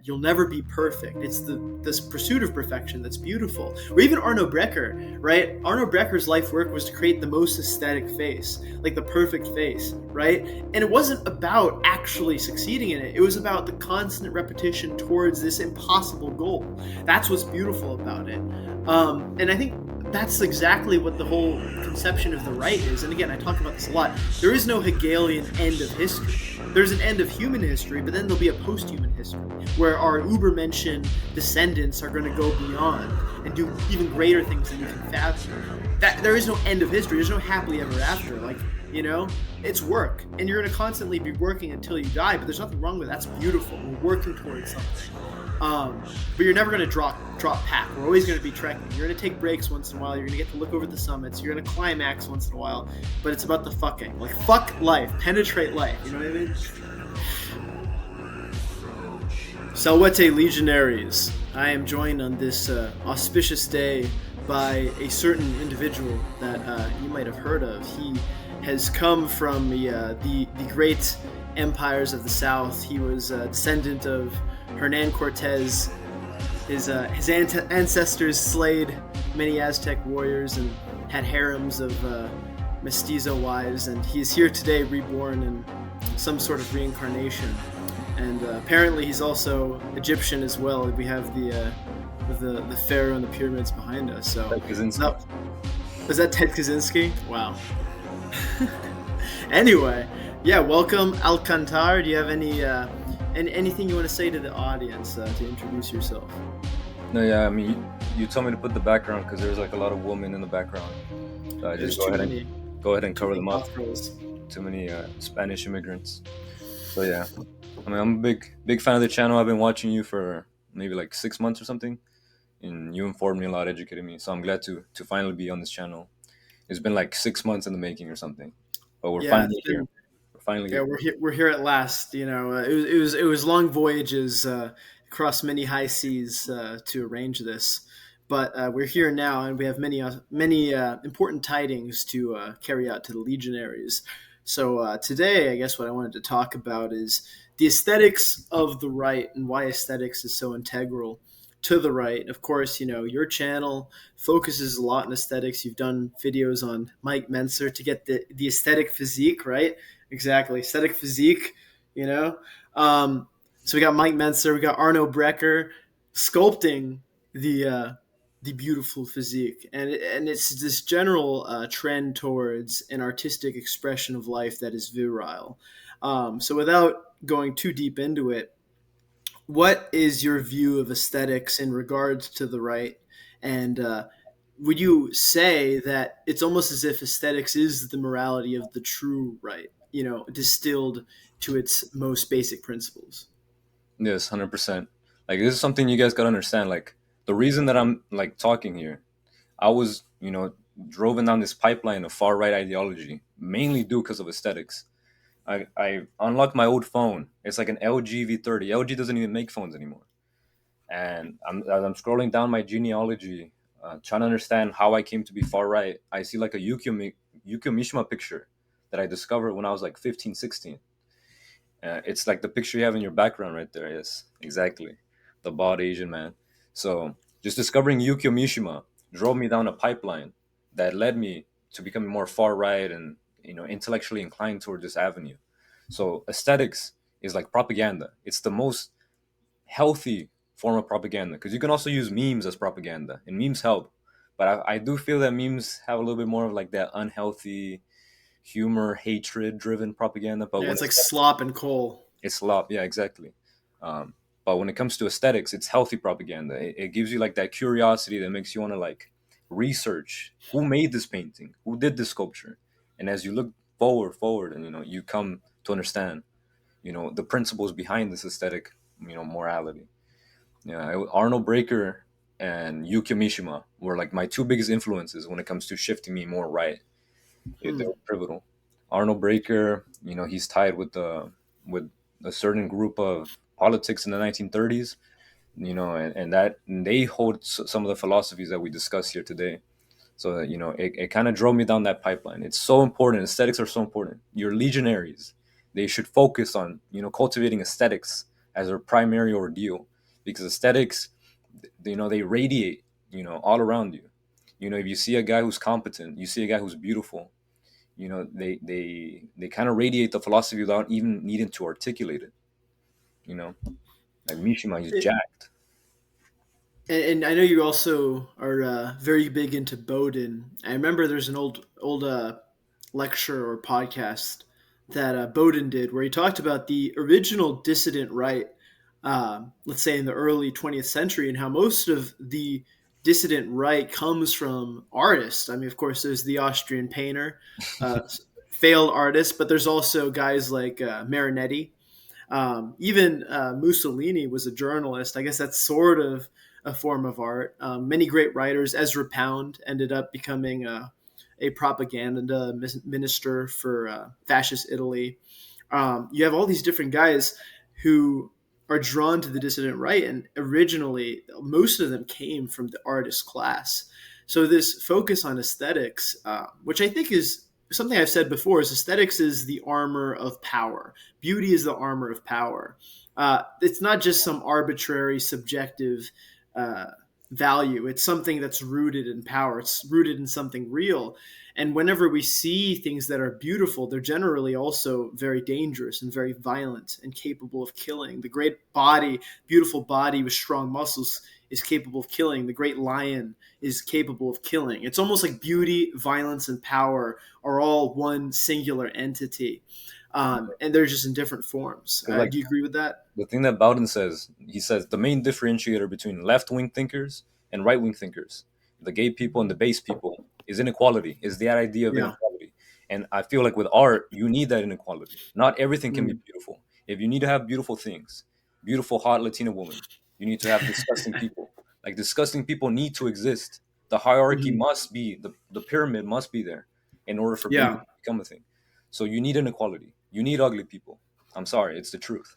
you'll never be perfect. It's this pursuit of perfection that's beautiful. Or even Arno Breker, right? Arno Breker's life work was to create the most aesthetic face, like the perfect face, right? And it wasn't about actually succeeding in it. It was about the constant repetition towards this impossible goal. That's what's beautiful about it. And I think that's exactly what the whole conception of the right is. And again, I talk about this a lot. There is no Hegelian end of history. There's an end of human history, but then there'll be a post-human history where our Ubermenschen descendants are going to go beyond and do even greater things than you can fathom. That there is no end of history. There's no happily ever after. Like, you know, it's work, and you're going to constantly be working until you die. But there's nothing wrong with that. That's beautiful. We're working towards something. But you're never going to drop pack. We're always going to be trekking. You're going to take breaks once in a while. You're going to get to look over the summits. You're going to climax once in a while. But it's about the fucking. Like, fuck life. Penetrate life. You know what I mean? Salwete Legionaries. I am joined on this auspicious day by a certain individual that you might have heard of. He has come from the great empires of the South. He was a descendant of Hernan Cortez. His ancestors slayed many Aztec warriors and had harems of mestizo wives, and he is here today reborn in some sort of reincarnation. And apparently he's also Egyptian as well. We have the pharaoh and the pyramids behind us. So is that Ted Kaczynski? Wow. Anyway, yeah, welcome Alcantar. Do you have anything you want to say to the audience to introduce yourself? No, yeah, I mean, you told me to put the background because there's like a lot of women in the background. So I just go ahead and cover them up. Too many Spanish immigrants. So yeah, I mean, I'm a big fan of the channel. I've been watching you for maybe like 6 months or something, and you informed me a lot, educated me. So I'm glad to finally be on this channel. It's been like 6 months in the making or something, but we're finally here. We're here at last. You know, it was long voyages across many high seas to arrange this, but we're here now, and we have many important tidings to carry out to the legionaries. So today, I guess what I wanted to talk about is the aesthetics of the right and why aesthetics is so integral to the right. Of course, you know, your channel focuses a lot on aesthetics. You've done videos on Mike Mentzer to get the aesthetic physique, right? Exactly. Aesthetic physique, you know? So we got Mike Mentzer, we got Arno Breker sculpting the beautiful physique. And it's this general trend towards an artistic expression of life that is virile. So without going too deep into it, what is your view of aesthetics in regards to the right? And would you say that it's almost as if aesthetics is the morality of the true right, you know, distilled to its most basic principles? Yes, 100%. Like, this is something you guys gotta understand. Like, the reason that I'm like talking here, I was, driven down this pipeline of far right ideology, mainly due because of aesthetics. I unlocked my old phone. It's like an LG V30. LG doesn't even make phones anymore. And as I'm scrolling down my genealogy, trying to understand how I came to be far right, I see like a Yukio Mishima picture that I discovered when I was like 15, 16. It's like the picture you have in your background right there. Yes, exactly. The bald Asian man. So just discovering Yukio Mishima drove me down a pipeline that led me to becoming more far right and intellectually inclined toward this avenue. So aesthetics is like propaganda. It's the most healthy form of propaganda because you can also use memes as propaganda, and memes help. But I do feel that memes have a little bit more of like that unhealthy humor, hatred driven propaganda. But Yeah, it's like slop and coal. It's slop, yeah, exactly. But when it comes to aesthetics, it's healthy propaganda. It gives you like that curiosity that makes you want to like research who made this painting, who did this sculpture, and as you look forward, and you come to understand, the principles behind this aesthetic, morality. Yeah, Arnold Breaker and Yukio Mishima were like my two biggest influences when it comes to shifting me more right. They were pivotal. Arnold Breaker, he's tied with a certain group of politics in the 1930s, and they hold some of the philosophies that we discuss here today. So that, it kind of drove me down that pipeline. It's so important. Aesthetics are so important. Your legionaries, they should focus on, cultivating aesthetics as their primary ordeal. because aesthetics, they radiate, all around you. If you see a guy who's competent, you see a guy who's beautiful, they kind of radiate the philosophy without even needing to articulate it. You know, like Mishima, he's It, jacked. and I know you also are very big into Bowden. I remember there's an old lecture or podcast that Bowden did where he talked about the original dissident right, let's say in the early 20th century, and how most of the dissident right comes from artists. I mean, of course, there's the Austrian painter, uh, failed artist, but there's also guys like Marinetti. Even Mussolini was a journalist. I guess that's sort of a form of art. Many great writers. Ezra Pound ended up becoming a propaganda minister for fascist Italy. You have all these different guys who are drawn to the dissident right, and originally most of them came from the artist class. So this focus on aesthetics, which I think is something I've said before, is aesthetics is the armor of power. Beauty is the armor of power. It's not just some arbitrary, subjective uh, value. It's something that's rooted in power. It's rooted in something real. And whenever we see things that are beautiful, they're generally also very dangerous and very violent and capable of killing. The great body, beautiful body with strong muscles, is capable of killing. The great lion is capable of killing. It's almost like beauty, violence, and power are all one singular entity, and they're just in different forms. Because like Do you agree with that? the thing that Bowden says, he says the main differentiator between left wing thinkers and right wing thinkers, the gay people and the base people, is inequality, is that idea of Yeah. inequality. And I feel like with art, you need that inequality. Not everything can be Mm. beautiful. If you need to have beautiful things, beautiful, hot Latina woman, you need to have disgusting people. Like disgusting people need to exist. The hierarchy Mhm. must be, the pyramid must be there in order for beauty Yeah. to become a thing. So you need inequality. You need ugly people. I'm sorry, it's the truth.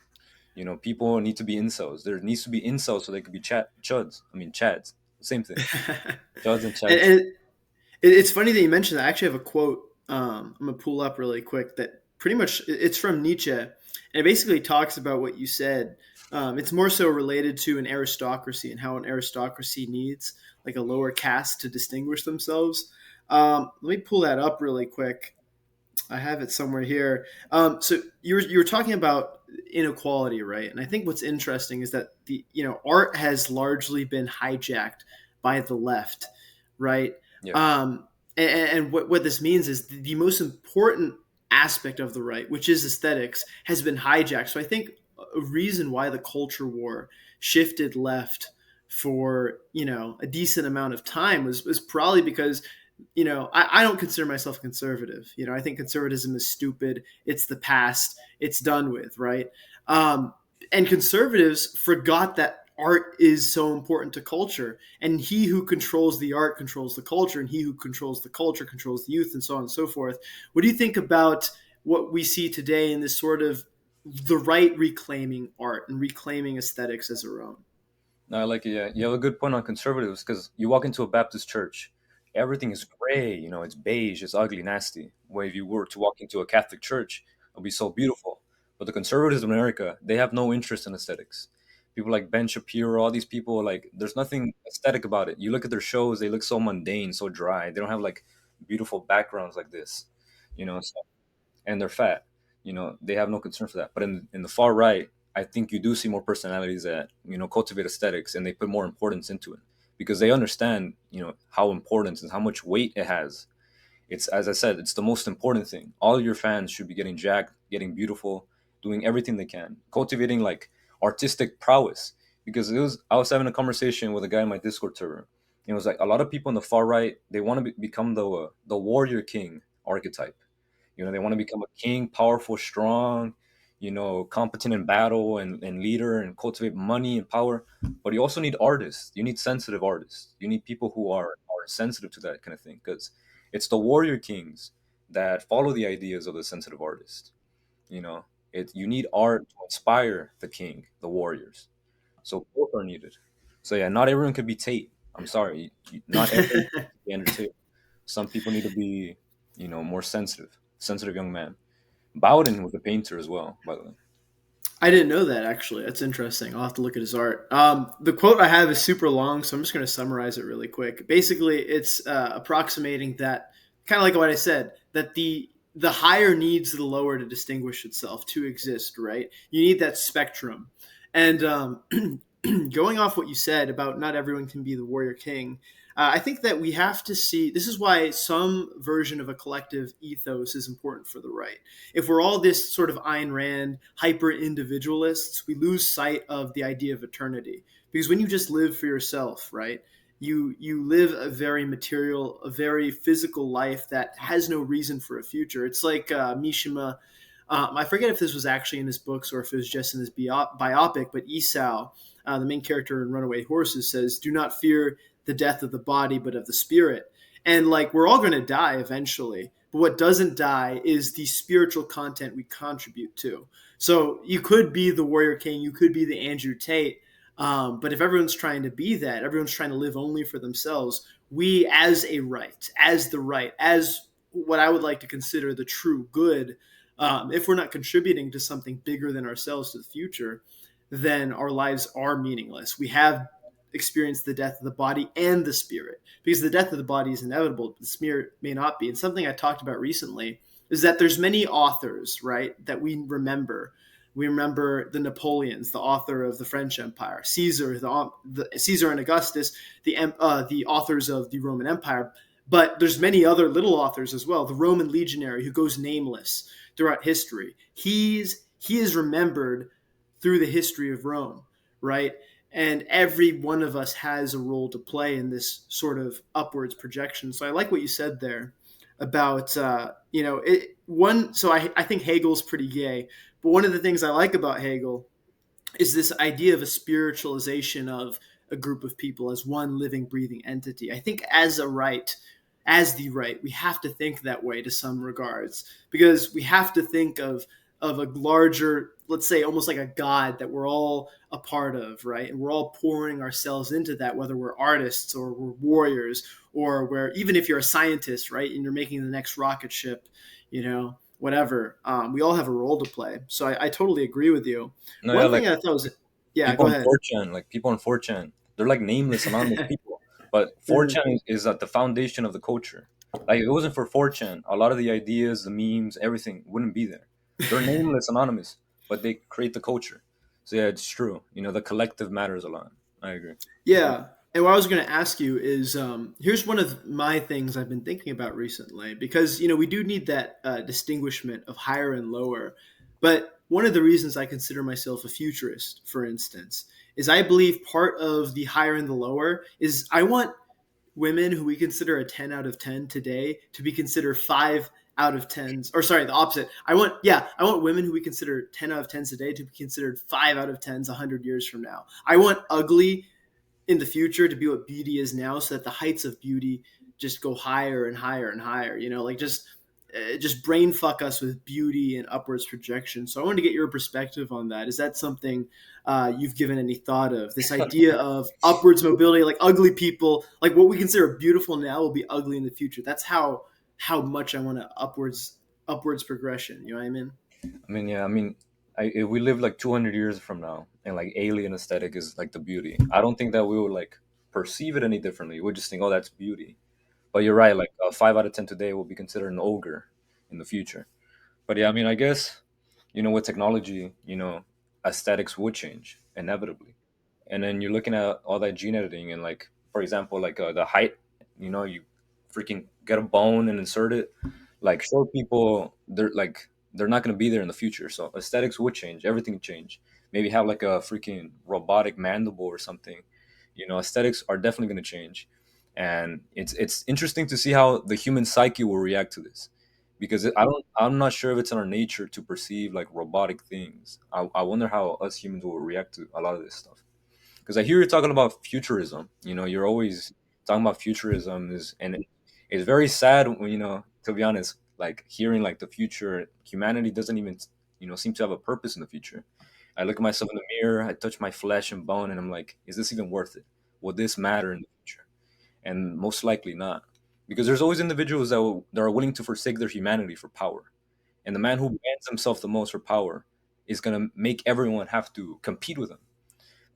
People need to be incels. There needs to be incels so they could be chuds. I mean, chads. Same thing. Chuds and chads. and it's funny that you mentioned that. I actually have a quote I'm gonna pull up really quick that pretty much it's from Nietzsche, and it basically talks about what you said. It's more so related to an aristocracy and how an aristocracy needs like a lower caste to distinguish themselves. Let me pull that up really quick. I have it somewhere here. So you were talking about inequality, right? And I think what's interesting is that the art has largely been hijacked by the left, right? Yeah. And what this means is the most important aspect of the right, which is aesthetics, has been hijacked. So I think a reason why the culture war shifted left for a decent amount of time was probably because I don't consider myself conservative. I think conservatism is stupid. It's the past. It's done with, right? Um, and conservatives forgot that art is so important to culture. And he who controls the art controls the culture, and he who controls the culture controls the youth, and so on and so forth. What do you think about what we see today in this sort of the right reclaiming art and reclaiming aesthetics as their own? No, I like it. Yeah, you have a good point on conservatives because you walk into a Baptist church, everything is gray. It's beige, it's ugly, nasty. Where if you were to walk into a Catholic church, it'll be so beautiful. But the conservatives in America, they have no interest in aesthetics. People like Ben Shapiro, all these people, like, there's nothing aesthetic about it. You look at their shows, they look so mundane, so dry. They don't have like beautiful backgrounds like this, so, and they're fat. They have no concern for that. But in the far right, I think you do see more personalities that cultivate aesthetics and they put more importance into it because they understand how important and how much weight it has. It's, as I said, it's the most important thing. All your fans should be getting jacked, getting beautiful, doing everything they can, cultivating like artistic prowess. Because I was having a conversation with a guy in my Discord server. It was like a lot of people on the far right, they want to become the warrior king archetype. They want to become a king, powerful, strong, competent in battle and leader and cultivate money and power. But you also need artists. You need sensitive artists. You need people who are sensitive to that kind of thing because it's the warrior kings that follow the ideas of the sensitive artist. You know, you need art to inspire the king, the warriors. So both are needed. So yeah, not everyone could be Tate. I'm sorry, not everyone can be Andrew Tate. Some people need to be, more sensitive young man. Bowden was a painter as well, by the way. I didn't know that actually. That's interesting. I'll have to look at his art. The quote I have is super long, so I'm just going to summarize it really quick. Basically, it's approximating that, kind of like what I said, that the higher needs the lower to distinguish itself to exist. Right? You need that spectrum, and going off what you said about not everyone can be the warrior king. I think that we have to see. This is why some version of a collective ethos is important for the right. If we're all this sort of Ayn Rand hyper individualists, we lose sight of the idea of eternity. Because when you just live for yourself, right, you live a very material, a very physical life that has no reason for a future. It's like Mishima. I forget if this was actually in his books or if it was just in his biopic, but Esau, the main character in Runaway Horses, says, "Do not fear the death of the body, but of the spirit." And like we're all going to die eventually, but what doesn't die is the spiritual content we contribute to. So you could be the warrior king, you could be the Andrew Tate, but if everyone's trying to be that, everyone's trying to live only for themselves. We, as a right, as the right, as what I would like to consider the true good, if we're not contributing to something bigger than ourselves to the future, then our lives are meaningless. We have experienced the death of the body and the spirit, because the death of the body is inevitable, but the spirit may not be. And something I talked about recently is that there's many authors, right, that we remember. We remember the Napoleons, the author of the French Empire, Caesar, the Caesar and Augustus, the authors of the Roman Empire. But there's many other little authors as well. The Roman legionary who goes nameless throughout history. He is remembered through the history of Rome, right? And every one of us has a role to play in this sort of upwards projection. So I like what you said there about one. So I think Hegel's pretty gay, but one of the things I like about Hegel is this idea of a spiritualization of a group of people as one living, breathing entity. I think as the right, we have to think that way to some regards, because we have to think of a larger, let's say, almost like a god that we're all a part of, right? And we're all pouring ourselves into that, whether we're artists or we're warriors, or where even if you're a scientist, right, and you're making the next rocket ship, whatever. We all have a role to play. So I totally agree with you. No, yeah, One like thing I thought was, yeah, people go on ahead. 4chan, like people on 4chan, they're like nameless, anonymous people. But 4chan is at the foundation of the culture. Like if it wasn't for 4chan, a lot of the ideas, the memes, everything wouldn't be there. They're nameless, anonymous, but they create the culture. So yeah, it's true. The collective matters a lot. I agree. Yeah. And what I was going to ask you is here's one of my things I've been thinking about recently, because, we do need that distinguishment of higher and lower. But one of the reasons I consider myself a futurist, for instance, is I believe part of the higher and the lower is I want women who we consider a 10 out of 10 today to be considered 5 out of 10s, or sorry, the opposite. I want women who we consider 10 out of 10s today to be considered 5 out of 10s 100 years from now. I want ugly in the future to be what beauty is now, so that the heights of beauty just go higher and higher and higher, like just brain fuck us with beauty and upwards projection. So I wanted to get your perspective on that. Is that something you've given any thought of? This idea of upwards mobility, like ugly people, like what we consider beautiful now will be ugly in the future. That's how much I want to upwards progression. You know what I mean? I mean, yeah, I mean, if we live like 200 years from now and like alien aesthetic is like the beauty, I don't think that we would like perceive it any differently. We just think, oh, that's beauty. But you're right, like 5 out of 10 today will be considered an ogre in the future. But yeah, I mean, I guess, with technology, aesthetics would change inevitably. And then you're looking at all that gene editing and like, for example, like the height, you freaking get a bone and insert it. Like short people, they're not going to be there in the future. So aesthetics would change, everything would change. Maybe have like a freaking robotic mandible or something. Aesthetics are definitely going to change, and it's interesting to see how the human psyche will react to this, because I'm not sure if it's in our nature to perceive like robotic things. I wonder how us humans will react to a lot of this stuff, because I hear you talking about futurism. You're always talking about futurism, it's very sad when, to be honest, like hearing like the future, humanity doesn't even seem to have a purpose in the future. I look at myself in the mirror, I touch my flesh and bone, and I'm like, is this even worth it? Will this matter in the future? And most likely not, because there's always individuals that are willing to forsake their humanity for power. And the man who bends himself the most for power is gonna make everyone have to compete with him.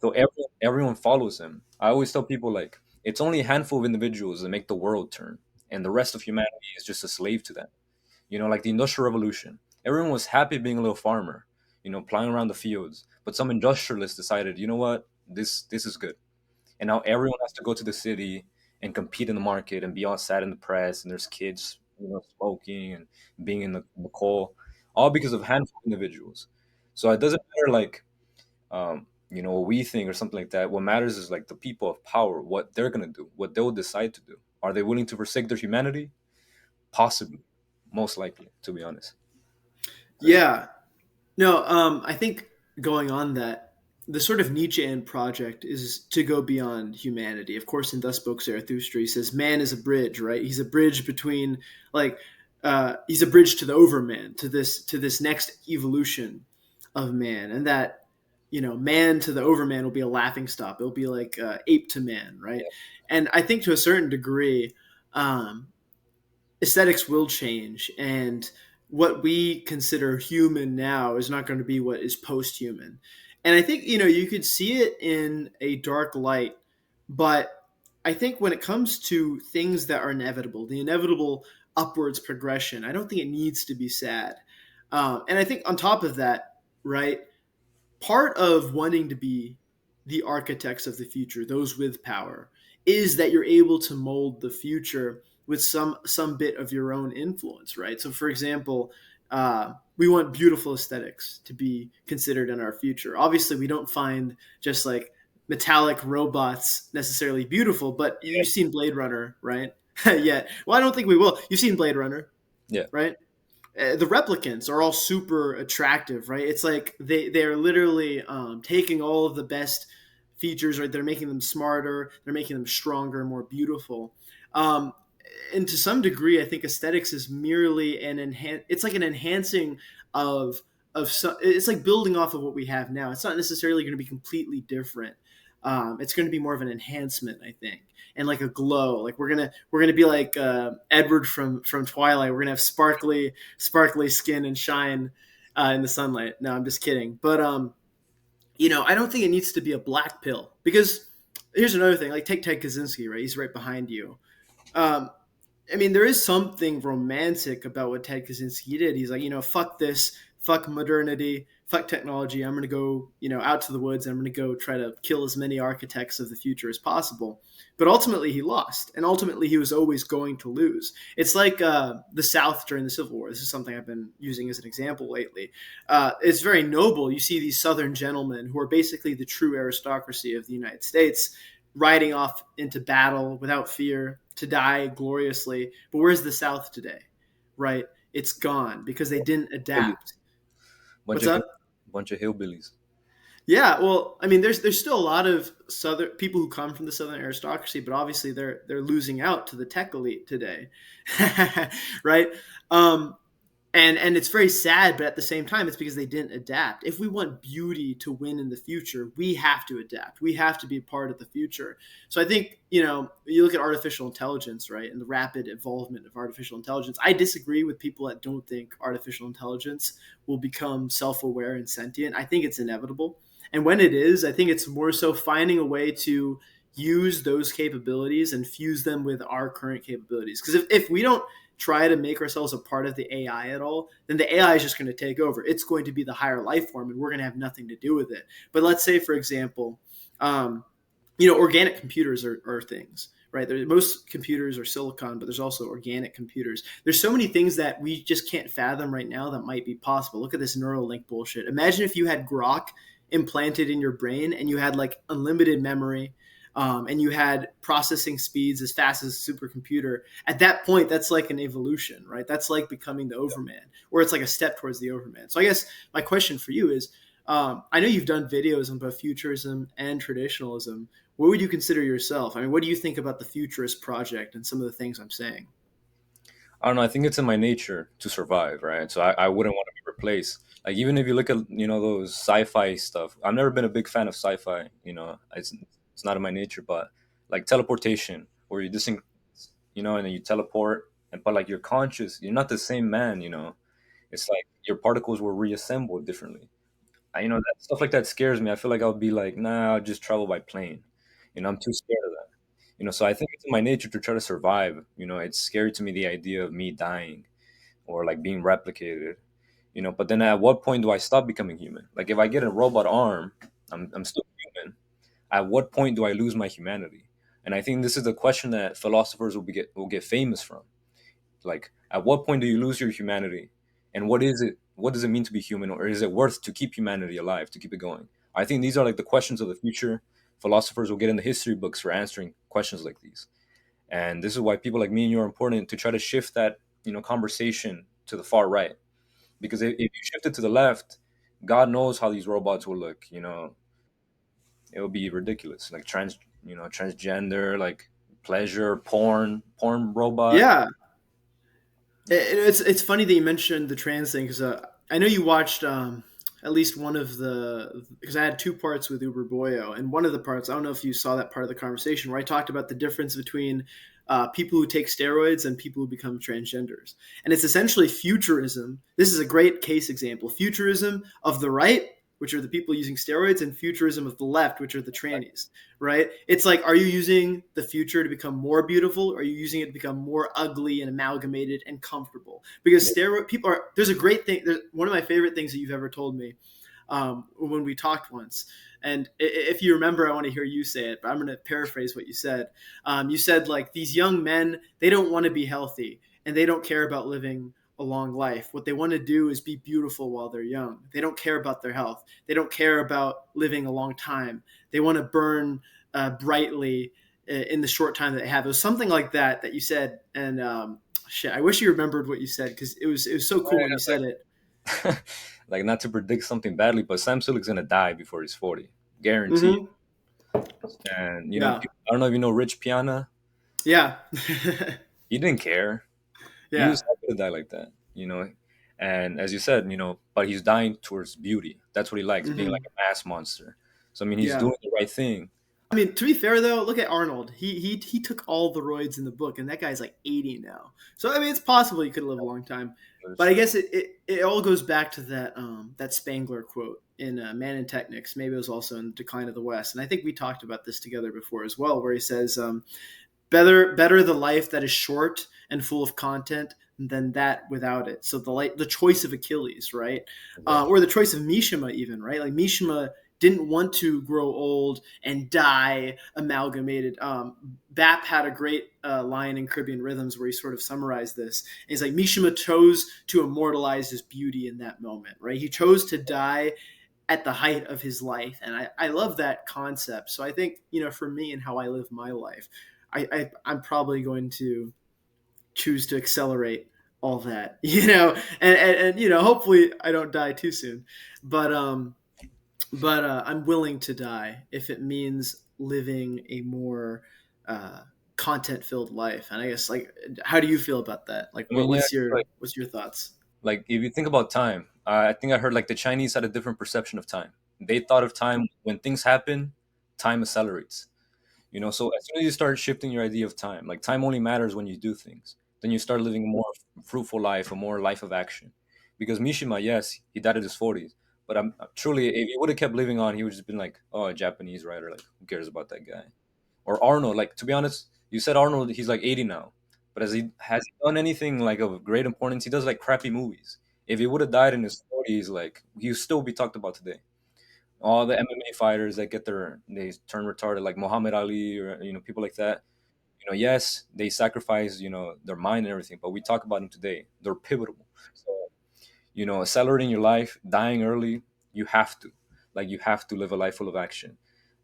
So everyone follows him. I always tell people like it's only a handful of individuals that make the world turn, and the rest of humanity is just a slave to them. Like the Industrial Revolution. Everyone was happy being a little farmer, plowing around the fields. But some industrialists decided, you know what, this is good. And now everyone has to go to the city and compete in the market and be all sad in the press. And there's kids, smoking and being in the coal, all because of handful of individuals. So it doesn't matter like what we think or something like that. What matters is like the people of power, what they're gonna do, what they'll decide to do. Are they willing to forsake their humanity? Possibly, most likely, to be honest. Yeah. No, I think going on that, the sort of Nietzschean project is to go beyond humanity. Of course, in Thus Spoke Zarathustra, he says man is a bridge, right? He's a bridge between, like, he's a bridge to the Overman, to this next evolution of man, and that man to the Overman will be a laughing stock. It'll be like ape to man, right? Yeah, And I think to a certain degree, um, aesthetics will change, and what we consider human now is not going to be what is post-human. And I think you could see it in a dark light, but I think when it comes to things that are inevitable, the inevitable upwards progression, I don't think it needs to be sad. And I think on top of that, right, part of wanting to be the architects of the future, those with power, is that you're able to mold the future with some bit of your own influence, right? So, for example, we want beautiful aesthetics to be considered in our future. Obviously, we don't find just like metallic robots necessarily beautiful, but you've seen Blade Runner, right? Yeah. Well, I don't think we will. You've seen Blade Runner, yeah, right? The replicants are all super attractive, right? It's like they're literally taking all of the best features, right? They're making them smarter, they're making them stronger, more beautiful. Um, and to some degree, I think aesthetics is merely It's like an enhancing of some. It's like building off of what we have now. It's not necessarily going to be completely different. It's going to be more of an enhancement, I think, and like a glow. Like we're gonna be like Edward from Twilight. We're gonna have sparkly skin and shine in the sunlight. No, I'm just kidding. But I don't think it needs to be a black pill because here's another thing. Like take Ted Kaczynski, right? He's right behind you. Um, I mean, there is something romantic about what Ted Kaczynski did. He's like, fuck this, fuck modernity, fuck technology. I'm going to go, out to the woods and I'm going to go try to kill as many architects of the future as possible. But ultimately, he lost. And ultimately, he was always going to lose. It's like the South during the Civil War. This is something I've been using as an example lately. It's very noble. You see these Southern gentlemen who are basically the true aristocracy of the United States riding off into battle without fear to die gloriously. But where's the South today? Right? It's gone because they didn't hillbillies. adapt. bunch What's of hill, up? bunch of hillbillies. Yeah, well, I mean, there's still a lot of southern people who come from the southern aristocracy, but obviously they're losing out to the tech elite today, right? Um, and it's very sad, but at the same time it's because they didn't adapt. If we want beauty to win in the future, we have to adapt. We have to be a part of the future. So I think you look at artificial intelligence, right, and the rapid evolvement of artificial intelligence. I disagree with people that don't think artificial intelligence will become self-aware and sentient. I think it's inevitable, and when it is, I think it's more so finding a way to use those capabilities and fuse them with our current capabilities, because if we don't try to make ourselves a part of the AI at all, then the AI is just going to take over. It's going to be the higher life form, and we're going to have nothing to do with it. But let's say, for example, organic computers are things, right? Most computers are silicon, but there's also organic computers. There's so many things that we just can't fathom right now that might be possible. Look at this Neuralink bullshit. Imagine if you had Grok implanted in your brain and you had like unlimited memory, and you had processing speeds as fast as a supercomputer. At that point, that's like an evolution, right? That's like becoming the Overman, or it's like a step towards the Overman. So I guess my question for you is, I know you've done videos on both futurism and traditionalism. What would you consider yourself? I mean, what do you think about the futurist project and some of the things I'm saying? I don't know. I think it's in my nature to survive, right? So I wouldn't want to be replaced. Like even if you look at those sci-fi stuff, I've never been a big fan of sci-fi. It's not in my nature. But like teleportation, where you just and then you teleport, and but like you're conscious, you're not the same man. It's like your particles were reassembled differently. you know, that stuff like that scares me. I feel like I'll be like, nah, I'll just travel by plane. You know, I'm too scared of that. You know, so I think it's in my nature to try to survive. You know, it's scary to me the idea of me dying or like being replicated. You know, but then at what point do I stop becoming human? Like if I get a robot arm, I'm still human. At what point do I lose my humanity? And I think this is the question that philosophers will get famous from. Like, at what point do you lose your humanity? And what is it? What does it mean to be human? Or is it worth to keep humanity alive, to keep it going? I think these are like the questions of the future. Philosophers will get in the history books for answering questions like these. And this is why people like me and you are important, to try to shift that, conversation to the far right. Because if you shift it to the left, God knows how these robots will look. It will be ridiculous. Like transgender, like pleasure, porn robot. Yeah, it's funny that you mentioned the trans thing because I know you watched at least one of the because I had two parts with Uber Boyo, and one of the parts I don't know if you saw that part of the conversation where I talked about the difference between people who take steroids and people who become transgenders, and it's essentially futurism. This is a great case example: futurism of the right, which are the people using steroids, and futurism of the left, which are the trannies, right? It's like, are you using the future to become more beautiful? Or are you using it to become more ugly and amalgamated and comfortable? Because steroid people are, there's a great thing. There's one of my favorite things that you've ever told me when we talked once. And if you remember, I want to hear you say it, but I'm going to paraphrase what you said. You said, like, these young men, they don't want to be healthy and they don't care about living a long life. What they want to do is be beautiful while they're young. They don't care about their health. They don't care about living a long time. They want to burn brightly in the short time that they have. It was something like that that you said, and shit, I wish you remembered what you said because it was so cool when you said it. Like, not to predict something badly, but Sam Silik's gonna die before he's 40, guaranteed. Mm-hmm. And Yeah, I don't know if you know Rich Piana. yeah, He didn't care. He yeah. was happy to die like that. And as you said, but he's dying towards beauty. That's what he likes, being like Mm-hmm. a mass monster. So I mean, he's Yeah. doing the right thing. I mean, to be fair though, look at Arnold. He took all the roids in the book, and that guy's like 80 now. So I mean, it's possible he could live a long time. That's But I true. guess it all goes back to that Spangler quote in Man in Technics. Maybe it was also in Decline of the West, and I think we talked about this together before as well, where he says, better the life that is short and full of content than that without it. So the choice of Achilles, right, Exactly. or the choice of Mishima, even, right? Like Mishima didn't want to grow old and die amalgamated. Bap had a great line in Caribbean Rhythms where he sort of summarized this. And he's like, Mishima chose to immortalize his beauty in that moment, right? He chose to die at the height of his life. And I love that concept. So I think, for me and how I live my life, I'm probably going to choose to accelerate all that, and hopefully I don't die too soon. But I'm willing to die if it means living a more uh, content filled life. And I guess, like, how do you feel about that? Like, I mean, yeah, what's your thoughts? like if you think about time, I think I heard like the Chinese had a different perception of time. They thought of time when things happen, time accelerates. So as soon as you start shifting your idea of time, like time only matters when you do things, then you start living a more fruitful life, a more life of action. Because Mishima, yes, he died at his 40s, but I'm truly, if he would have kept living on, he would just been like, oh, a Japanese writer, like who cares about that guy? Or Arnold, like to be honest, you said Arnold, he's like 80 now, but has he done anything like of great importance? He does like crappy movies. If he would have died in his 40s, like he'd still be talked about today. All the MMA fighters that they turn retarded, like Muhammad Ali, or people like that. Yes, they sacrifice their mind and everything, but we talk about them today. They're pivotal. So accelerating your life, dying early, you have to, you have to live a life full of action,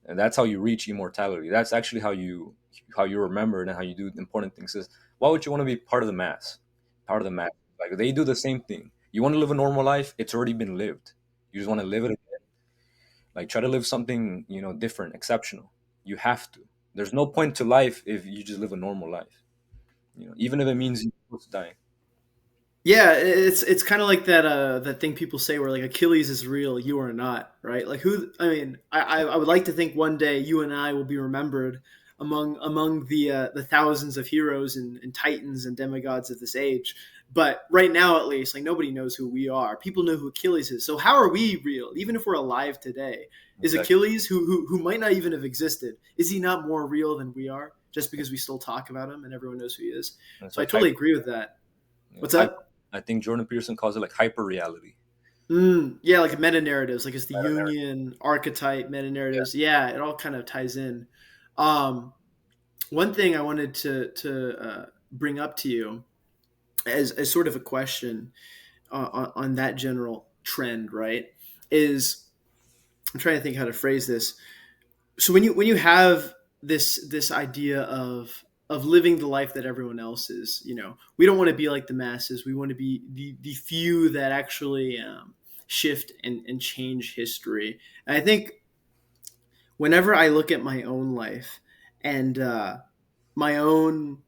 and that's how you reach immortality. That's actually how you remember and how you do important things. Is why would you want to be part of the mass? Part of the mass, like they do the same thing. You want to live a normal life, it's already been lived. You just want to live it. Like try to live something, different, exceptional. You have to. There's no point to life if you just live a normal life. Even if it means you're supposed to die. Yeah, it's kind of like that thing people say where, like, Achilles is real, you are not, right? Like, who? I mean, I would like to think one day you and I will be remembered among the thousands of heroes and titans and demigods of this age. But right now, at least, like nobody knows who we are. People know who Achilles is. So how are we real? Even if we're alive today, is Exactly. Achilles, who might not even have existed, is he not more real than we are? Just because we still talk about him and everyone knows who he is. It's So I like totally hyper. agree with that. Yeah, What's up? I think Jordan Peterson calls it like hyper reality. Yeah, like meta narratives, like it's the Meta narrative. Union archetype meta Yeah. narratives. Yeah, it all kind of ties in. Um, One thing I wanted to bring up to you as sort of a question on that general trend, right? Is I'm trying to think how to phrase this. So when you have this idea of living the life that everyone else is, we don't want to be like the masses. We want to be the few that actually shift and change history. And I think whenever I look at my own life and my own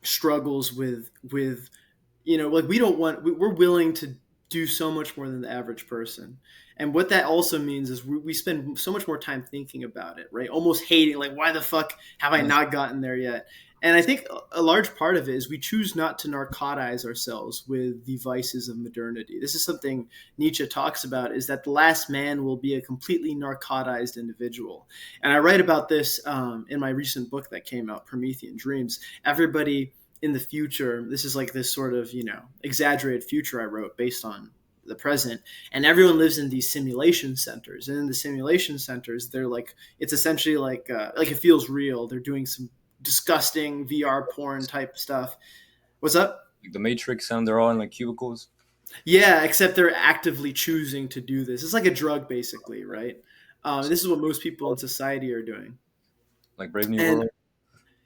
struggles with like we don't want we're willing to do so much more than the average person, and what that also means is we spend so much more time thinking about it, right? Almost hating, like, why the fuck have I not gotten there yet? And I think a large part of it is we choose not to narcotize ourselves with the vices of modernity. This is something Nietzsche talks about, is that the last man will be a completely narcotized individual. And I write about this in my recent book that came out, Promethean Dreams. Everybody in the future, this is like this sort of exaggerated future I wrote based on the present, and everyone lives in these simulation centers, and in the simulation centers they're like, it's essentially like it feels real. They're doing some disgusting VR porn type stuff. What's up? Like the Matrix, and they're all in like cubicles, Yeah, except they're actively choosing to do this. It's like a drug basically, right? This is what most people in society are doing. like Brave New And World.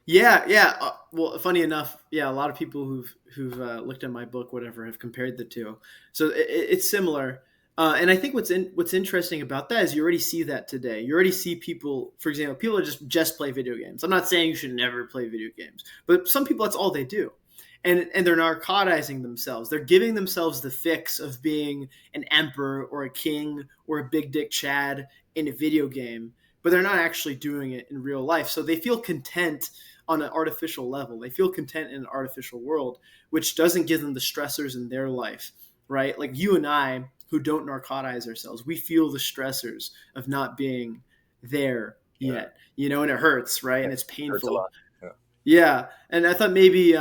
yeah, yeah. Well, funny enough, yeah, a lot of people who've looked at my book, whatever, have compared the two. So it's similar. And I think what's interesting about that is you already see that today. You already see people, for example, people that just play video games. I'm not saying you should never play video games, but some people, that's all they do, and they're narcotizing themselves. They're giving themselves the fix of being an emperor or a king or a big dick Chad in a video game, but they're not actually doing it in real life. So they feel content on an artificial level. They feel content in an artificial world, which doesn't give them the stressors in their life, right? Like you and I, who don't narcotize ourselves, we feel the stressors of not being there Yeah, yet, and it hurts, right? yeah, And it it's hurts a painful. lot. Yeah, Yeah, and I thought maybe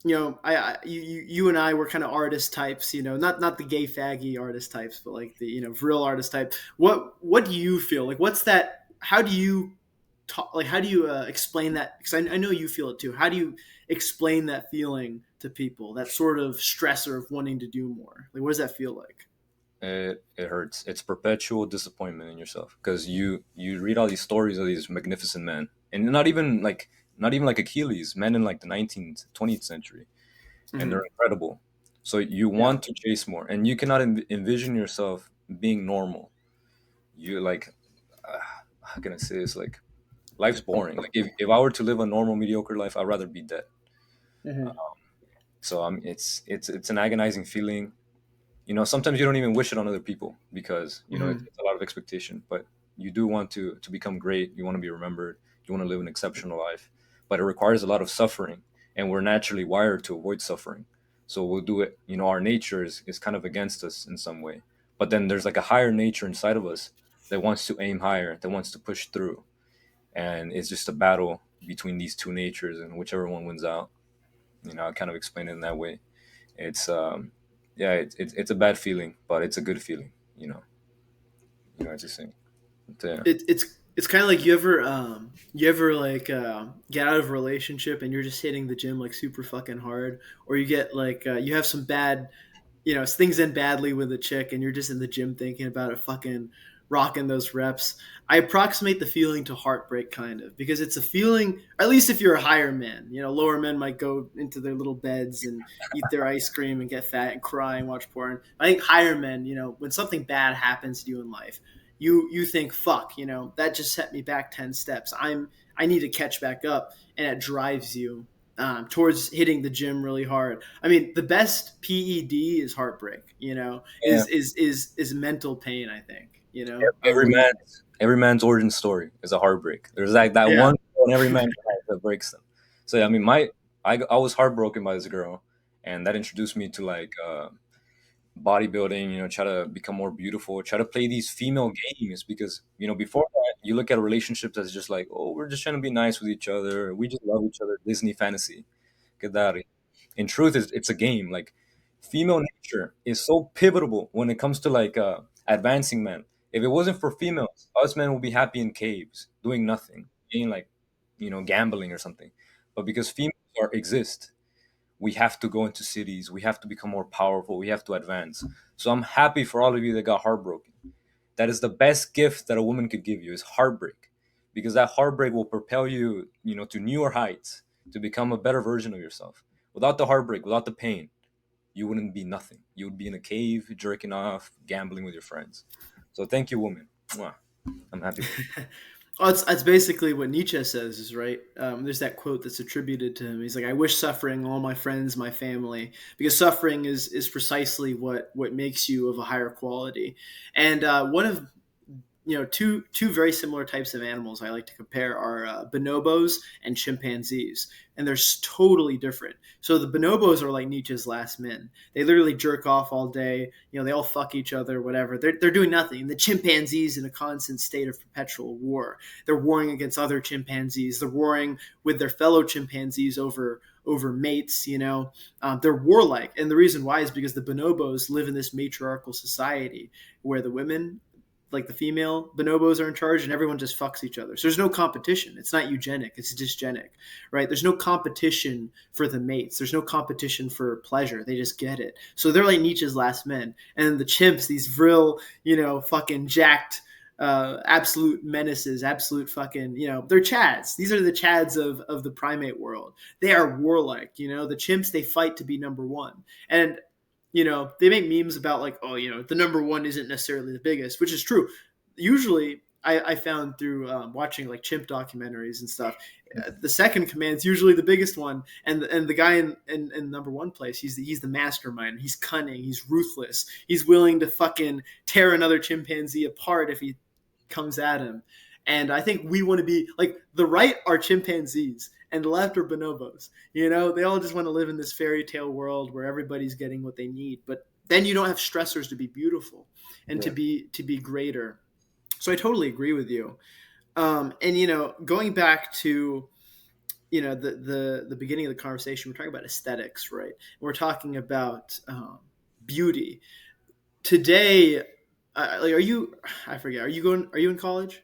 you and I were kind of artist types, not the gay faggy artist types, but like the real artist type. What do you feel like? What's that? How do you talk? Like how do you explain that? Because I know you feel it too. How do you explain that feeling to people? That sort of stressor of wanting to do more. Like what does that feel like? it hurts. It's perpetual disappointment in yourself because you read all these stories of these magnificent men, and not even like Achilles, men in like the 19th, 20th century, and they're Hmm. incredible. So you Yeah. want to chase more, and you cannot envision yourself being normal. You like, uh, how can I say this? Like, life's boring. Like, if I were to live a normal, mediocre life, I'd rather be dead. Hmm. So it's an agonizing feeling. Sometimes you don't even wish it on other people because Hmm. it's a lot of expectation. But you do want to become great. You want to be remembered. You want to live an exceptional life, but it requires a lot of suffering, and we're naturally wired to avoid suffering. So we'll do it. Our nature is kind of against us in some way. But then there's like a higher nature inside of us that wants to aim higher, that wants to push through, and it's just a battle between these two natures, and whichever one wins out. I kind of explain it in that way. It's yeah, it's a bad feeling, but it's a good feeling. It's just saying. Yeah, It's kind of like you ever like get out of a relationship and you're just hitting the gym like super fucking hard, or you get like you have some bad things end badly with a chick and you're just in the gym thinking about it, fucking rocking those reps. I approximate the feeling to heartbreak, kind of, because it's a feeling, at least if you're a higher man. Lower men might go into their little beds and eat their ice cream and get fat and cry and watch porn. I think higher men, when something bad happens to you in life, you think, fuck, that just set me back 10 steps. I need to catch back up, and it drives you towards hitting the gym really hard. I mean, the best PED is heartbreak. yeah. Is mental pain. I think. I Every believe. man's origin story is a heartbreak. There's like that Yeah. one. and every man that breaks them. So yeah, I mean, I was heartbroken by this girl, and that introduced me to like bodybuilding. You know, try to become more beautiful, try to play these female games because before that you look at relationships as just like, oh, we're just trying to be nice with each other, we just love each other, Disney fantasy. Get that. In truth, it's a game. Like female nature is so pivotal when it comes to like advancing men. If it wasn't for females, us men would be happy in caves doing nothing, being like gambling or something. But because females exist, we have to go into cities, we have to become more powerful, we have to advance. So I'm happy for all of you that got heartbroken. That is the best gift that a woman could give you, is heartbreak, because that heartbreak will propel you, to newer heights, to become a better version of yourself. Without the heartbreak, without the pain, you wouldn't be nothing. You would be in a cave, jerking off, gambling with your friends. So thank you, woman. Mwah. I'm happy for Well, it's basically what Nietzsche says, is right. There's that quote that's attributed to him. He's like, "I wish suffering all my friends, my family, because suffering is precisely what makes you of a higher quality." And one of two very similar types of animals I like to compare are bonobos and chimpanzees, and they're totally different. So the bonobos are like Nietzsche's last men. They literally jerk off all day. They all fuck each other, whatever. They're doing nothing. The chimpanzees in a constant state of perpetual war. They're warring against other chimpanzees. They're warring with their fellow chimpanzees over mates. They're warlike, and the reason why is because the bonobos live in this matriarchal society where the women, like the female bonobos, are in charge, and everyone just fucks each other. So there's no competition. It's not eugenic, it's dysgenic, right? There's no competition for the mates. There's no competition for pleasure. They just get it. So they're like Nietzsche's last men. And the chimps, these real, fucking jacked, absolute menaces, absolute fucking, they're chads. These are the chads of the primate world. They are warlike. The chimps, they fight to be number one. And they make memes about like, oh, the number one isn't necessarily the biggest, which is true. Usually, I found through watching like chimp documentaries and stuff, the second command's usually the biggest one, and the guy in number one place, he's the mastermind. He's cunning. He's ruthless. He's willing to fucking tear another chimpanzee apart if he comes at him. And I think we want to be like, the right are chimpanzees and the left are bonobos. They all just want to live in this fairy tale world where everybody's getting what they need. But then you don't have stressors to be beautiful and it. to be greater. So I totally agree with you. And going back to the beginning of the conversation, we're talking about aesthetics, right? We're talking about beauty today. Like, are you? I forget. Are you going? Are you in college?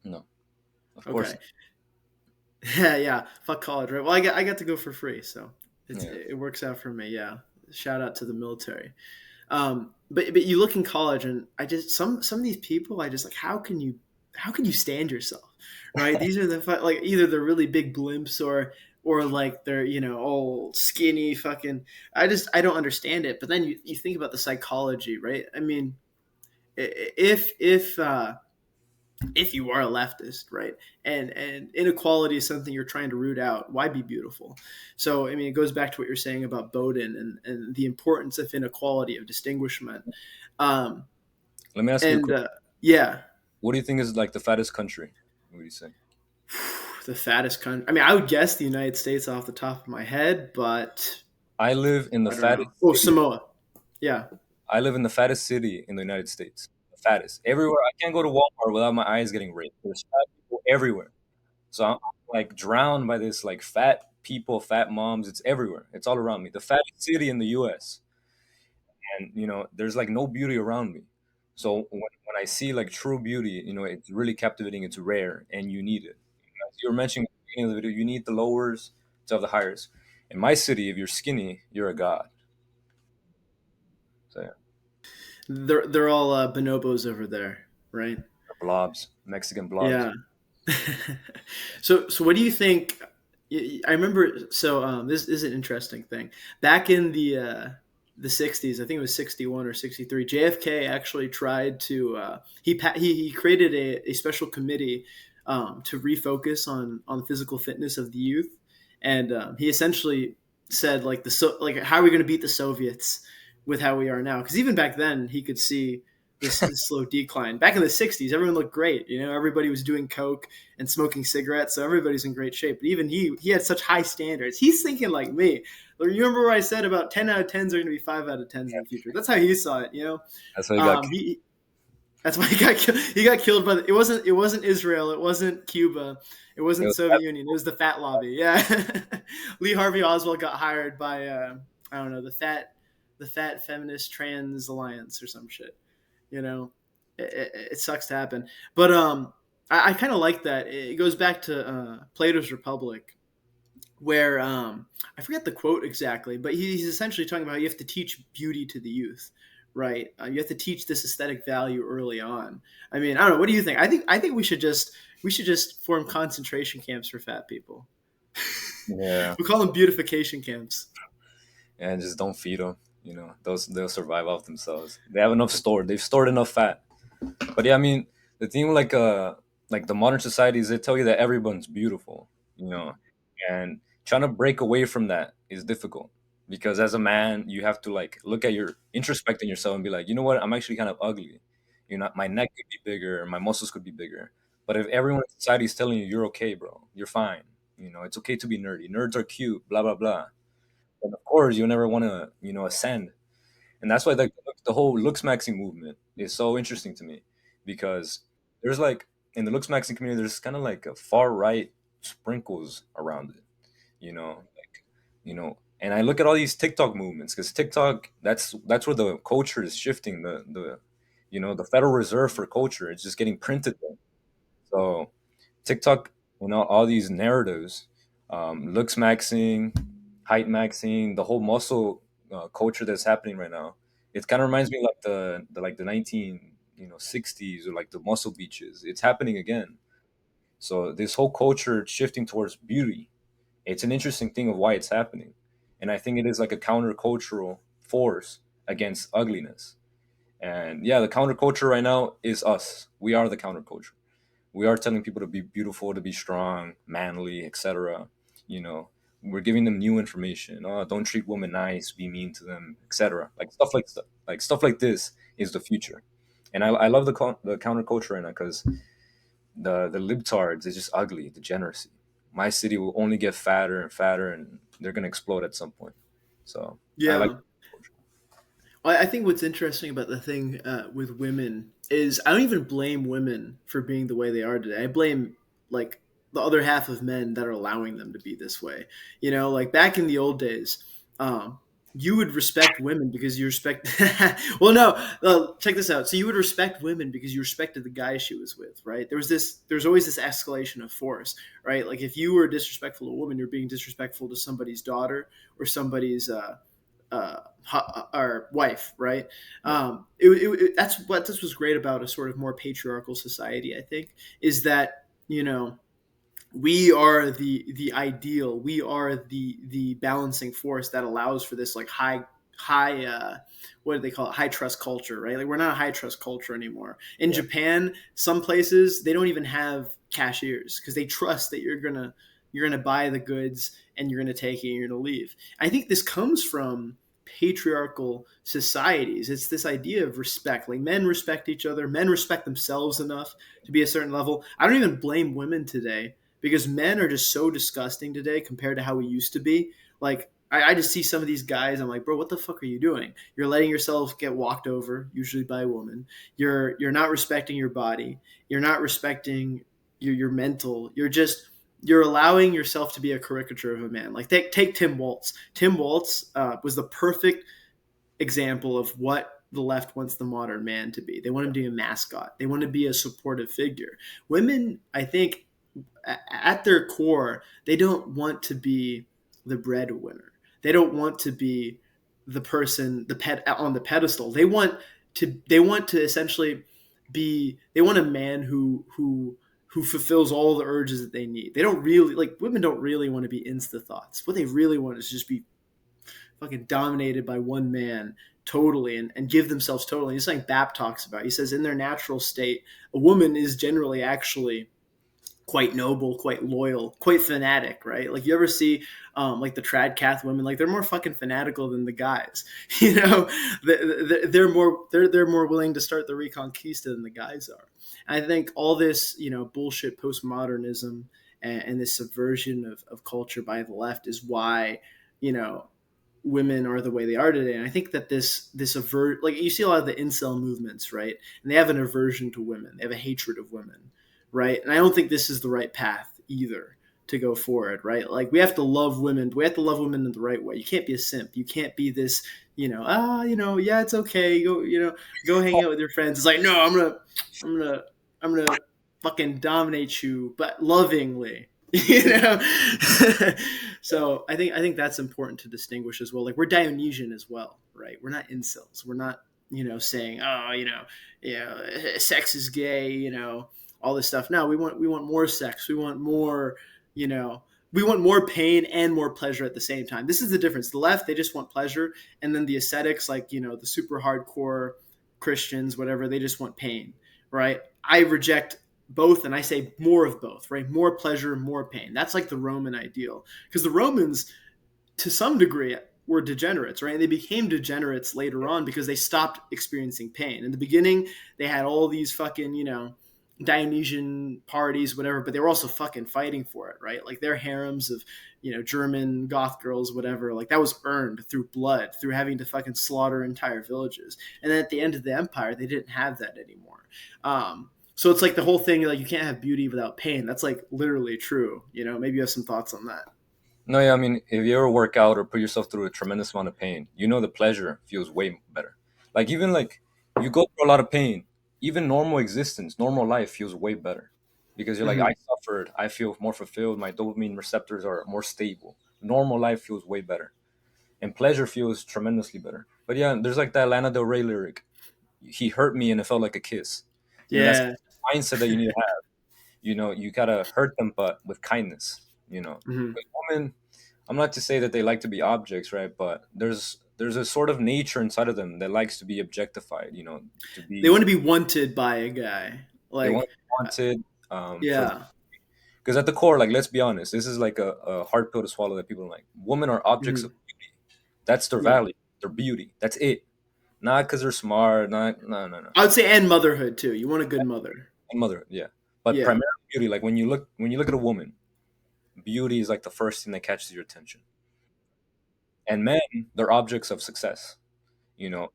No, of course Okay. Yeah, yeah. Fuck college, right? Well, I got to go for free, so not. Yeah. it works out for me. Yeah. Shout out to the military. But you look in college, and I just some of these people, I just like, how can you stand yourself, right? These are like, either they're really big blimps, or like they're all skinny fucking. I don't understand it. But then you think about the psychology, right? I mean, if you are a leftist, right, and inequality is something you're trying to root out, why be beautiful? So I mean, it goes back to what you're saying about Bowden and the importance of inequality, of distinguishment. um, Let me ask you a and quick. yeah, What do you think is like the fattest country? What do you say? the fattest country, I mean, I would guess the United States off the top of my head, but I live in the I don't know. fattest Oh, city. Samoa. Yeah. I live in the fattest city in the United States. The fattest. Everywhere. I can't go to Walmart without my eyes getting raped. There's fat people everywhere. So I'm like drowned by this like fat people, fat moms. It's everywhere. It's all around me. The fattest city in the US. And there's like no beauty around me. So when I see like true beauty, it's really captivating, it's rare, and you need it. As you were mentioning at the beginning of the video, you need the lowers to have the highers. In my city, if you're skinny, you're a god. So yeah, They're all bonobos over there, right? blobs, Mexican blobs. Yeah. So what do you think? I remember. So this is an interesting thing. Back in the 60s, I think it was 61 or 63. JFK actually tried to he created a special committee to refocus on physical fitness of the youth, and he essentially said, like, how are we going to beat the Soviets with how we are now? Because even back then he could see this slow decline. Back in the '60s, everyone looked great. You know, everybody was doing coke and smoking cigarettes, so everybody's in great shape. But even he had such high standards. He's thinking like me. You remember what I said about 10 out of 10s are going to be 5 out of 10s in the future? That's how he saw it. You know, That's why he got. he that's why he got killed. He got killed by it wasn't Israel. It wasn't Cuba. It It wasn't was Soviet Union. It was the fat lobby. Yeah, Lee Harvey Oswald got hired by I don't know, the fat feminist trans alliance or some shit. You know, it sucks to happen, but I kind of like that. It goes back to Plato's Republic, where I forget the quote exactly, but he's essentially talking about how you have to teach beauty to the youth, right? You have to teach this aesthetic value early on. I mean, I don't know. What do you think? I think we should just form concentration camps for fat people. yeah, We call them beautification camps. and just don't feed them. You know, those they'll survive off themselves. They have enough stored. They've stored enough fat. But yeah, I mean, the thing like the modern societies, they tell you that everyone's beautiful, you know, and trying to break away from that is difficult because as a man, you have to like look at your introspect in yourself and be like, you know what, I'm actually kind of ugly. You know, my neck could be bigger, my muscles could be bigger. But if everyone in society is telling you you're okay, bro, you're fine. You know, it's okay to be nerdy. Nerds are cute, blah blah blah. And of course, you'll never want to, you know, ascend, and that's why the whole looks maxing movement is so interesting to me because there's like in the looks maxing community there's kind of like a far right sprinkles around it, like and I look at all these TikTok movements because TikTok, that's where the culture is shifting. The Federal Reserve for culture is just getting printed there. So TikTok, all these narratives, looks maxing, height maxing, the whole muscle culture that's happening right now. It kind of reminds me like the 1960s or like the muscle beaches. It's happening again. So this whole culture shifting towards beauty. It's an interesting thing of why it's happening, and I think it is like a countercultural force against ugliness. And yeah, the counterculture right now is us. We are the counterculture. We are telling people to be beautiful, to be strong, manly, etc. You know, we're giving them new information. Oh, don't treat women nice, be mean to them, etc. Like stuff like this is the future, and I love the counterculture right now because the libtards is just ugly degeneracy. My city will only get fatter and fatter, and they're gonna explode at some point. So I like Yeah. I think what's interesting about the thing with women is I don't even blame women for being the way they are today. I blame like the other half of men that are allowing them to be this way. You know, like back in the old days, um, you would respect women because you respect. Well, no, check this out. So you would respect women because you respected the guy she was with, right? There's always this escalation of force, right? Like if you were disrespectful to a woman, you're being disrespectful to somebody's daughter or somebody's our wife, right? That's what this was great about a sort of more patriarchal society. I think is that we are the ideal. We are the balancing force that allows for this like high what do they call it, high trust culture, right? Like we're not a high trust culture anymore in Yeah, Japan. Some places they don't even have cashiers because they trust that you're gonna buy the goods and you're gonna take it and you're gonna leave. I think this comes from patriarchal societies. It's this idea of respect. Like men respect each other, men respect themselves enough to be a certain level. I don't even blame women today because men are just so disgusting today compared to how we used to be. Like I just see some of these guys. I'm like, bro, what the fuck are you doing? You're letting yourself get walked over, usually by a woman. You're not respecting your body. You're not respecting your mental. You're allowing yourself to be a caricature of a man. Like take Tim Waltz. Tim Waltz was the perfect example of what the left wants the modern man to be. They want him to be a mascot. They want to be a supportive figure. Women, I think, at their core, they don't want to be the breadwinner. They don't want to be the person, the pet on the pedestal. They want to essentially be. They want a man who fulfills all the urges that they need. They don't really like women. Don't really want to be insta thoughts. What they really want is just be fucking dominated by one man totally and give themselves totally. It's like Bap talks about. He says in their natural state, a woman is generally actually quite noble, quite loyal, quite fanatic, right? Like you ever see like the trad cath women, like they're more fucking fanatical than the guys. You know, they're more willing to start the Reconquista than the guys are. And I think all this, you know, bullshit postmodernism and this subversion of culture by the left is why, you know, women are the way they are today. And I think that like you see a lot of the incel movements, right? And they have an aversion to women. They have a hatred of women, right? And I don't think this is the right path either to go forward, right? Like we have to love women, but we have to love women in the right way. You can't be a simp. You can't be this, yeah, it's okay. Go hang out with your friends. It's like, no, I'm gonna, I'm gonna fucking dominate you, but lovingly. you know so I think that's important to distinguish as well. Like we're Dionysian as well, right? We're not incels. We're not, saying, oh, sex is gay, all this stuff. No, we want more sex. We want more, you know we want more pain and more pleasure at the same time. This is the difference. The left, they just want pleasure, and then the ascetics, like, the super hardcore Christians, whatever, they just want pain, right? I reject both, and I say more of both, right? More pleasure, more pain. That's like the Roman ideal, because the Romans, to some degree, were degenerates, right? And they became degenerates later on because they stopped experiencing pain. In the beginning, they had all these fucking, Dionysian parties, whatever, but they were also fucking fighting for it, right? Like their harems of, German goth girls, whatever, like that was earned through blood, through having to fucking slaughter entire villages. And then at the end of the empire, they didn't have that anymore. So it's like the whole thing, like you can't have beauty without pain. That's like literally true. Maybe you have some thoughts on that. No, yeah, I mean, if you ever work out or put yourself through a tremendous amount of pain, you know the pleasure feels way better. Like even like you go through a lot of pain, even normal existence, normal life feels way better because you're like, I Mm-hmm. suffered, I feel more fulfilled, my dopamine receptors are more stable. Normal life feels way better, and pleasure feels tremendously better. But yeah, there's like that Lana Del Rey lyric, "He hurt me and it felt like a kiss." That's Yeah. the mindset that you need to have. You gotta hurt them, but with kindness. Mm-hmm. Because women, I'm not to say that they like to be objects, right? But there's a sort of nature inside of them that likes to be objectified. To They want be to be wanted by a guy. they want Like, wanted for yeah. because at the core, like let's be honest, this is like a hard pill to swallow that people don't like. Women are objects Mm-hmm. of beauty. That's their Yeah. value, their beauty. That's it. Not because they're smart. Not no no no. I would say, and motherhood too. You want a good mother. And mother, yeah. But Yeah. primarily beauty. Like when you look at a woman, beauty is like the first thing that catches your attention. And men, they're objects of success. You know,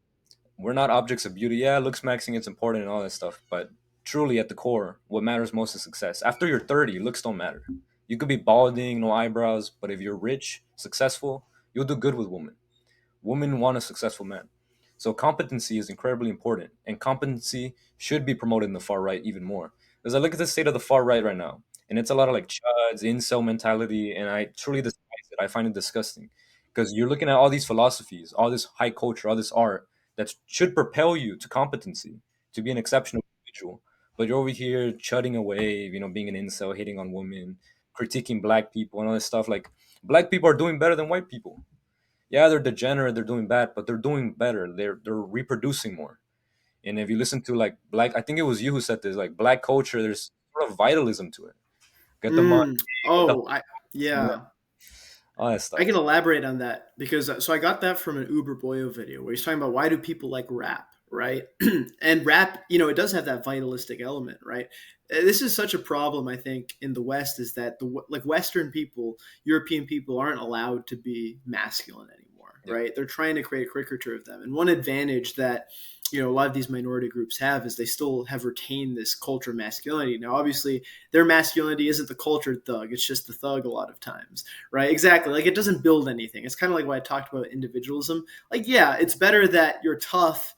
we're not objects of beauty. Yeah, looks maxing it's important and all that stuff, but truly at the core, what matters most is success. After you're 30, looks don't matter. You could be balding, no eyebrows, but if you're rich, successful, you'll do good with women. Women want a successful man. So competency is incredibly important, and competency should be promoted in the far right even more. As I look at the state of the far right right now, and it's a lot of like chuds, incel mentality, and I truly despise it. I find it disgusting because you're looking at all these philosophies, all this high culture, all this art that should propel you to competency, to be an exceptional individual. But you're over here chudding away, being an incel, hitting on women, critiquing black people, and all this stuff. Like black people are doing better than white people. Yeah, they're degenerate, they're doing bad, but they're doing better. They're reproducing more. And if you listen to like black, I think it was you who said this, like black culture, there's sort of vitalism to it. Get the money, get the Oh, yeah, yeah. all that I stuff. can elaborate on that because so I got that from an Uber Boyo video where he's talking about why do people like rap, right? And rap, it does have that vitalistic element, right? This is such a problem, I think, in the West is that like Western people, European people aren't allowed to be masculine anymore, Yeah, right? They're trying to create a caricature of them, and one advantage that a lot of these minority groups have is they still have retained this culture of masculinity. Now, obviously, their masculinity isn't the cultured thug; it's just the thug a lot of times, right? Exactly. Like it doesn't build anything. It's kind of like what I talked about individualism. Like, yeah, it's better that you're tough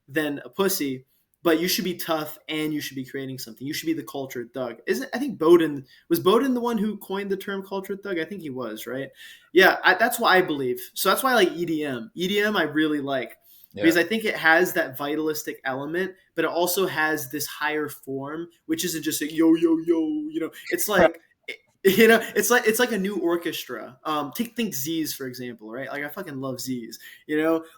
than a pussy, but you should be tough and you should be creating something. You should be the cultured thug. Isn't I think Bowden the one who coined the term cultured thug? I think he was, right? Yeah, that's what I believe. So that's why I like EDM. EDM I really like yeah, because I think it has that vitalistic element, but it also has this higher form, which isn't just a yo yo yo. It's like it's like a new orchestra. Think Z's for example, right? Like I fucking love Z's.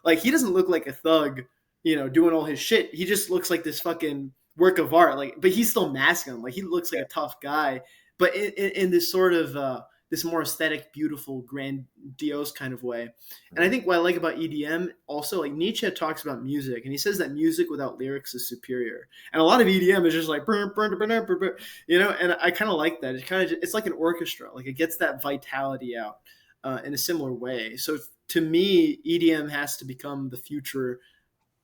Like he doesn't look like a thug, doing all his shit. He just looks like this fucking work of art. Like, but he's still masculine. Like he looks like yeah. a tough guy. but in this sort of this more aesthetic, beautiful, grandiose kind of way. And I Mhm. think what I like about EDM also, like Nietzsche talks about music, and he says that music without lyrics is superior. And a lot of EDM is just like burn, burn, burn, burn, burn, burn, you know. And I kind of like that. It's kind of it's like an orchestra. Like it gets that vitality out in a similar way. So to me, EDM has to become the future,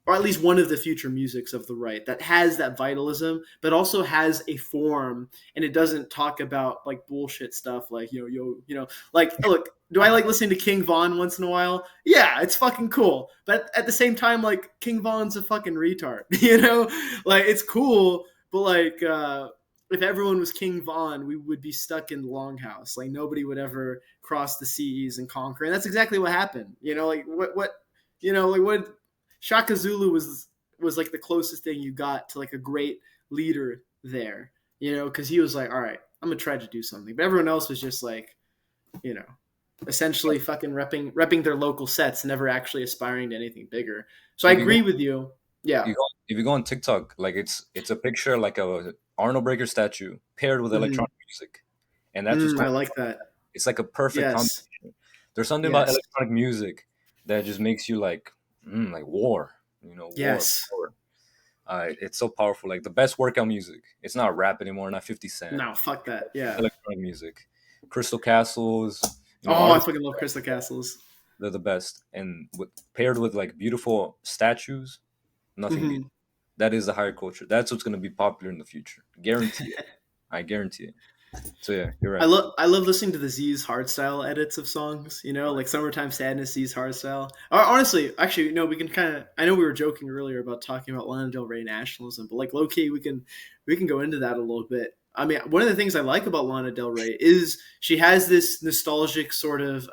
or at least one of the future musics of the right, that has that vitalism, but also has a form, and it doesn't talk about like bullshit stuff like like look. Do I like listening to King Von once in a while? Yeah, it's fucking cool. But at the same time, like King Von's a fucking retard, you know? Like it's cool, but like if everyone was King Von, we would be stuck in the longhouse. Like nobody would ever cross the seas and conquer. And that's exactly what happened. You know, like what like what Shaka Zulu was like the closest thing you got to like a great leader there, because he was like, all right, I'm gonna try to do something, but everyone else was just like, you know, essentially fucking repping their local sets, never actually aspiring to anything bigger. So I If you go, agree with you. Yeah. if you go on TikTok, like it's a picture like a Arnold Breaker statue paired with Mm-hmm. electronic music, and that's what's I going. like that. It's like a perfect Yes. combination. There's something about Yes. electronic music that just makes you like war, war, Yes. war. It's so powerful. Like the best workout music. It's not rap anymore, not 50 Cent. No, fuck that. Yeah. Electronic music. Crystal Castles, Oh, I artists, fucking love Crystal Castles. they're the best. And paired with like beautiful statues, nothing beats. Mm-hmm. That is the higher culture. That's what's going to be popular in the future. Guarantee it. I guarantee it. So yeah, you're right. I love listening to the Z's hardstyle edits of songs. Like "Summertime Sadness" Z's hardstyle. Or honestly, actually, no, we can kind of. I know we were joking earlier about talking about Lana Del Rey nationalism, but like low key, we can go into that a little bit. I mean, one of the things I like about Lana Del Rey is she has this nostalgic sort of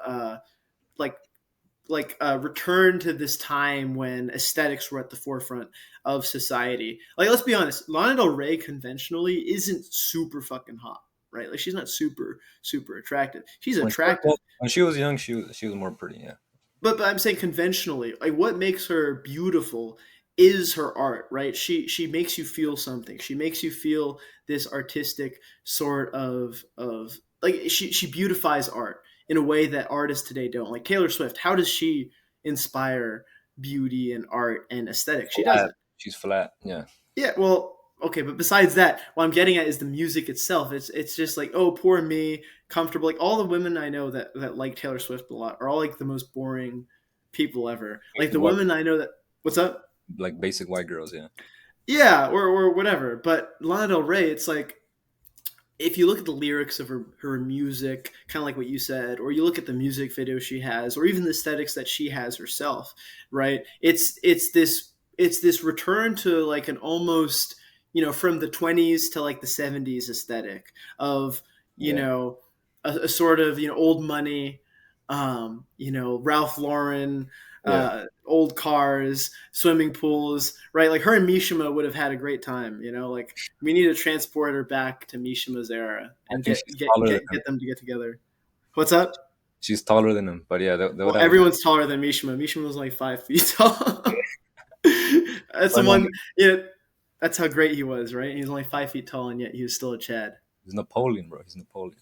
like return to this time when aesthetics were at the forefront of society. Like, let's be honest, Lana Del Rey conventionally isn't super fucking hot, right? Like, she's not super super attractive. She's attractive, When she was young, she was more pretty. Yeah. but I'm saying conventionally, like what makes her beautiful is her art, right? She makes you feel something. She makes you feel this artistic sort of like she beautifies art in a way that artists today don't. Like Taylor Swift, how does she inspire beauty and art and aesthetic? She Flat. doesn't. She's flat. Yeah. Yeah, well, okay, but besides that, what I'm getting at is the music itself. It's just like, oh, poor me, comfortable. Like all the women I know that like Taylor Swift a lot are all like the most boring people ever. Like the What women I know that what's up? like basic white girls? Yeah. Yeah, or whatever. But Lana Del Rey, it's like if you look at the lyrics of her music, kind of like what you said, or you look at the music video she has, or even the aesthetics that she has herself, right? It's this return to like an almost from the 20s to like the 70s aesthetic of you Yeah. know a sort of old money, Ralph Lauren, Yeah. old cars, swimming pools, right? Like her and Mishima would have had a great time, like we need to transport her back to Mishima's era I and think get she's get taller than get him. get them to get together. What's up? She's taller than him. But yeah, they would Well, have a good. everyone's taller than Mishima. Mishima was like 5 feet tall. That's the But no, one. Yeah, that's how great he was, right? He was only 5 feet tall, and yet he was still a Chad, he's Napoleon, bro. He's Napoleon.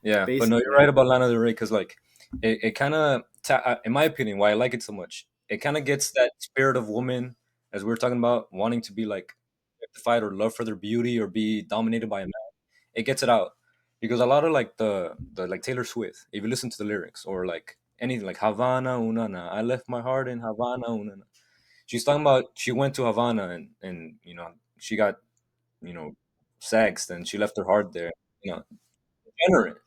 Yeah, but no, you're right basically. about Lana Del Rey because like it kind of, in my opinion, why I like it so much, it kind of gets that spirit of woman as we were talking about wanting to be like fight or love for their beauty or be dominated by a man. It gets it out because a lot of like the like Taylor Swift, if you listen to the lyrics or like anything like Havana Unana, I left my heart in Havana Unana. She's talking about she went to Havana and she got you know sexed and she left her heart there. You know, degenerate.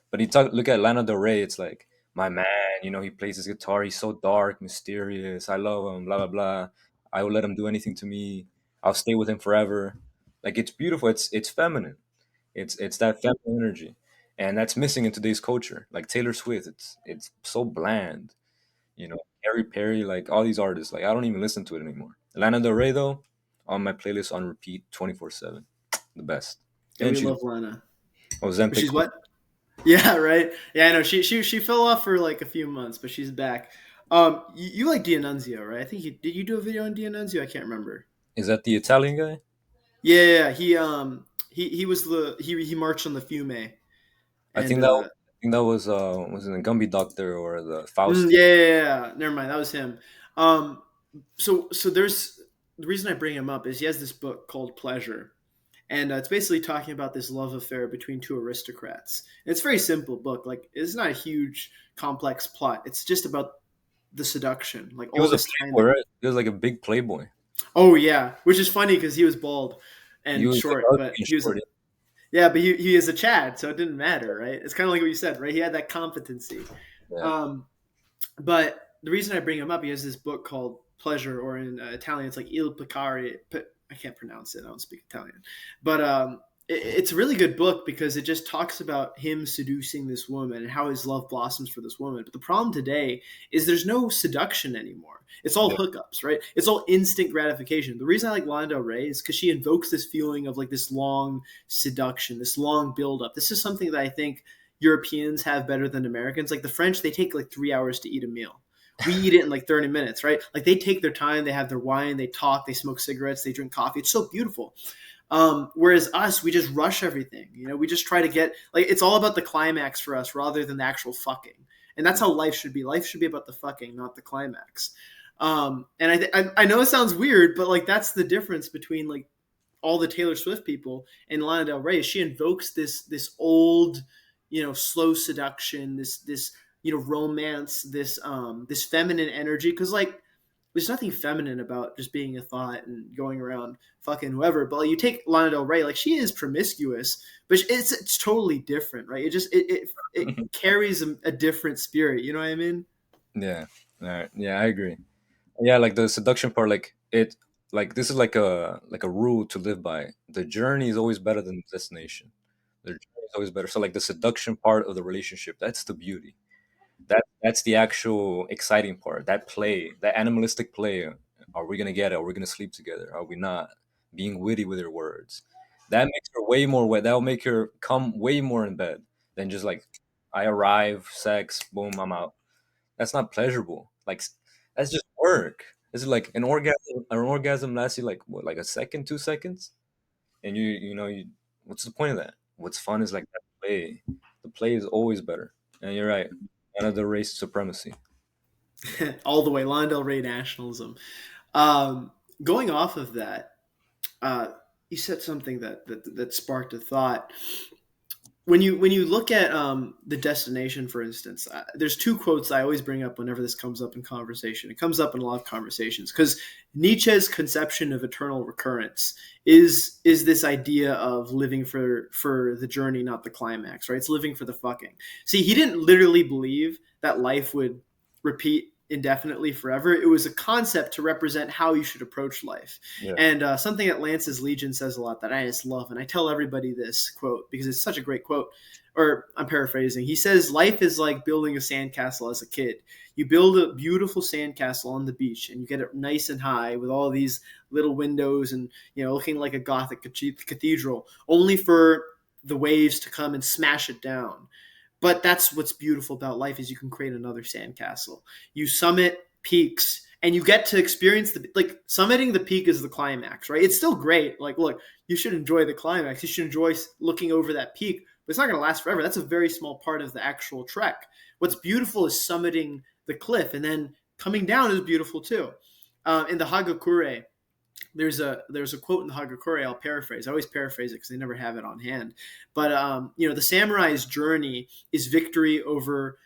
But look at Lana Del Rey. It's like my man. He plays his guitar. He's so dark, mysterious. I love him. Blah blah blah. I will let him do anything to me. I'll stay with him forever. Like it's beautiful. It's feminine. It's that feminine energy, and that's missing in today's culture. Like Taylor Swift, it's so bland. Harry Perry, like all these artists. Like I don't even listen to it anymore. Lana Del Rey though, on my playlist on repeat 24/7. The best. Yeah, And we she's love Lana. But Ozempic she's queen. what? Yeah, right. Yeah, I know. She fell off for like a few months, but she's back. You like D'Annunzio, right? I think you did. You do a video on D'Annunzio? I can't remember. Is that the Italian guy? Yeah, yeah, He was he marched on the Fume, I and think that I think that was in the Gumby Doctor or the Faust. yeah, yeah, yeah, yeah. Never mind, that was him. Um, so there's the reason I bring him up is he has this book called Pleasure, and it's basically talking about this love affair between two aristocrats. And it's a very simple book. Like it's not a huge complex plot. It's just about the seduction, like He all was a this time. playboy, right? He was like a big playboy. Oh yeah, which is funny because he was bald He and was like short, ugly but and he was short. yeah, but he is a Chad, so it didn't matter, right? It's kind of like what you said, right? He had that competency. Yeah. Um, but the reason I bring him up, he has this book called Pleasure, or in Italian, it's like Il Picare. I can't pronounce it. I don't speak Italian, but it's a really good book because it just talks about him seducing this woman and how his love blossoms for this woman. But the problem today is there's no seduction anymore. It's all Yeah. hookups, right? It's all instant gratification. The reason I like Lana Del Rey is because she invokes this feeling of like this long seduction, this long buildup. This is something that I think Europeans have better than Americans. Like the French, they take like 3 hours to eat a meal. We eat it in like 30 minutes, right? Like they take their time, they have their wine, they talk, they smoke cigarettes, they drink coffee. It's so beautiful. Whereas us, we just rush everything. You know, we just try to get like it's all about the climax for us rather than the actual fucking. And that's how life should be. Life should be about the fucking, not the climax. And I know it sounds weird, but like that's the difference between like all the Taylor Swift people and Lana Del Rey. She invokes this old, slow seduction, this romance, this feminine energy. Because like there's nothing feminine about just being a thought and going around fucking whoever. But like, you take Lana Del Rey, like she is promiscuous, but it's totally different, right? It carries a different spirit. You know what I mean? Yeah. All right. Yeah, I agree. Yeah, like the seduction part, like it, like this is like a rule to live by. The journey is always better than the destination. The journey is always better. So like the seduction part of the relationship, that's the beauty. That's the actual exciting part. That play, that animalistic play. Are we gonna get it? Are we gonna sleep together? Are we not? Being witty with her words. That makes her way more wet. That'll make her come way more in bed than just like I arrive, sex, boom, I'm out. That's not pleasurable. Like that's just work. This is like an orgasm. An orgasm lasts you like what, like a second, 2 seconds, and you. What's the point of that? What's fun is like that play. The play is always better. And you're right. Another race supremacy. All the way, Lana Del Rey nationalism. Um, Going off of that, uh, you said something that sparked a thought. When you look at the destination, for instance, there's two quotes I always bring up whenever this comes up in conversation. It comes up in a lot of conversations because Nietzsche's conception of eternal recurrence is this idea of living for the journey, not the climax. Right? It's living for the fucking. See, he didn't literally believe that life would repeat indefinitely forever. It was a concept to represent how you should approach life. Yeah. And something that Lance's Legion says a lot that I just love, and I tell everybody this quote because it's such a great quote. Or I'm paraphrasing. He says, "Life is like building a sandcastle as a kid. You build a beautiful sandcastle on the beach, and you get it nice and high with all these little windows, and looking like a Gothic cathedral, only for the waves to come and smash it down. But that's what's beautiful about life is you can create another sandcastle. You summit peaks and you get to experience like summiting the peak is the climax, right? It's still great. Like, look, you should enjoy the climax. You should enjoy looking over that peak, but it's not going to last forever. That's a very small part of the actual trek. What's beautiful is summiting the cliff, and then coming down is beautiful too. In the Hagakure, there's a quote in the Hagakure I'll paraphrase. I always paraphrase it because I never have it on hand. But the samurai's journey is victory over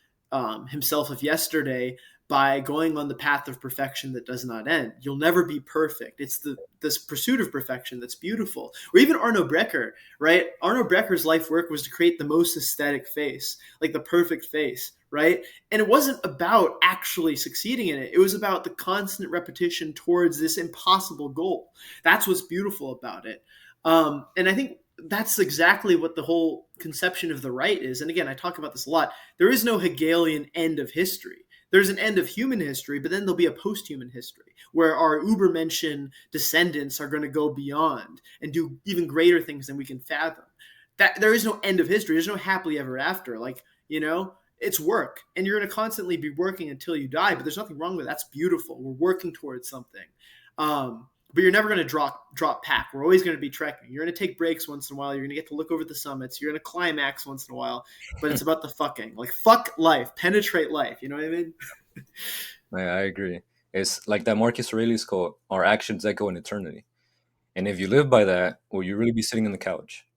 himself of yesterday by going on the path of perfection that does not end. You'll never be perfect. It's this pursuit of perfection that's beautiful. Or even Arno Breker, right? Arno Breker's life work was to create the most aesthetic face, like the perfect face, right? And it wasn't about actually succeeding in it. It was about the constant repetition towards this impossible goal. That's what's beautiful about it. And I think that's exactly what the whole conception of the right is. And again, I talk about this a lot. There is no Hegelian end of history. There's an end of human history, but then there'll be a post-human history where our Ubermenschen descendants are going to go beyond and do even greater things than we can fathom. That there is no end of history. There's no happily ever after. Like, it's work, and you're going to constantly be working until you die, but there's nothing wrong with that. That's beautiful. We're working towards something. but you're never going to drop pack. We're always going to be trekking. You're going to take breaks once in a while. You're going to get to look over the summits. You're going to climax once in a while. But it's about the fucking. Like, fuck life. Penetrate life. You know what I mean? I agree. It's like that Marcus Aurelius quote: "Our actions echo in eternity." And if you live by that, will you really be sitting on the couch,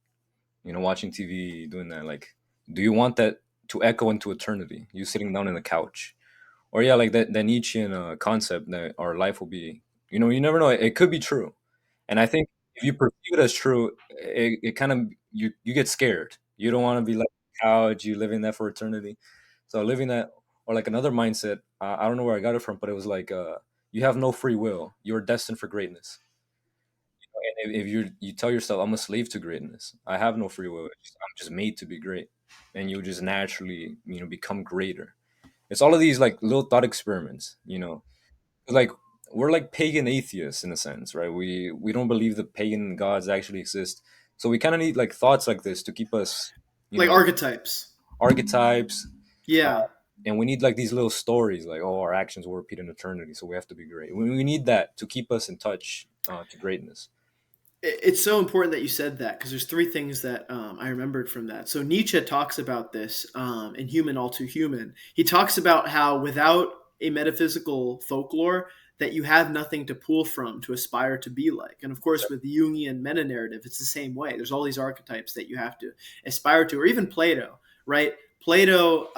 watching TV, doing that? Like, do you want that to echo into eternity? You sitting down on the couch, or yeah, like that Nietzschean concept that our life will be. You never know. It could be true, and I think if you perceive it as true, it kind of you get scared. You don't want to be like couch. You living that for eternity. So living that, or like another mindset. I don't know where I got it from, but it was like you have no free will. You're destined for greatness. And if you tell yourself, I'm a slave to greatness, I have no free will. I'm just made to be great, and you just naturally become greater. It's all of these like little thought experiments. Like we're like pagan atheists in a sense, right? We don't believe the pagan gods actually exist, so we kind of need like thoughts like this to keep us, you Like know, archetypes. archetypes, uh, Yeah. and we need like these little stories, like oh, our actions will repeat in eternity, so we have to be great. We need that to keep us in touch to greatness. It's so important that you said that because there's three things that I remembered from that. So Nietzsche talks about this in Human All Too Human. He talks about how without a metaphysical folklore, that you have nothing to pull from to aspire to be like. And of course, with the Jungian meta narrative, it's the same way. There's all these archetypes that you have to aspire to, or even Plato, right? Plato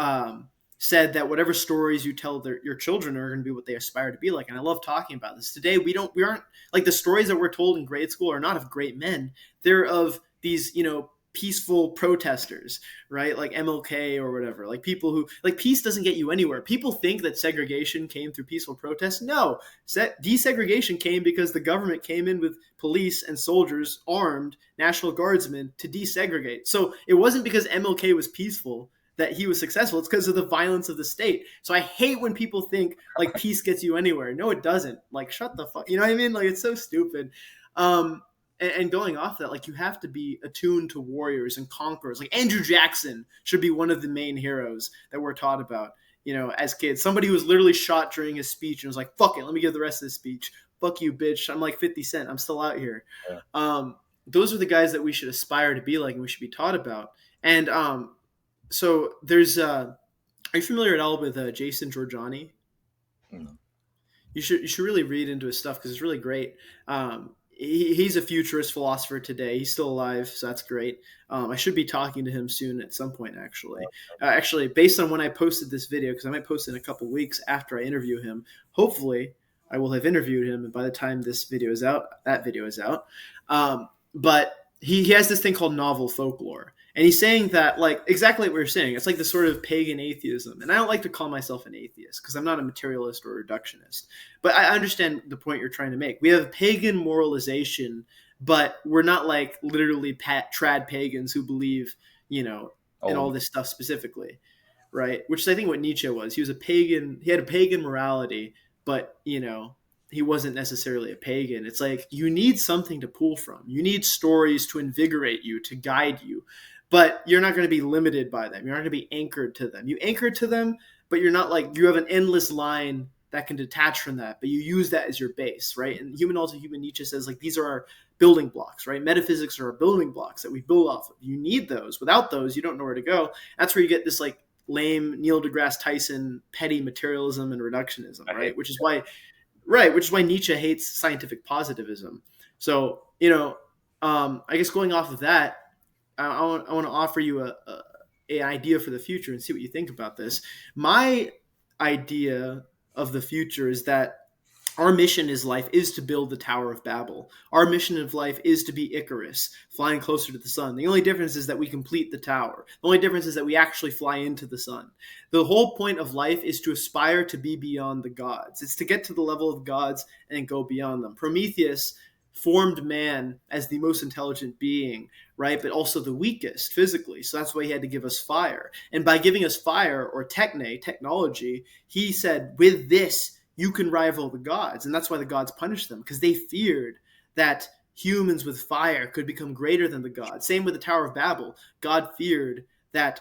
said that whatever stories you tell your children are going to be what they aspire to be like. And I love talking about this. Today, we aren't like the stories that we're told in grade school are not of great men. They're of these, peaceful protesters, right? Like MLK or whatever. Like people who like peace doesn't get you anywhere. People think that segregation came through peaceful protests. No, desegregation came because the government came in with police and soldiers, armed National Guardsmen to desegregate. So it wasn't because MLK was peaceful that he was successful. It's because of the violence of the state. So I hate when people think like peace gets you anywhere. No, it doesn't. Like shut the fuck. You know what I mean? Like it's so stupid. And going off that, like you have to be attuned to warriors and conquerors. Like Andrew Jackson should be one of the main heroes that we're taught about. As kids, somebody who was literally shot during his speech and was like, "Fuck it, let me give the rest of the speech. Fuck you, bitch. I'm like 50 Cent. I'm still out here." Yeah. Those are the guys that we should aspire to be like, and we should be taught about. And so there's are you familiar at all with Jason Giorgiani? Mm. You should really read into his stuff because it's really great. He's a futurist philosopher today. He's still alive, so that's great. I should be talking to him soon at some point. Actually, based on when I posted this video, because I might post it in a couple weeks after I interview him. Hopefully, I will have interviewed him, and by the time this video is out, that video is out. But he has this thing called novel folklore. And he's saying that, like, exactly what we are saying. It's like the sort of pagan atheism. And I don't like to call myself an atheist because I'm not a materialist or reductionist. But I understand the point you're trying to make. We have pagan moralization, but we're not like literally trad pagans who believe, in Oh, all this stuff specifically, right? Which is, I think, what Nietzsche was. He was a pagan. He had a pagan morality, but, he wasn't necessarily a pagan. It's like you need something to pull from. You need stories to invigorate you, to guide you, but you're not going to be limited by them. You're not going to be anchored to them. You anchor to them, but you're not like you have an endless line that can detach from that, but you use that as your base, right? And Human Also Human Nietzsche says like these are our building blocks, right? Metaphysics are our building blocks that we build off of. You need those. Without those, you don't know where to go. That's where you get this like lame Neil deGrasse Tyson petty materialism and reductionism, I hate. right? Which is why Nietzsche hates scientific positivism. So, I guess going off of that, I want to offer you a idea for the future and see what you think about this. My idea of the future is that our mission is life is to build the Tower of Babel. Our mission of life is to be Icarus, flying closer to the sun. The only difference is that we complete the tower. The only difference is that we actually fly into the sun. The whole point of life is to aspire to be beyond the gods. It's to get to the level of gods and then go beyond them. Prometheus formed man as the most intelligent being, right? But also the weakest physically. So that's why he had to give us fire. And by giving us fire or technology, he said, with this, you can rival the gods. And that's why the gods punished them, because they feared that humans with fire could become greater than the gods. Same with the Tower of Babel. God feared that,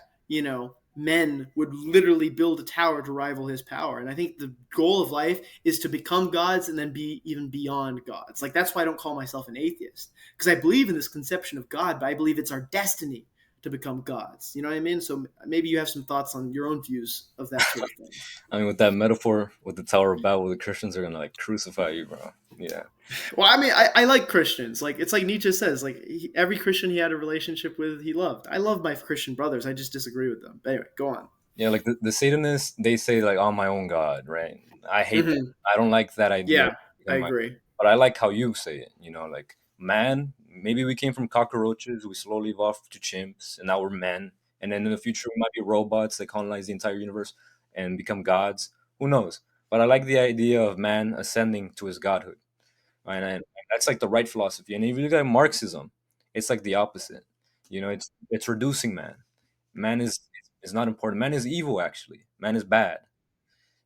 men would literally build a tower to rival his power. And I think the goal of life is to become gods and then be even beyond gods. Like that's why I don't call myself an atheist, because I believe in this conception of God, but I believe it's our destiny to become gods. You know what I mean? So maybe you have some thoughts on your own views of that sort of thing. I mean, with that metaphor with the Tower of Babel, the Christians are gonna like crucify you, bro. Yeah. Well, I mean, I like Christians. Like it's like Nietzsche says, like every Christian he had a relationship with, he loved. I love my Christian brothers. I just disagree with them. But anyway, go on. Yeah, like the Satanists, they say like, "I'm my own god," right? I hate that. Hmm. I don't like that idea. Yeah, I agree. But I like how you say it. You know, like man. Maybe we came from cockroaches. We slowly evolved to chimps, and now we're men. And then in the future, we might be robots that colonize the entire universe and become gods. Who knows? But I like the idea of man ascending to his godhood, right? And that's like the right philosophy. And if you look at Marxism, it's like the opposite. You know, it's reducing man. Man is not important. Man is evil, actually. Man is bad.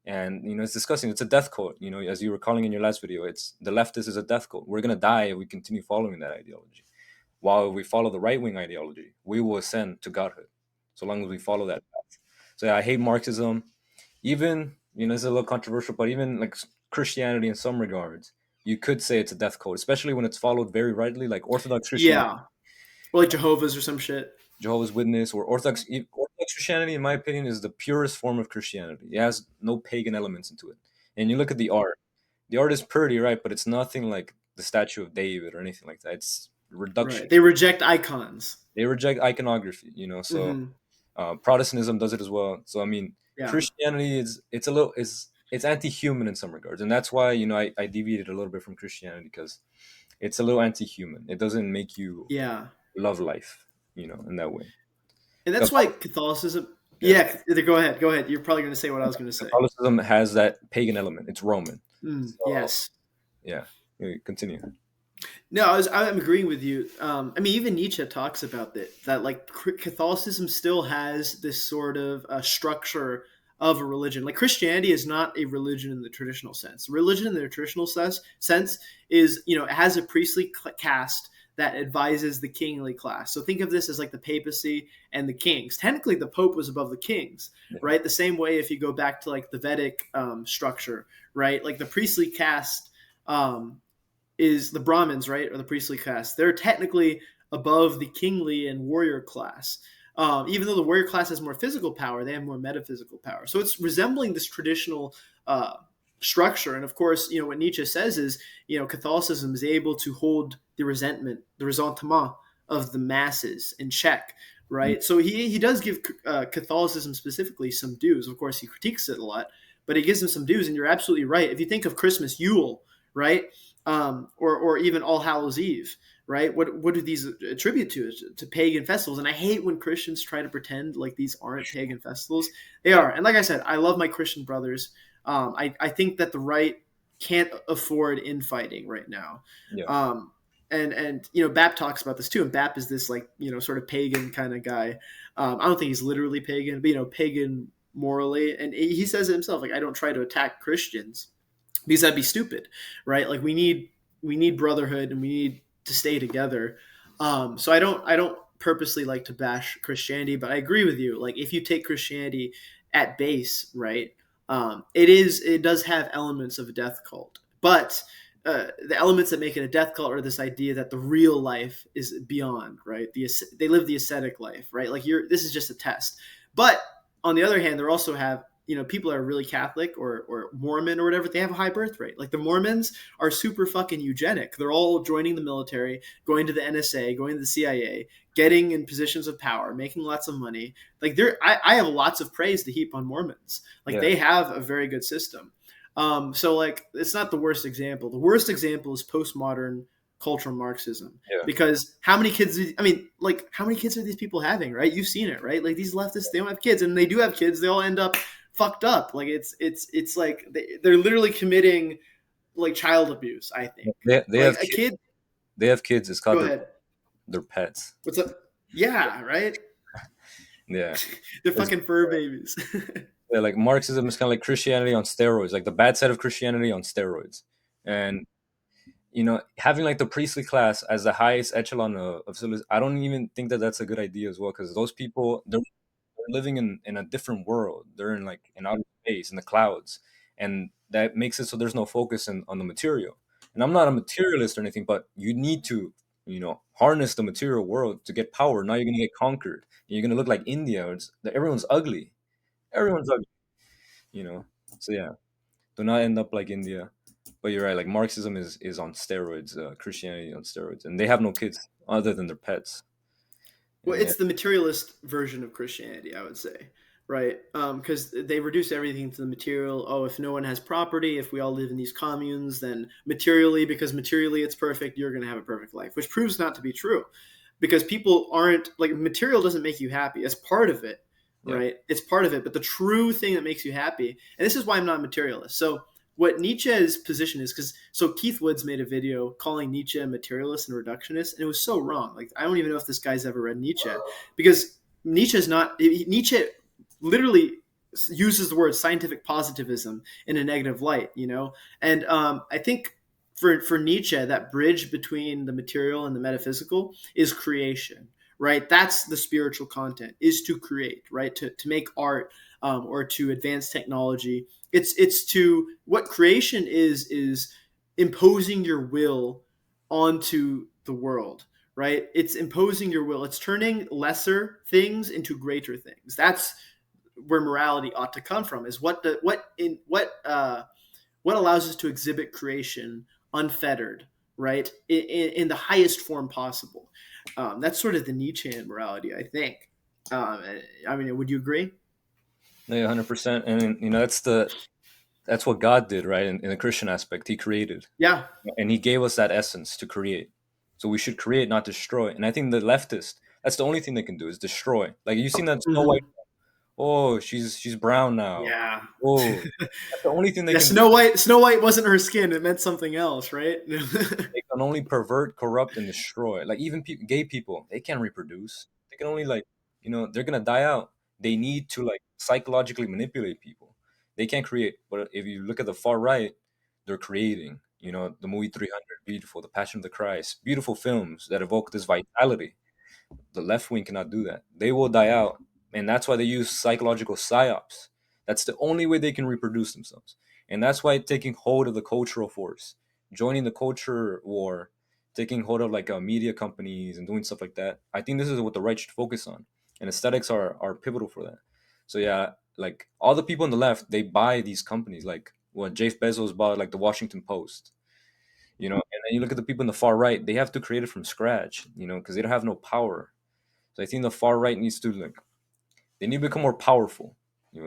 And you know, it's disgusting. It's a death cult. You know, as you were calling in your last video, it's the leftist is a death cult. We're gonna die if we continue following that ideology. While if we follow the right wing ideology, we will ascend to godhood, so long as we follow that path. So yeah, I hate Marxism. Even you know, it's a little controversial, but even like Christianity in some regards, you could say it's a death cult, especially when it's followed very rightly, like Orthodox Christianity, Yeah, or like Jehovah's or some shit. Jehovah's Witness, or Orthodox Christianity. In my opinion, is the purest form of Christianity. It has no pagan elements into it. And you look at the art. The art is pretty, right? But it's nothing like the statue of David or anything like that. It's reduction. Right. They reject icons. They reject iconography, you know. So Hmm. Protestantism does it as well. So I mean, Yeah. Christianity is it's a little it's anti-human in some regards, and that's why you know I deviated a little bit from Christianity because it's a little anti-human. It doesn't make you Yeah. love life, you know, in that way. And that's why Catholic, Catholicism. yeah, Yeah. Go ahead. Go ahead. You're probably going to say what I was going to say. Catholicism has that pagan element. It's Roman. So Yes. yeah, continue. No, I'm agreeing with you. I mean, even Nietzsche talks about that like Catholicism still has this sort of structure of a religion. Like Christianity is not a religion in the traditional sense. Religion in the traditional sense is, you know, it has a priestly caste that advises the kingly class. So think of this as like the papacy and the kings. Technically, the pope was above the kings, Yeah, right? The same way if you go back to like the Vedic structure, right? Like the priestly caste. Is the Brahmins, right, or the priestly class. They're technically above the kingly and warrior class. Even though the warrior class has more physical power, they have more metaphysical power. So it's resembling this traditional structure. And of course, you know, what Nietzsche says is, you know, Catholicism is able to hold the resentment, the ressentiment of the masses in check, right? So he does give Catholicism specifically some dues. Of course, he critiques it a lot, but he gives them some dues. And you're absolutely right. If you think of Christmas, Yule, right? Or even All Hallows Eve, right? What do these attribute to pagan festivals? And I hate when Christians try to pretend like these aren't pagan festivals. They are. And like I said, I love my Christian brothers. I think that the right can't afford infighting right now. yeah, And you know, Bap talks about this too. And Bap is this like, you know, sort of pagan kind of guy. I don't think he's literally pagan, but you know, pagan morally. And he says it himself, like, I don't try to attack Christians because that'd be stupid, right? Like we need brotherhood and we need to stay together. So I don't purposely like to bash Christianity, but I agree with you. Like if you take Christianity at base, right, it does have elements of a death cult, but the elements that make it a death cult are this idea that the real life is beyond, right? They live the ascetic life, right? Like this is just a test. But on the other hand, they also have, you know, people that are really Catholic or Mormon or whatever, they have a high birth rate. Like the Mormons are super fucking eugenic. They're all joining the military, going to the NSA, going to the CIA, getting in positions of power, making lots of money. Like I have lots of praise to heap on Mormons. Like yeah, they have a very good system. So like it's not the worst example. The worst example is postmodern cultural Marxism. yeah. Because how many kids? I mean, like how many kids are these people having? Right? You've seen it, right? Like these leftists, they don't have kids, and they do have kids. They all end up fucked up. Like it's like they're literally committing like child abuse. I think They like have a kid. they have kids. It's called Go ahead. their pets. What's up? Yeah, right. Yeah. They're It's, fucking fur babies. yeah, like Marxism is kind of like Christianity on steroids, like the bad side of Christianity on steroids. And you know, having like the priestly class as the highest echelon of civilization, I don't even think that that's a good idea as well, because those people, they're they're living in a different world. They're in like in outer space, in the clouds, and that makes it so there's no focus on the material. And I'm not a materialist or anything, but you need to, harness the material world to get power. Now you're gonna get conquered. You're gonna look like India. Everyone's ugly. Everyone's ugly. You know. So yeah, do not end up like India. But you're right. Like Marxism is on steroids. Christianity on steroids, and they have no kids other than their pets. Well, And yeah, it's the materialist version of Christianity, I would say, right? Because they reduce everything to the material. Oh, if no one has property, if we all live in these communes, then materially, because materially it's perfect, you're going to have a perfect life, which proves not to be true. Because people aren't like material doesn't make you happy. It's part of it, yeah, right? It's part of it. But the true thing that makes you happy, and this is why I'm not a materialist. So what Nietzsche's position is, because so Keith Woods made a video calling Nietzsche a materialist and reductionist, and it was so wrong. Like I don't even know if this guy's ever read Nietzsche, because Nietzsche's not Nietzsche literally uses the word scientific positivism in a negative light, and I think for Nietzsche, that bridge between the material and the metaphysical is creation, right? That's the spiritual content, is to create, right? To make art, or to advance technology. It's to what creation is imposing your will onto the world, right? It's imposing your will. It's turning lesser things into greater things. That's where morality ought to come from. Is what allows us to exhibit creation unfettered, right? In the highest form possible. That's sort of the Nietzschean morality, I think. I mean, would you agree? no, 100%. And that's what God did, right? In the Christian aspect, He created, Yeah. and He gave us that essence to create. So we should create, not destroy. And I think the leftist, that's the only thing they can do is destroy. Like you seen that Snow White. Mm-hmm. Oh, she's brown now. Yeah. Oh, that's the only thing they Yeah. can do. Snow White wasn't her skin. It meant something else, right? They can only pervert, corrupt, and destroy. Like even gay people, they can't reproduce. They can only like, they're gonna die out. They need to like psychologically manipulate people. They can't create. But if you look at the far right, they're creating. The movie 300, beautiful. The Passion of the Christ, beautiful films that evoke this vitality. The left wing cannot do that. They will die out. And that's why they use psychological psyops. That's the only way they can reproduce themselves. And that's why taking hold of the cultural force, joining the culture war, taking hold of like media companies and doing stuff like that. I think this is what the right should focus on. And aesthetics are pivotal for that. So yeah, like all the people on the left, they buy these companies like what Jeff Bezos bought, like the Washington Post. And then you look at the people in the far right, they have to create it from scratch, because they don't have no power. So I think the far right needs to like they need to become more powerful.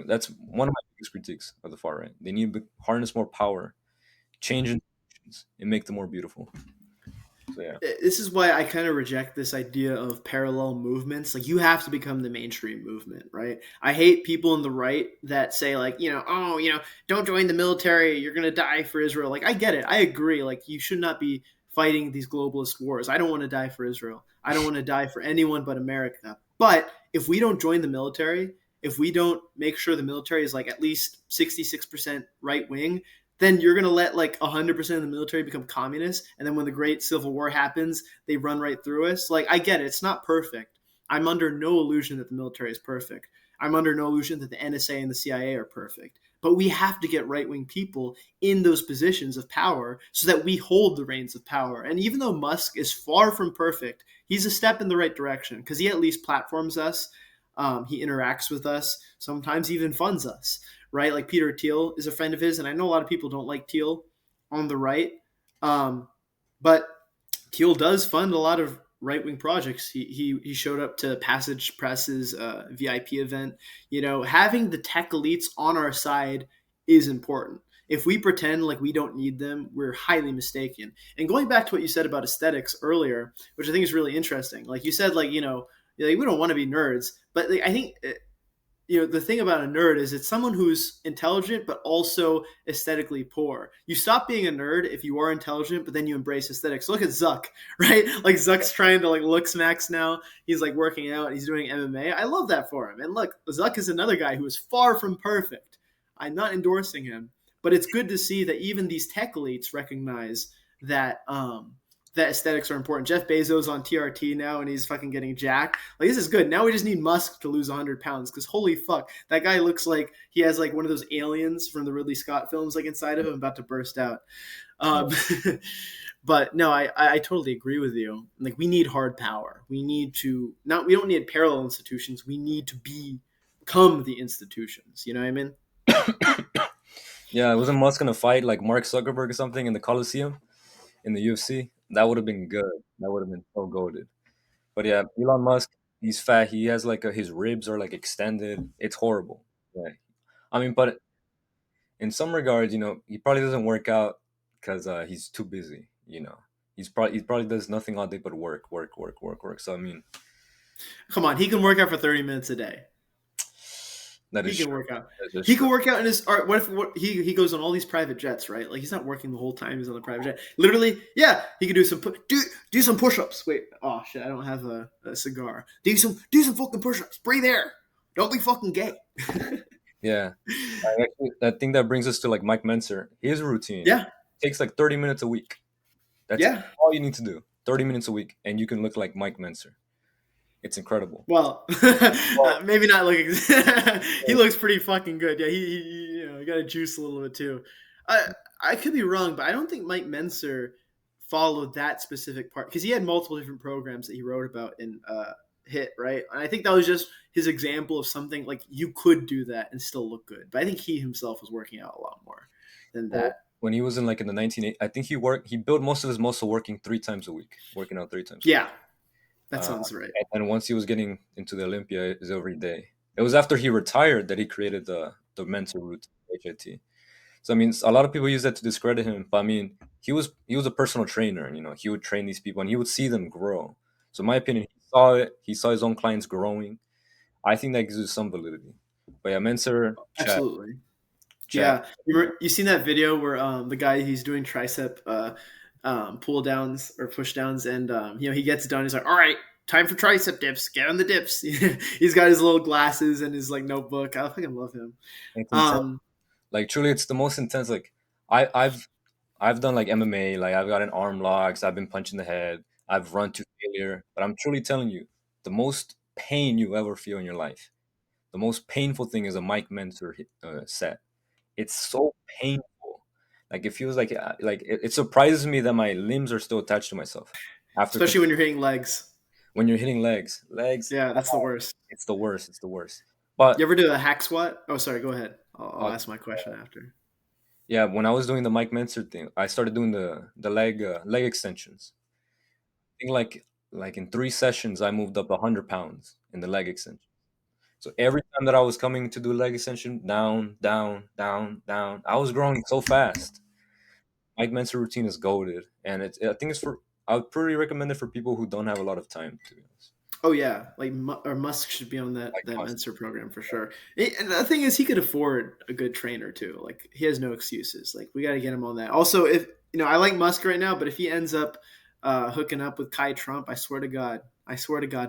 That's one of my biggest critiques of the far right. They need to harness more power, change institutions, and make them more beautiful. So yeah, This is why I kind of reject this idea of parallel movements. Like you have to become the mainstream movement, right? I hate people on the right that say like, oh, don't join the military, you're going to die for Israel. Like I get it. I agree. Like you should not be fighting these globalist wars. I don't want to die for Israel. I don't want to die for anyone but America. But if we don't join the military, if we don't make sure the military is like at least 66% right wing, then you're going to let like 100% of the military become communists. And then when the great civil war happens, they run right through us. Like, I get it. It's not perfect. I'm under no illusion that the military is perfect. I'm under no illusion that the NSA and the CIA are perfect. But we have to get right wing people in those positions of power so that we hold the reins of power. And even though Musk is far from perfect, he's a step in the right direction because he at least platforms us. He interacts with us, sometimes even funds us, right? Like Peter Thiel is a friend of his, and I know a lot of people don't like Thiel on the right, but Thiel does fund a lot of right wing projects. He showed up to Passage Press's VIP event. Having the tech elites on our side is important. If we pretend like we don't need them, we're highly mistaken. And going back to what you said about aesthetics earlier, which I think is really interesting, like you said, like like we don't want to be nerds, but like, I think the thing about a nerd is it's someone who's intelligent but also aesthetically poor. You stop being a nerd if you are intelligent, but then you embrace aesthetics. So look at Zuck, right? Like Zuck's trying to like look smacks now. He's like working out. He's doing MMA. I love that for him. And look, Zuck is another guy who is far from perfect. I'm not endorsing him, but it's good to see that even these tech elites recognize that that aesthetics are important. Jeff Bezos on TRT now, and he's fucking getting jacked. Like, this is good. Now we just need Musk to lose 100 pounds, because holy fuck, that guy looks like he has like one of those aliens from the Ridley Scott films like inside of him about to burst out. Yeah. Um, but no, I totally agree with you. Like, we need hard power. We need to not. We don't need parallel institutions. We need to become the institutions. You know what I mean? Yeah, wasn't Musk gonna fight like Mark Zuckerberg or something in the Coliseum in the UFC? That would have been good. That would have been so goaded. But yeah, Elon Musk, he's fat. He has like his ribs are like extended. It's horrible. Yeah, I mean, but in some regards, he probably doesn't work out because he's too busy. He probably does nothing all day but work, work, work, work, work. So I mean, Come on, he can work out for 30 minutes a day. that He is can true. work out. That is He true. can work out in his art. What he goes on all these private jets, right? Like, he's not working the whole time he's on the private jet. Literally, yeah, he can do some push-ups. Wait, oh shit, I don't have a cigar. Do some fucking push-ups. Breathe air. Don't be fucking gay. Yeah, I think that brings us to like Mike Mentzer. His routine Yeah, takes like 30 minutes a week. That's yeah. all you need to do. 30 minutes a week, and you can look like Mike Mentzer. It's incredible. Well, Well, maybe not looking. He looks pretty fucking good. Yeah, he got a juice a little bit too. I I could be wrong, but I don't think Mike Mentzer followed that specific part, because he had multiple different programs that he wrote about in Hit, right? And I think that was just his example of something like you could do that and still look good. But I think he himself was working out a lot more than well, that. when he was in like in the 1980s, I think he built most of his muscle working 3 times a week, working out 3 times a week. Yeah, that Uh, sounds right. and once he was getting into the Olympia, it was every day. It was after he retired that he created the mental route HIT. So I mean, a lot of people use that to discredit him, but I mean, he was a personal trainer. He would train these people and he would see them grow. So in my opinion, he saw it. He saw his own clients growing. I think that gives you some validity. But yeah, Menser, Absolutely. Chad. Yeah, you seen that video where the guy, he's doing tricep pull downs or push downs, and he gets done. He's like, "All right, time for tricep dips. Get on the dips." He's got his little glasses and his like notebook. I fucking love him. It's intense. Um, Like truly, it's the most intense. Like I've done like MMA. Like I've gotten arm locks. I've been punched in the head. I've run to failure. But I'm truly telling you, the most pain you ever feel in your life, the most painful thing is a Mike Mentor set. It's so painful. Like it feels like it surprises me that my limbs are still attached to myself after Especially when you're hitting legs. when you're hitting legs. Yeah, that's the worst. It's the worst. It's the worst. You But ever do a hack squat? Oh, sorry. Go ahead. I'll uh, ask my question after. yeah, when I was doing the Mike Mentzer thing, I started doing the leg extensions. I think like in 3 sessions, I moved up 100 pounds in the leg extension. So every time that I was coming to do leg extension, down, down, down, down, I was growing so fast. Mike Mentzer routine is goaded, and I think it's for. I would pretty recommend it for people who don't have a lot of time. To be honest, Oh yeah, like or Musk should be on that like Mentzer program for sure. And the thing is, he could afford a good trainer too. Like, he has no excuses. Like, we got to get him on that. Also, if I like Musk right now, but if he ends up hooking up with Kai Trump, I swear to God,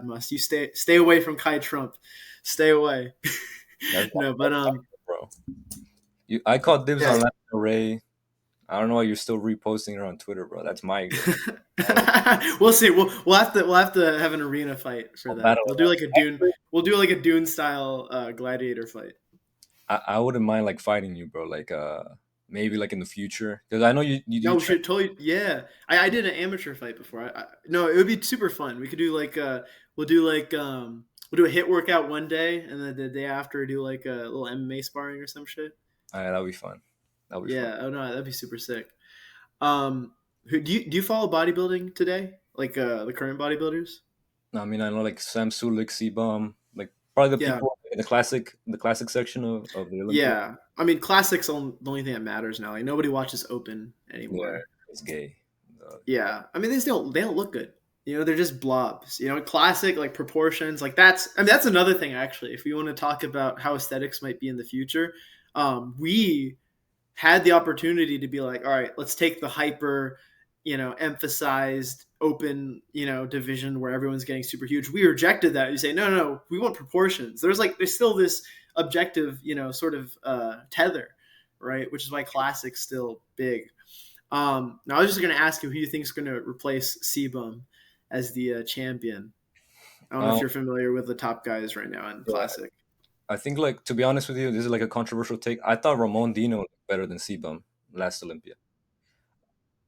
Musk, you stay away from Kai Trump, stay away. that's No, but that's bro. I caught dibs yeah. on Lana Del Rey. I don't know why you're still reposting her on Twitter, bro. That's my girl. We'll see. We'll have to have an arena fight for I'll that. battle We'll it do out. like a Dune. We'll do like a Dune style gladiator fight. I wouldn't mind like fighting you, bro. Like maybe like in the future because I know you No, we train. should totally. Yeah, I did an amateur fight before. No, it would be super fun. We could do like we'll do a hit workout one day, and then the day after do like a little MMA sparring or some shit. That'll be fun. That'll be fun. Yeah. Oh no, that'd be super sick. Do you follow bodybuilding today? Like the current bodybuilders? I mean, I know like Sam Sulik, C-Bomb, like probably the Yeah. people in the classic section of the Olympia. Yeah. I mean, classics the only thing that matters now. Like, nobody watches open Yeah, anymore. it's gay. Yeah, I mean, they don't look good. They're just blobs. Classic like proportions. Like, that's another thing actually. If we want to talk about how aesthetics might be in the future, we had the opportunity to be like, all right, let's take the hyper, emphasized open, division where everyone's getting super huge. We rejected that. You say, no, no, no, we want proportions. There's still this objective, sort of tether, right? Which is why classic's still big. Now I was just going to ask you who you think is going to replace Sebum as the champion. I don't know if Um, you're familiar with the top guys right now in yeah, Classic. I think like to be honest with you, this is like a controversial take. I thought Ramon Dino was better than Sebum last Olympia.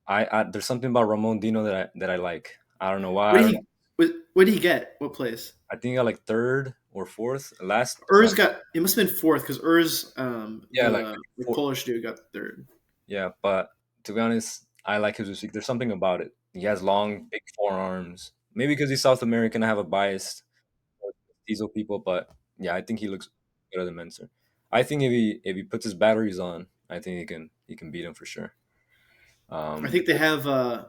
I there's something about Ramon Dino that I like. I don't know why. What I did don't know. he? What did he get? What place? I think he got like third or fourth last. Urs got. It must have been fourth because Urs, Yeah, like the four. Polish dude, got third. Yeah, but to be honest, I like his physique. There's something about it. He has long, big forearms. Maybe because he's South American, I have a bias towards Diesel people, but yeah, I think he looks better than Mentzer. I think if he puts his batteries on, I think he can beat him for sure. I Um, think they have. Oh,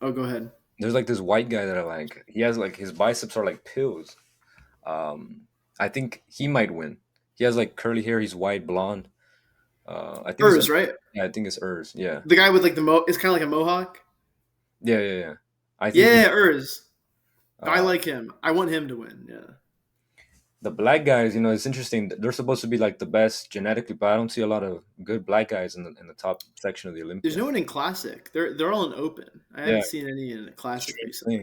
go ahead. there's like this white guy that I like. He has like his biceps are like pills. I think he might win. He has like curly hair. He's white, blonde. I think it's Urs, right? yeah, I think it's Urs. Yeah, The guy with like the it's kind of like a mohawk. yeah, yeah, yeah. I think he. Yeah, Urs. I Uh, like him. I want him to win. Yeah. the black guys, it's interesting. They're supposed to be like the best genetically, but I don't see a lot of good black guys in the top section of the There's Olympia. no one in Classic. They're all in Open. I Yeah, haven't seen any in it's a Classic strange thing.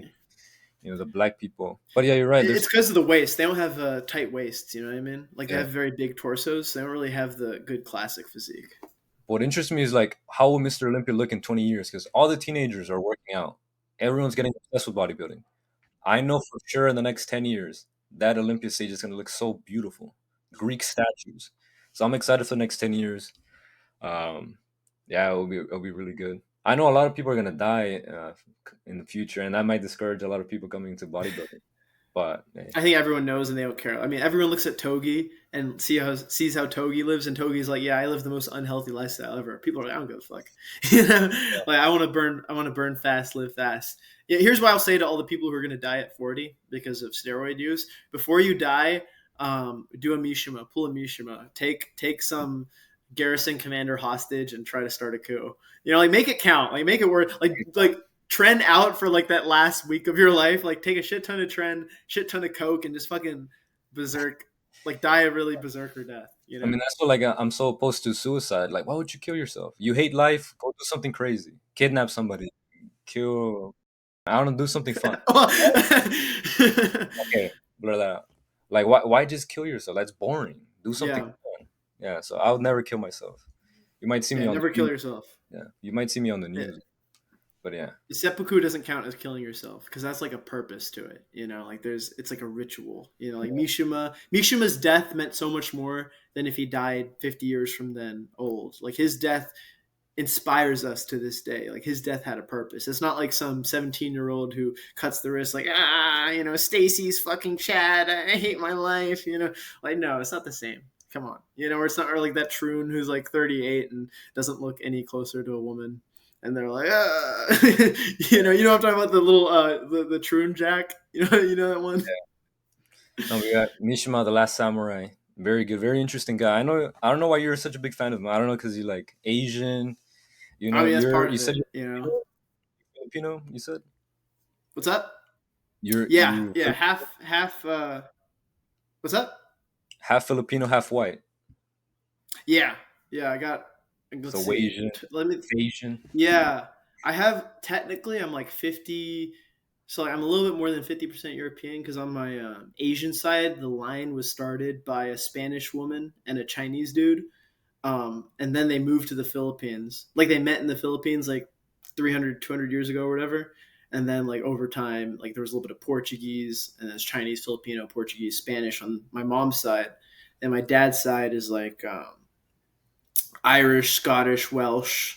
recently. The black people. But yeah, you're right. It's There's because of the waist. They don't have tight waists. You know what I mean? Like they yeah. have very big torsos. So they don't really have the good Classic physique. What interests me is like how will Mr. Olympia look in 20 years? Because all the teenagers are working out. Everyone's getting obsessed with bodybuilding. I know for sure in the next 10 years that Olympia stage is going to look so beautiful. Greek statues. So I'm excited for the next 10 years. Um, yeah, it'll be really good. I know a lot of people are gonna die in the future, and that might discourage a lot of people coming into bodybuilding. But I think everyone knows and they don't care. I mean, everyone looks at Togi and sees how Togi lives, and Togi's like, yeah, I live the most unhealthy lifestyle ever. People are like, I don't give a fuck. You know, like I want to burn fast, live fast. Yeah, here's what I'll say to all the people who are going to die at 40 because of steroid use: before you die, do a Mishima, pull a Mishima, take some garrison commander hostage, and try to start a coup. You know, like make it count, like make it work, like trend out for like that last week of your life. Like take a shit ton of trend, shit ton of coke, and just fucking berserk, like die a really berserker death. You I mean, know? that's what like I'm so opposed to suicide. Like, why would you kill yourself? You hate life? Go do something crazy. Kidnap somebody. Kill. I don't know. Do something fun. Okay, blur that out. Like, why just kill yourself? That's boring. Do something yeah, fun. Yeah. So I would never kill myself. You might see me yeah. on Never the kill news. yourself. Yeah, you might see me on the Yeah. news. But yeah. Seppuku doesn't count as killing yourself because that's like a purpose to it. You know, like it's like a ritual. You know, like Mishima's death meant so much more than if he died 50 years from then old. Like his death inspires us to this day. Like his death had a purpose. It's not like some 17-year-old who cuts the wrist like, Stacy's fucking Chad. I hate my life. You know, like no, it's not the same. Come on, or it's not or like that Troon who's like 38 and doesn't look any closer to a woman. And they're like, you know, I'm talking about the little, the Troon Jack. You know that one. No, we got Mishima, the Last Samurai. Very good, very interesting guy. I don't know why you're such a big fan of him. I don't know because you like Asian. I mean, that's You part of said it. You know, you're Filipino. You said what's up? Yeah, you yeah, half. What's up? half Filipino, half white. Yeah, yeah. I got. So Let's see. Asian, Let me. Asian. Yeah, I have technically. I'm like 50. So like, I'm a little bit more than 50% European because on my Asian side, the line was started by a Spanish woman and a Chinese dude. And then they moved to the Philippines. Like they met in the Philippines like 300, 200 years ago or whatever. And then like over time, like there was a little bit of Portuguese and there's Chinese, Filipino, Portuguese, Spanish on my mom's side. And my dad's side is like Irish, Scottish, Welsh,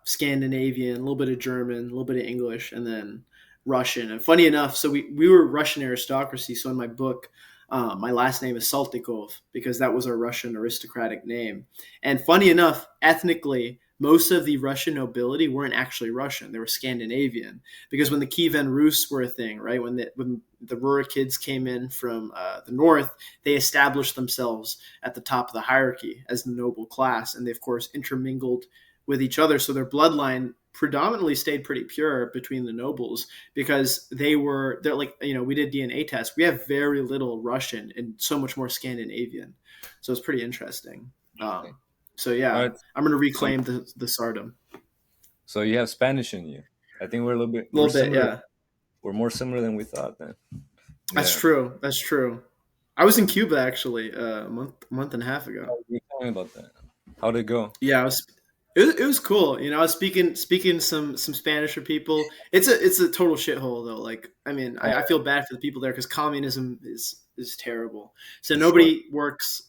Scandinavian, a little bit of German, a little bit of English, and then Russian. And funny enough, so we were Russian aristocracy. So in my book, my last name is Saltykov because that was our Russian aristocratic name. And funny enough, ethnically, most of the Russian nobility weren't actually Russian; they were Scandinavian. Because when the Kievan Rus were a thing, right? When the Ruhr kids came in from the north, they established themselves at the top of the hierarchy as the noble class, and they of course intermingled with each other. So their bloodline predominantly stayed pretty pure between the nobles because they're like, we did DNA tests. We have very little Russian and so much more Scandinavian. So it's pretty interesting. Interesting. So All yeah, right. I'm gonna So reclaim the Sardom. so you have Spanish in you. I think we're a little bit A we're little bit, similar. yeah. We're more similar than we thought, man. That's Yeah. true. That's true. I was in Cuba actually month and a half ago. Oh, you tell me about that. How'd it go? Yeah, it was cool. You know, I was speaking some Spanish for people. It's a total shithole though. Like, I mean, I Oh, feel bad for the people there because communism is terrible. So destroyed. nobody works.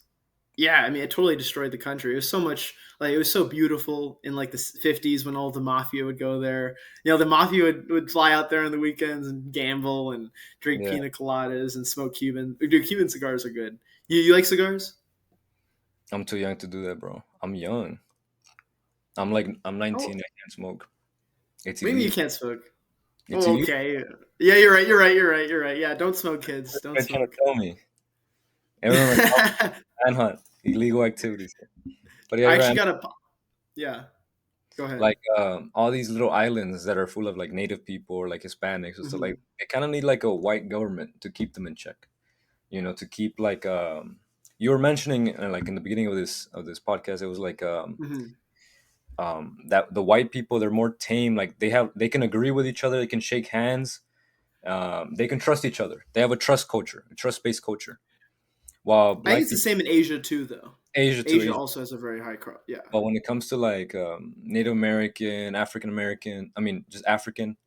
Yeah, I mean, it totally destroyed the country. It was so much like it was so beautiful in like the 50s when all the mafia would go there. You know, the mafia would fly out there on the weekends and gamble and drink Yeah. pina coladas and smoke Cuban cigars are good. You like cigars? I'm too young to do that, bro. I'm young. I'm Oh, 19. I can't smoke. It's maybe you illegal. can't smoke. It's Oh, illegal. okay. Yeah, you're right. You're right. You're right. You're right. Yeah, don't smoke, kids. Don't They're trying to smoke. tell me. Everyone like I manhunt illegal activities. But yeah, you're actually right. got a. Yeah, go ahead. Like all these little islands that are full of like native people or like Hispanics, so like Hmm. they kind of need like a white government to keep them in check. To keep like you were mentioning like in the beginning of this podcast, it was like Hmm. that the white people, they're more tame. Like they can agree with each other, they can shake hands, they can trust each other. They have a trust culture, a trust based culture. While I think black it's the people, same in Asia too, though. Asia to Asia Asia. also has a very high crop. Yeah. But when it comes to like Native American, African American, I mean just African,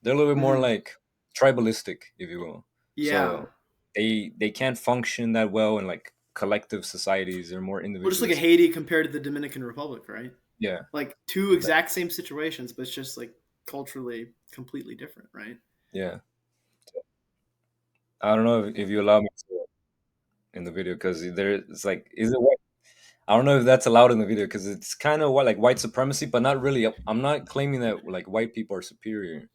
they're a little bit more Hmm. like tribalistic, if you will. Yeah. So they can't function that well in like collective societies. They're more Well, just look at individualistic. Haiti compared to the Dominican Republic, right? Yeah, Like two exactly. exact same situations, but it's just like culturally completely different, right? Yeah. I don't know if you allow me to in the video because there it's like is it white? I don't know if that's allowed in the video because it's kind of what like white supremacy, but not really. I'm not claiming that like white people are superior.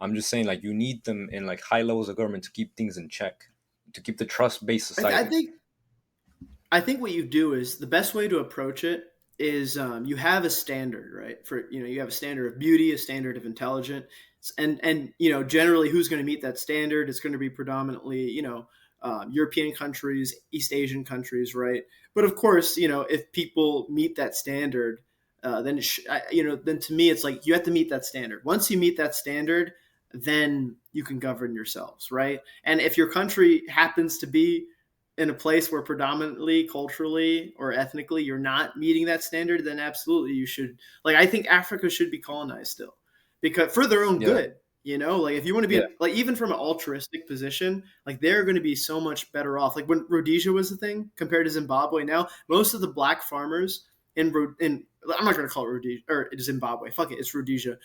I'm just saying like you need them in like high levels of government to keep things in check, to keep the trust based I, th- I society. think I think what you do is the best way to approach it is you have a standard, right? For you have a standard of beauty, a standard of intelligence, and generally who's going to meet that standard? It's going to be predominantly European countries, East Asian countries, right? But of course, if people meet that standard, then then to me it's like you have to meet that standard. Once you meet that standard, then you can govern yourselves, right? And if your country happens to be in a place where predominantly culturally or ethnically you're not meeting that standard, then absolutely you should. Like, I think Africa should be colonized still, because for their own Yeah, good. Like if you want to be yeah, like even from an altruistic position, like they're going to be so much better off. Like when Rhodesia was the thing compared to Zimbabwe, now most of the black farmers in I'm not going to call it Rhodesia or Zimbabwe. Fuck it, it's Rhodesia.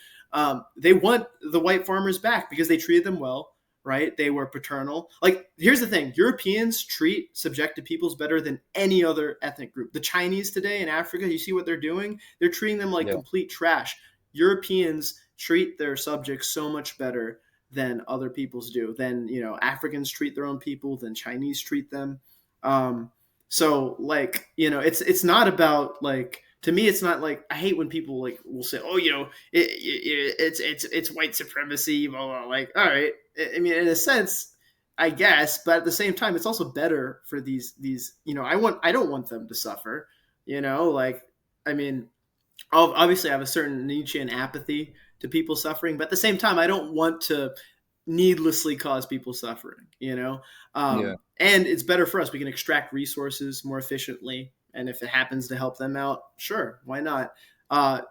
They want the white farmers back because they treated them well, right? They were paternal. Like, here's the thing: Europeans treat subjected peoples better than any other ethnic group. The Chinese today in Africa, you see what they're doing? They're treating them like yeah, complete trash. Europeans treat their subjects so much better than other peoples do. Than Africans treat their own people. Than Chinese treat them. Um, so like it's not about like to me it's not like I hate when people like will say oh it's white supremacy blah, blah, blah. Like all right I mean in a sense I guess but at the same time it's also better for these I don't want them to suffer like I mean obviously I have a certain Nietzschean apathy to people suffering, but at the same time, I don't want to needlessly cause people suffering. yeah, And it's better for us. We can extract resources more efficiently, and if it happens to help them out, sure, why not?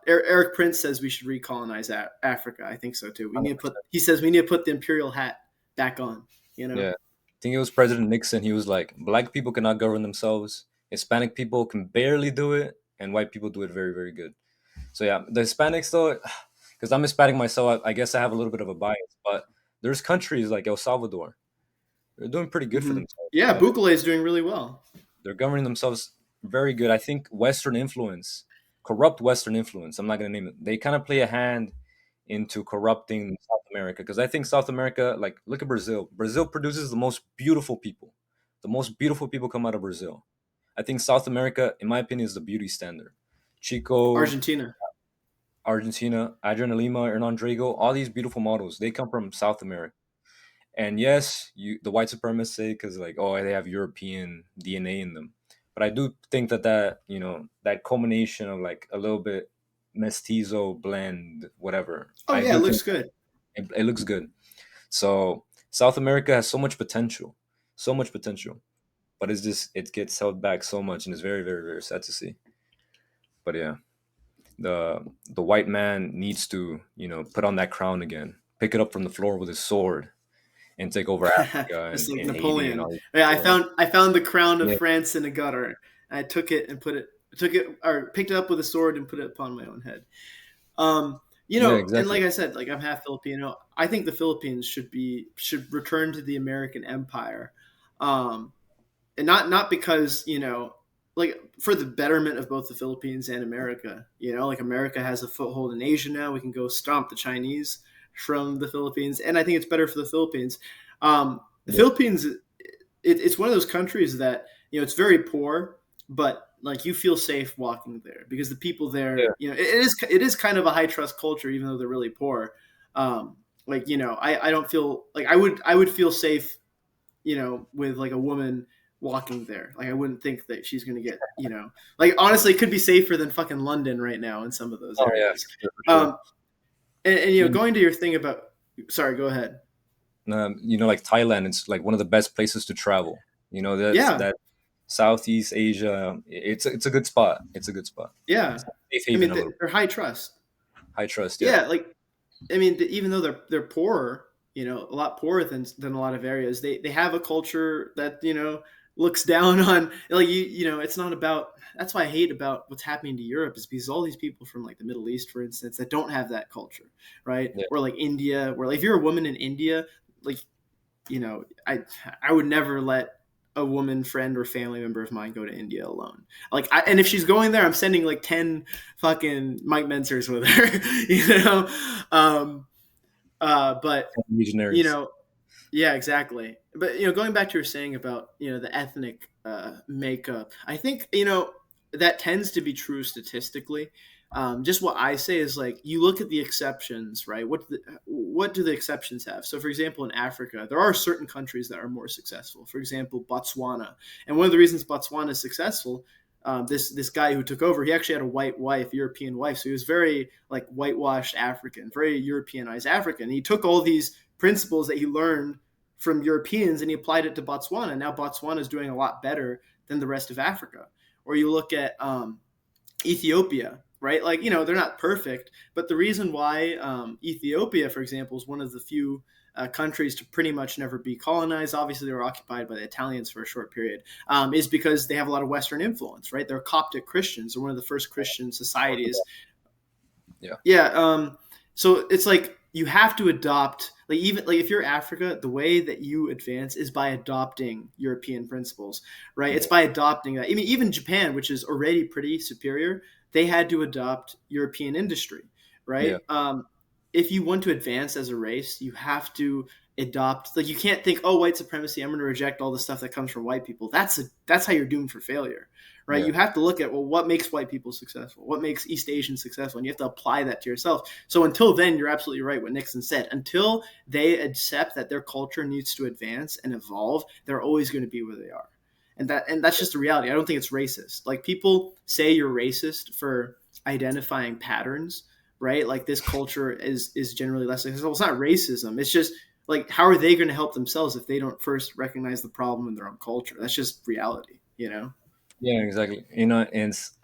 Eric Prince says we should recolonize Africa. I think so too. We need to put. 100%. He says we need to put the imperial hat back on. Yeah. I think it was President Nixon. He was like, black people cannot govern themselves. Hispanic people can barely do it, and white people do it very, very good. So yeah, the Hispanics though, because I'm Hispanic myself, I guess I have a little bit of a bias. But there's countries like El Salvador. They're doing pretty good for Hmm. themselves. Yeah, Bukele is doing really well. They're governing themselves very good. I think Western influence, corrupt Western influence. I'm not gonna name it. They kind of play a hand into corrupting South America because I think South America, like look at Brazil. Brazil produces the most beautiful people. The most beautiful people come out of Brazil. I think South America, in my opinion, is the beauty standard. Chico, Argentina. Argentina, Adriana Lima, Hernan Drago, all these beautiful models, they come from South America. And yes, the white supremacists say because like, oh, they have European DNA in them. But I do think that that culmination of like a little bit mestizo blend, whatever. Oh I yeah, it do looks think good. it looks good. So South America has so much potential, but it's just it gets held back so much, and it's very, very, very sad to see. But yeah, the white man needs to put on that crown again, pick it up from the floor with his sword, and take over Africa Just like and Haiti and Napoleon. all these Yeah, I people. found I found the crown of Yeah, France in a gutter. I took it and took it or picked it up with a sword and put it upon my own head. yeah, And exactly. like I said, like I'm half Filipino. I think the Philippines should return to the American Empire, um, and not because like for the betterment of both the Philippines and America. Like America has a foothold in Asia now. We can go stomp the Chinese from the Philippines, and I think it's better for the Philippines. The Yeah, Philippines, it's one of those countries that it's very poor, but like you feel safe walking there because the people there, yeah. it is kind of a high trust culture, even though they're really poor. Like I don't feel like I would feel safe, with like a woman walking there. Like I wouldn't think that she's gonna get, like honestly, it could be safer than fucking London right now in some of those Oh yeah, areas. for sure. Um, and You, going to your thing about, sorry, go ahead. like Thailand, it's like one of the best places to travel. That's Yeah, that Southeast Asia. It's a good spot. It's a good spot. yeah. It's like a safe I haven mean, a little. they're high trust. High trust. Yeah, Yeah, like I mean, even though they're poorer, a lot poorer than a lot of areas, they have a culture that looks down on, like it's not about. That's why I hate about what's happening to Europe is because all these people from like the Middle East, for instance, that don't have that culture, right? yeah, Or like India, where like if you're a woman in India, like I would never let a woman friend or family member of mine go to India alone. Like, and if she's going there, I'm sending like 10 fucking Mike Mentzers with her, Um, but you legionaries. know, yeah, exactly. But going back to your saying about the ethnic makeup, I think that tends to be true statistically. Just what I say is like you look at the exceptions, right? What do the exceptions have? So, for example, in Africa, there are certain countries that are more successful. For example, Botswana, and one of the reasons Botswana is successful. This guy who took over, he actually had a white wife, European wife, so he was very like whitewashed African, very Europeanized African. He took all these principles that he learned from Europeans and he applied it to Botswana. Now Botswana is doing a lot better than the rest of Africa. Or you look at Ethiopia, right? Like they're not perfect, but the reason why Ethiopia, for example, is one of the few countries to pretty much never be colonized. Obviously, they were occupied by the Italians for a short period. Is because they have a lot of Western influence, right? They're Coptic Christians. They're one of the first Christian societies. Yeah, Yeah. So it's like you have to adopt, like even like if you're Africa, the way that you advance is by adopting European principles, right? It's yeah, by adopting that. I mean, even Japan, which is already pretty superior, they had to adopt European industry, yeah, right? If you want to advance as a race, you have to adopt. Like you can't think, oh, white supremacy. I'm going to reject all the stuff that comes from white people. That's how you're doomed for failure, right? yeah, You have to look at, well, what makes white people successful? What makes East Asians successful? And you have to apply that to yourself. So until then, you're absolutely right what Nixon said. Until they accept that their culture needs to advance and evolve, they're always going to be where they are. And that's just the reality. I don't think it's racist. Like people say you're racist for identifying patterns, right? Like this culture is generally less successful. It's not racism. It's just like how are they going to help themselves if they don't first recognize the problem in their own culture? That's just reality. yeah. Exactly. And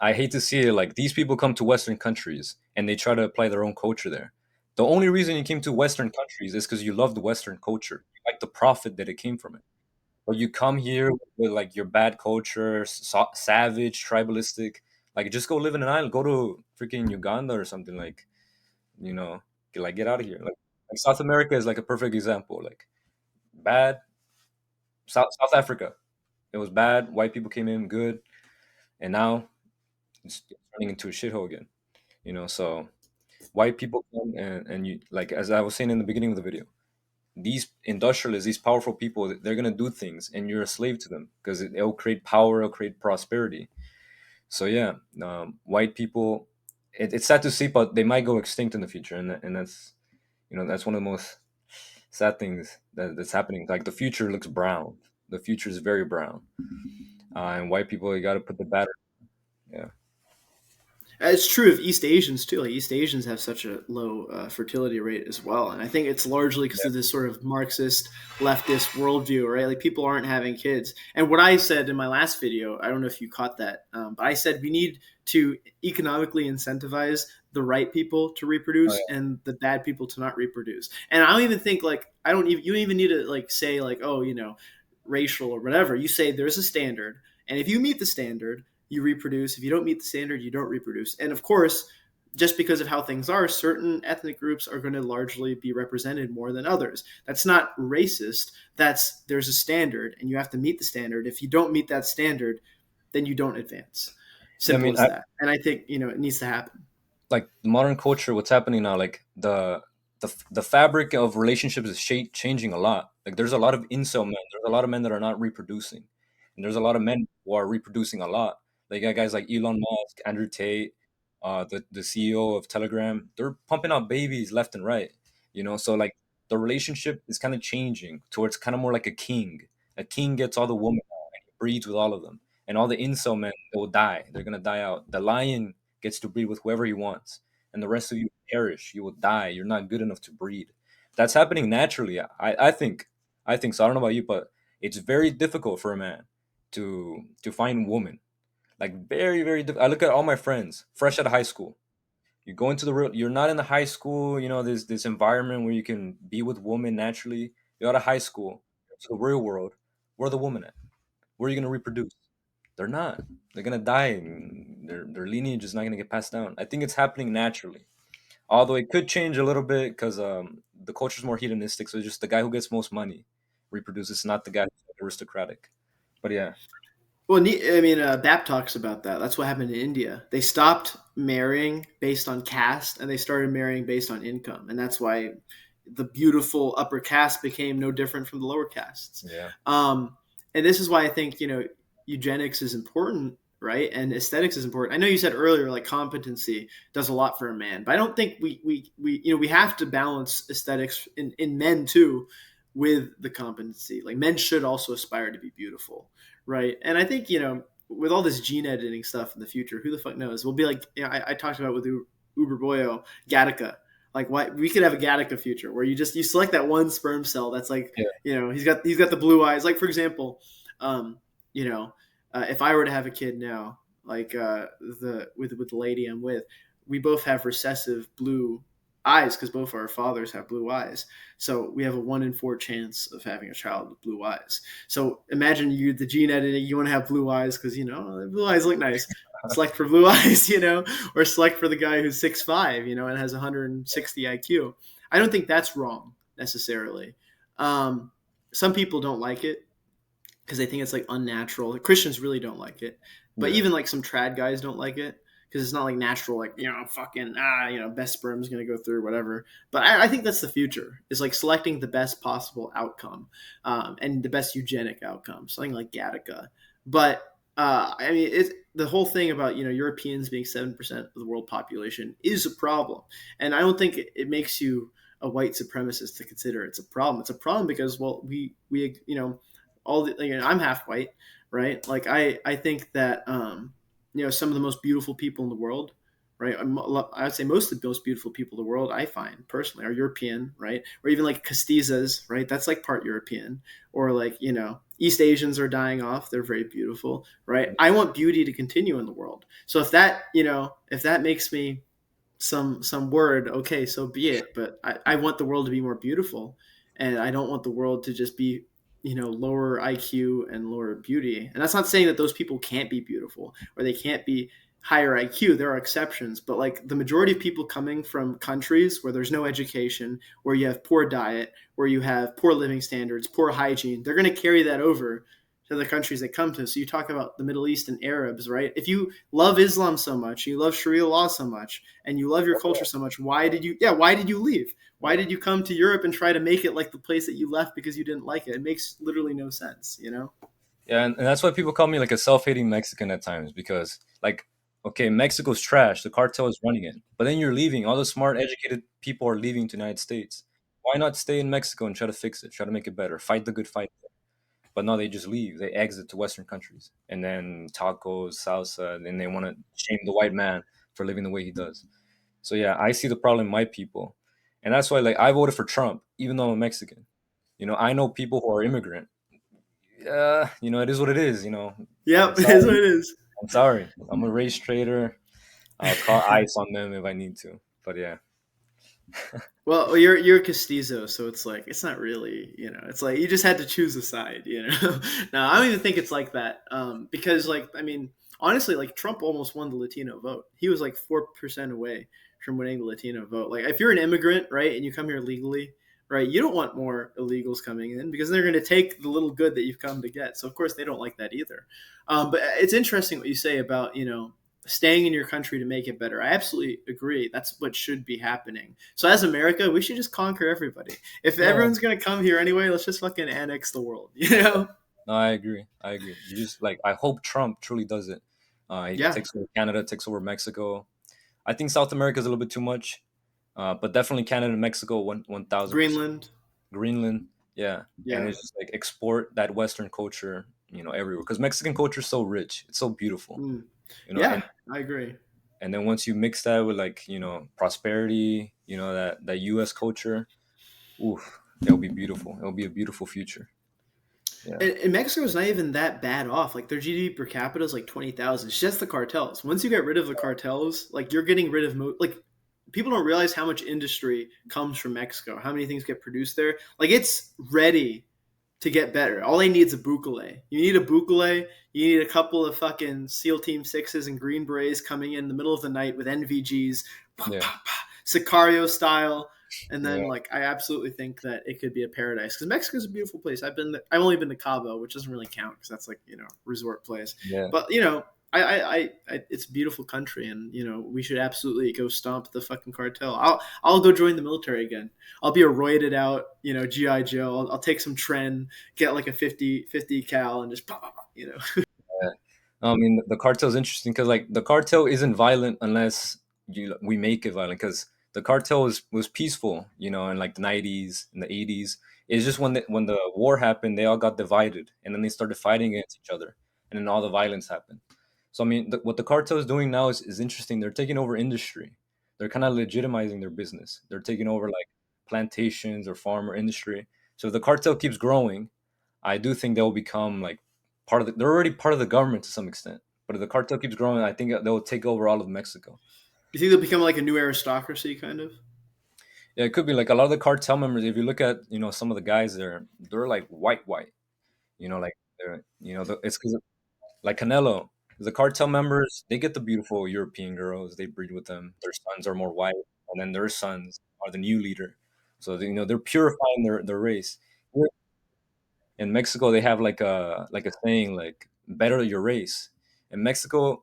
I hate to see it. Like these people come to Western countries and they try to apply their own culture there. The only reason you came to Western countries is because you love the Western culture, you like the profit that it came from it. But you come here with like your bad culture, savage, tribalistic. Like just go live in an island. Go to freaking Uganda or something. You know, get out of here. Like South America is like a perfect example. Like bad South Africa. It was bad. White people came in good, and now it's turning into a shithole again. So white people come and you like as I was saying in the beginning of the video, these industrialists, these powerful people, they're gonna do things, and you're a slave to them because it'll create power, it'll create prosperity. So yeah, white people, it's sad to see, but they might go extinct in the future, and that's one of the most sad things that's happening. Like the future looks brown. The future is very brown. and white people, you got to put the batter. Yeah. It's true of East Asians too. Like East Asians have such a low fertility rate as well, and I think it's largely because Yeah. of this sort of Marxist leftist worldview, right? Like people aren't having kids. And what I said in my last video, I don't know if you caught that, but I said we need to economically incentivize the right people to Oh, reproduce yeah. and the bad people to not reproduce. And I don't even think like I don't even you don't even need to like say like oh racial or whatever. You say there's a standard, and if you meet the standard you reproduce. If you don't meet the standard, you don't reproduce. And of course, just because of how things are, certain ethnic groups are going to largely be represented more than others. That's not racist. That's there's a standard, and you have to meet the standard. If you don't meet that standard, then you don't advance. Yeah, I Simple mean, as that. And I think it needs to happen. like the modern culture, what's happening now, like the fabric of relationships is changing a lot. Like there's a lot of incel men. There's a lot of men that are not reproducing, and there's a lot of men who are reproducing a lot. Like you got guys like Elon Musk, Andrew Tate, the CEO of Telegram. They're pumping out babies left and right. So like the relationship is kind of changing towards kind of more like a king. A king gets all the women out and he breeds with all of them, and all the incel men they will die. They're gonna die out. The lion gets to breed with whoever he wants, and the rest of you perish. You will die. You're not good enough to breed. That's happening naturally. I think. I think so. I don't know about you, but it's very difficult for a man to find woman. Like very, very I look at all my friends, fresh out of high school. You go into the real you're not in the high school, this environment where you can be with women naturally. You're out of high school, to the real world. Where are the women at? Where are you gonna reproduce? They're not. They're gonna die. And their lineage is not gonna get passed down. I think it's happening naturally. Although it could change a little bit because the culture's more hedonistic. So it's just the guy who gets most money reproduces, not the guy who's aristocratic. But yeah, Well, I mean, BAP talks about that. That's what happened in India. They stopped marrying based on caste, and they started marrying based on income, and that's why the beautiful upper caste became no different from the lower castes. yeah, Um, and this is why I think eugenics is important, right? And aesthetics is important. I know you said earlier like competency does a lot for a man, but I don't think we have to balance aesthetics in men too with the competency. Like men should also aspire to be beautiful, right? And I think with all this gene editing stuff in the future, who the fuck knows? We'll be like I talked about with Uber Boyo Gattaca. Like why we could have a Gattaca future where you select that one sperm cell that's like yeah, he's got the blue eyes. Like for example, um, if I were to have a kid now, like the with the lady I'm with, we both have recessive blue eyes because both our fathers have blue eyes. So we have a 1 in 4 chance of having a child with blue eyes. So imagine the gene editing, you want to have blue eyes because blue eyes look nice. Select for blue eyes, or select for the guy who's 6'5", and has 160 IQ. I don't think that's wrong necessarily. Um, some people don't like it because they think it's like unnatural. Christians really don't like it, but yeah. even like some trad guys don't like it because it's not like natural. Like fucking best sperm's gonna go through whatever. But I think that's the future. Is like selecting the best possible outcome and the best eugenic outcome, something like Gattaca. But I mean, the whole thing about Europeans being 7% of the world population is a problem, and I don't think it makes you a white supremacist to consider it's a problem. It's a problem because well, we all the I'm half white, right? Like I think that some of the most beautiful people in the world, right? I would say most of the most beautiful people in the world I find personally are European, right? Or even like castizas, right? That's like part European, or like East Asians are dying off. They're very beautiful, right? I want beauty to continue in the world. So if that makes me some word, okay, so be it. But I want the world to be more beautiful, and I don't want the world to just be lower IQ and lower beauty. And that's not saying that those people can't be beautiful or they can't be higher IQ. There are exceptions, but like the majority of people coming from countries where there's no education, where you have poor diet, where you have poor living standards, poor hygiene, they're going to carry that over to the countries they come to. So you talk about the Middle East and Arabs, right? If you love Islam so much, you love Sharia law so much, and you love your culture so much, why did you leave? Why did you come to Europe and try to make it like the place that you left because you didn't like it? It makes literally no sense. Yeah, and that's why people call me like a self-hating Mexican at times because like okay, Mexico's trash, the cartel is running it. But then you're leaving. All the smart, educated people are leaving to the United States. Why not stay in Mexico and try to fix it, try to make it better, fight the good fight? But no, they just leave. They exit to Western countries, and then tacos, salsa, and they want to shame the white man for living the way he does. So yeah, I see the problem in my people, and that's why like I voted for Trump, even though I'm Mexican. I know people who are immigrant. It is what it is. I'm Yep, it is what sorry. it is. I'm sorry. I'm a race trader. I'll call ICE on them if I need to. But yeah, Well, you're Castizo, so it's like it's not really, it's like you just had to choose a side, No, I don't even think it's like that, because like I mean, honestly, like Trump almost won the Latino vote. He was like 4% away from winning the Latino vote. Like if you're an immigrant, right, and you come here legally, right, you don't want more illegals coming in because they're going to take the little good that you've come to get. So of course they don't like that either. But it's interesting what you say about staying in your country to make it better. I absolutely agree. That's what should be happening. So as America, we should just conquer everybody. If no, everyone's gonna come here anyway, let's just fucking annex the world. no, I agree. I agree. You just like I hope Trump truly does it. He Yeah. takes over Canada, takes over Mexico. I think South America is a little bit too much, but definitely Canada and Mexico 1,000%. Greenland. Greenland, yeah, and Yeah. it's just like export that Western culture, everywhere because Mexican culture is so rich, it's so beautiful, Mm. and Yeah, I agree. then once you mix that with like prosperity, that U.S. culture, oof, it'll be beautiful. It'll be a beautiful future. Yeah, And Mexico's not even that bad off. Like their GDP per capita is like 20,000. It's just the cartels. Once you get rid of the cartels, like you're getting rid of like people don't realize how much industry comes from Mexico. How many things get produced there? Like it's ready to get better. All they need is a Bukele. You need a Bukele. You need a couple of fucking SEAL Team Sixes and Green Berets coming in the middle of the night with NVGs, yeah, Sicario style. And yeah, then, like, I absolutely think that it could be a paradise because Mexico's a beautiful place. I've only been to Cabo, which doesn't really count because that's like resort place. yeah, But it's a beautiful country, and we should absolutely go stomp the fucking cartel. I'll go join the military again. I'll be a roided out, GI Joe. I'll take some Tren, get like a 50 cal, and just pop. yeah. I mean, the cartel is interesting because like the cartel isn't violent unless we make it violent. Because the cartel was peaceful, in like the '90s and the '80s. It's just when the war happened, they all got divided, and then they started fighting against each other, and then all the violence happened. So I mean, what the cartel is doing now is interesting. They're taking over industry. They're kind of legitimizing their business. They're taking over like plantations or farmer industry. So if the cartel keeps growing, I do think they'll become like part of they're already part of the government to some extent. But if the cartel keeps growing, I think they'll take over all of Mexico. You think they'll become like a new aristocracy, kind of? Yeah, it could be like a lot of the cartel members. If you look at some of the guys there, they're like white. Like they're it's because like Canelo, the cartel members they get the beautiful European girls. They breed with them. Their sons are more white, and then their sons are the new leader. So they're purifying their race. In Mexico they have like a saying like better your race. And Mexico's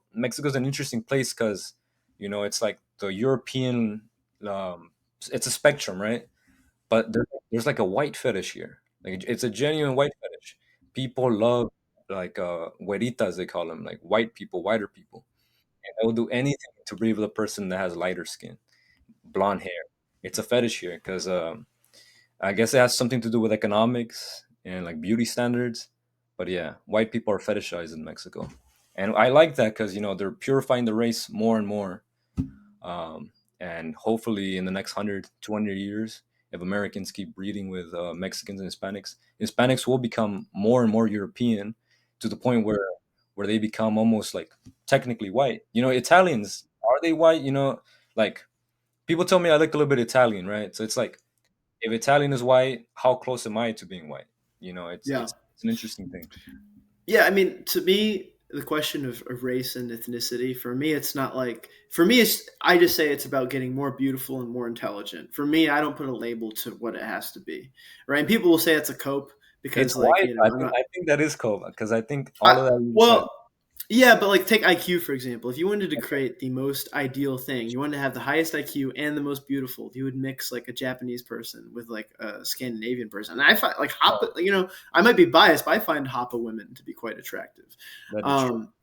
an interesting place because it's like the European um it's a spectrum, right? But there's like a white fetish here. Like it's a genuine white fetish. People love like güeritas they call them, like white people, whiter people. And they'll do anything to breed with a person that has lighter skin, blonde hair. It's a fetish here because I guess it has something to do with economics and like beauty standards. But yeah, white people are fetishized in Mexico. And I like that because, they're purifying the race more and more. And hopefully in the next 100, 200 years, if Americans keep breeding with Mexicans and Hispanics will become more and more European to the point where they become almost like technically white. Italians, are they white? Like people tell me I look a little bit Italian, right? So it's like, if Italian is white, how close am I to being white? It's Yeah. it's an interesting thing. Yeah, I mean, to me, the question of race and ethnicity, for me, it's not like, for me, I just say it's about getting more beautiful and more intelligent. For me, I don't put a label to what it has to be, right? And people will say it's a cope It's because, like, white. I I'm think not, I think that is cool because I think all of that you said. well, yeah, but like take IQ for example. If you wanted to create the most ideal thing, you wanted to have the highest IQ and the most beautiful, you would mix like a Japanese person with like a Scandinavian person. And I find like Oh, Hapa, I might be biased, but I find Hapa women to be quite attractive. that is true. Um,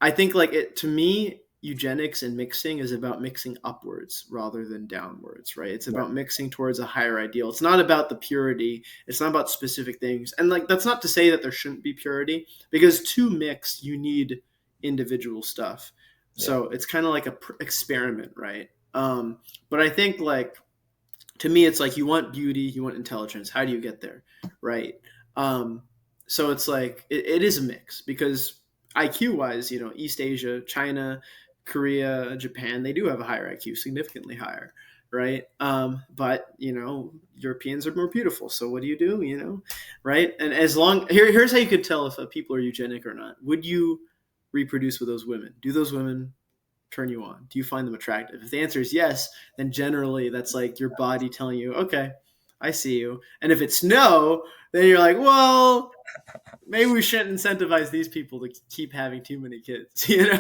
I think like it to me. eugenics and mixing is about mixing upwards rather than downwards, right? It's Yeah. about mixing towards a higher ideal. It's not about the purity. It's not about specific things. And like that's not to say that there shouldn't be purity, because to mix you need individual stuff. Yeah. So it's kind of like a experiment, right? But I think like to me it's like you want beauty, you want intelligence. How do you get there, right? um, so it's like it is a mix, because IQ wise, East Asia, China, Korea, Japan, they do have a higher IQ, significantly higher, right? But Europeans are more beautiful, so what do, right? And as long here's how you could tell if people are eugenic or not. Would you reproduce with those women? Do those women turn you on? Do you find them attractive? If the answer is yes, then generally that's like your body telling you, okay, I see you. And if it's no, then you're like, well, maybe we shouldn't incentivize these people to keep having too many kids. Yeah.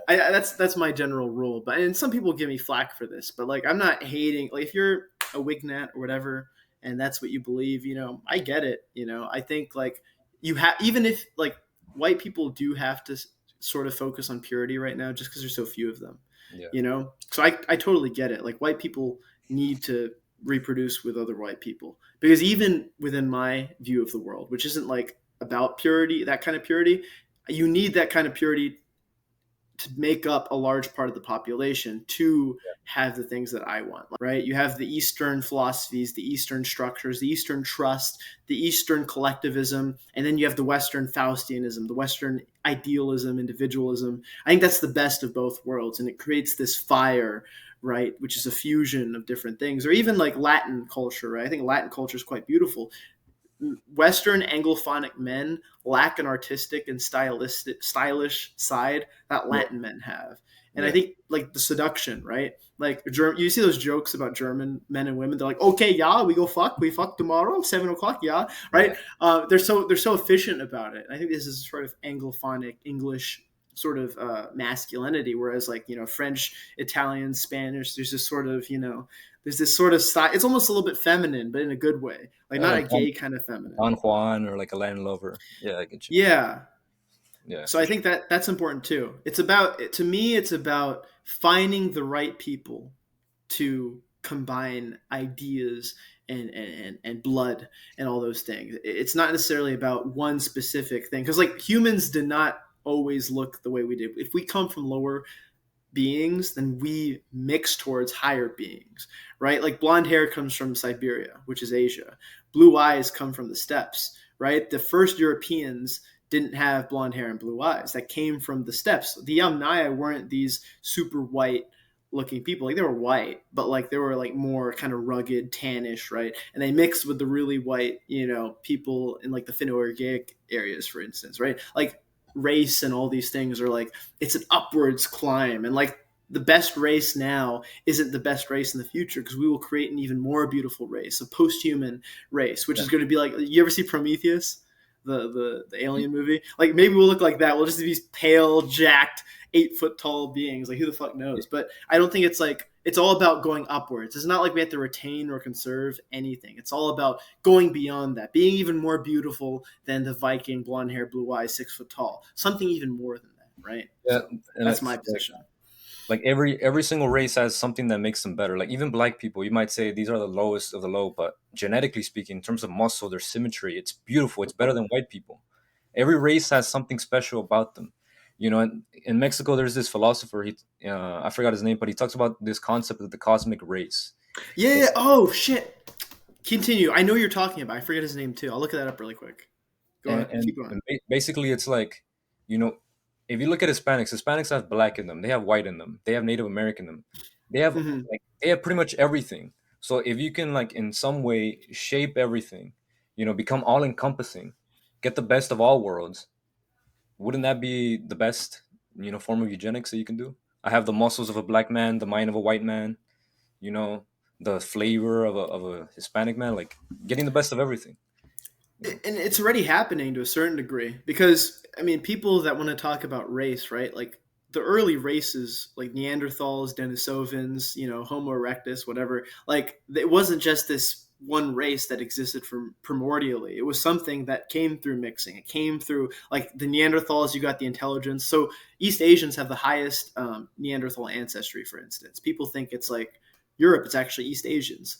That's my general rule. But and some people give me flack for this, but like I'm not hating. Like if you're a wignat or whatever, and that's what you believe, I get it. I think like you have, even if like white people do have to sort of focus on purity right now, just because there's so few of them. Yeah. So I totally get it. Like white people need to reproduce with other white people, because even within my view of the world, which isn't like about purity, that kind of purity, you need that kind of purity to make up a large part of the population to have the things that I want, right? You have the Eastern philosophies, the Eastern structures, the Eastern trust, the Eastern collectivism, and then you have the Western Faustianism, the Western idealism, individualism. I think that's the best of both worlds, and it creates this fire, right, which is a fusion of different things. Or even like Latin culture, right? I think Latin culture is quite beautiful. Western Anglophonic men lack an artistic and stylish side that Yeah. Latin men have. And I Yeah. think like the seduction, right? Like you see those jokes about German men and women. They're like, okay, yeah, we fuck tomorrow, 7 o'clock, yeah, Yeah. right. They're so efficient about it. I think this is sort of Anglophonic English sort of masculinity, whereas like French, Italian, Spanish, there's this sort of style. It's almost a little bit feminine, but in a good way, like not a Like gay kind of feminine. Don Juan or like a Latin lover. Yeah, I get you. Yeah. Yeah, So for I sure. think that that's important too. It's about, to me, it's about finding the right people to combine ideas and blood and all those things. It's not necessarily about one specific thing, because like humans did not always look the way we did. If we come from lower beings, then we mix towards higher beings, right? Like blonde hair comes from Siberia, which is Asia. Blue eyes come from the steppes, right? The first Europeans didn't have blonde hair and blue eyes. That came from the steppes. The Yamnaya weren't these super white looking people. Like they were white, but like they were like more kind of rugged, tannish, right? And they mixed with the really white, people in like the Finno-Ugric areas, for instance, right? Like race and all these things are like, it's an upwards climb, and like the best race now isn't the best race in the future, because we will create an even more beautiful race, a post-human race, which Yeah. is going to be like, you ever see Prometheus, the alien movie? Like maybe we'll look like that. We'll just be these pale, jacked, 8 foot tall beings. Like who the fuck knows? But I don't think it's like, it's all about going upwards. It's not like we have to retain or conserve anything. It's all about going beyond that, being even more beautiful than the Viking, blonde hair, blue eyes, 6 foot tall. Something even more than that, right? Yeah, So and that's my it's position. like every single race has something that makes them better. Like even black people, you might say these are the lowest of the low, but genetically speaking, in terms of muscle, their symmetry, it's beautiful. It's better than white people. Every race has something special about them. In Mexico, there's this philosopher. I forgot his name, but he talks about this concept of the cosmic race. Yeah, yeah. Oh shit. Continue. I know you're talking about. I forget his name too. I'll look that up really quick. Go and ahead. and, Keep going. and basically it's like you know if you look at Hispanics have black in them, they have white in them, they have Native American in them, they have Mm-hmm. they have pretty much everything. So if you can like in some way shape everything, become all encompassing, get the best of all worlds, wouldn't that be the best form of eugenics that you can do? I have the muscles of a black man, the mind of a white man, you know the flavor of a Hispanic man, like getting the best of everything. And it's already happening to a certain degree, because I mean, people that want to talk about race, right? Like the early races, like Neanderthals, Denisovans, Homo erectus, whatever. Like it wasn't just this one race that existed from primordially. It was something that came through mixing. It came through like the Neanderthals. You got the intelligence. So East Asians have the highest Neanderthal ancestry, for instance. People think it's like Europe. It's actually East Asians.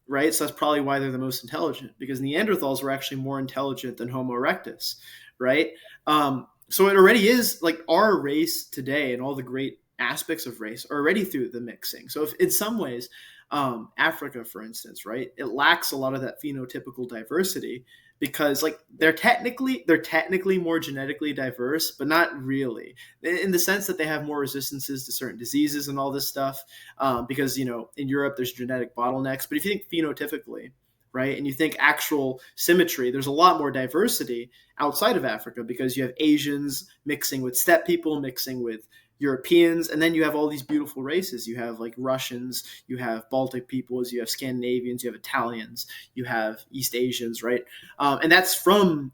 Right? So that's probably why they're the most intelligent, because Neanderthals were actually more intelligent than Homo erectus, right? So it already is like our race today, and all the great aspects of race are already through the mixing. So if in some ways, Africa, for instance, right, it lacks a lot of that phenotypical diversity because like they're technically more genetically diverse, but not really in the sense that they have more resistances to certain diseases and all this stuff. Because in Europe there's genetic bottlenecks, but if you think phenotypically, right, and you think actual symmetry, there's a lot more diversity outside of Africa because you have Asians mixing with steppe people, mixing with Europeans, and then you have all these beautiful races. You have like Russians, you have Baltic peoples, you have Scandinavians, you have Italians, you have East Asians, right? And that's from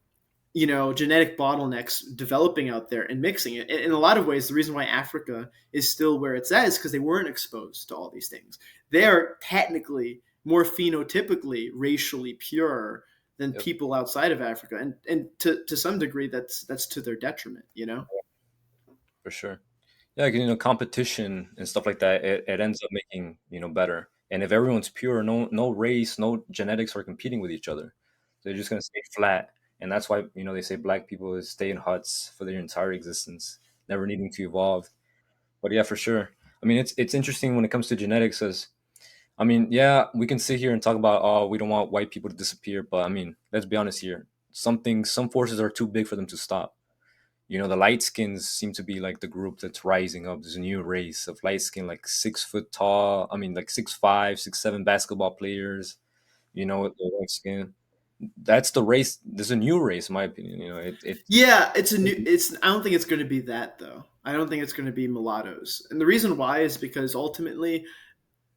genetic bottlenecks developing out there and mixing it. In a lot of ways, the reason why Africa is still where it's at is because they weren't exposed to all these things. They're technically more phenotypically racially pure than Yep, people outside of Africa, and to some degree, that's to their detriment. for sure. Yeah, 'cause, competition and stuff like that, it ends up making, better. And if everyone's pure, no race, no genetics are competing with each other. They're just gonna stay flat. And that's why, they say black people stay in huts for their entire existence, never needing to evolve. But yeah, for sure. I mean, it's interesting when it comes to genetics, as I mean, yeah, we can sit here and talk about, oh, we don't want white people to disappear, but I mean, let's be honest here. Some forces are too big for them to stop. The light skins seem to be like the group that's rising up. There's a new race of light skin, like 6 foot tall. I mean, like 6'5", 6'7" basketball players. With the light skin. That's the race. There's a new race, in my opinion. Yeah, it's a new. It's. I don't think it's going to be that though. I don't think it's going to be mulattoes, and the reason why is because ultimately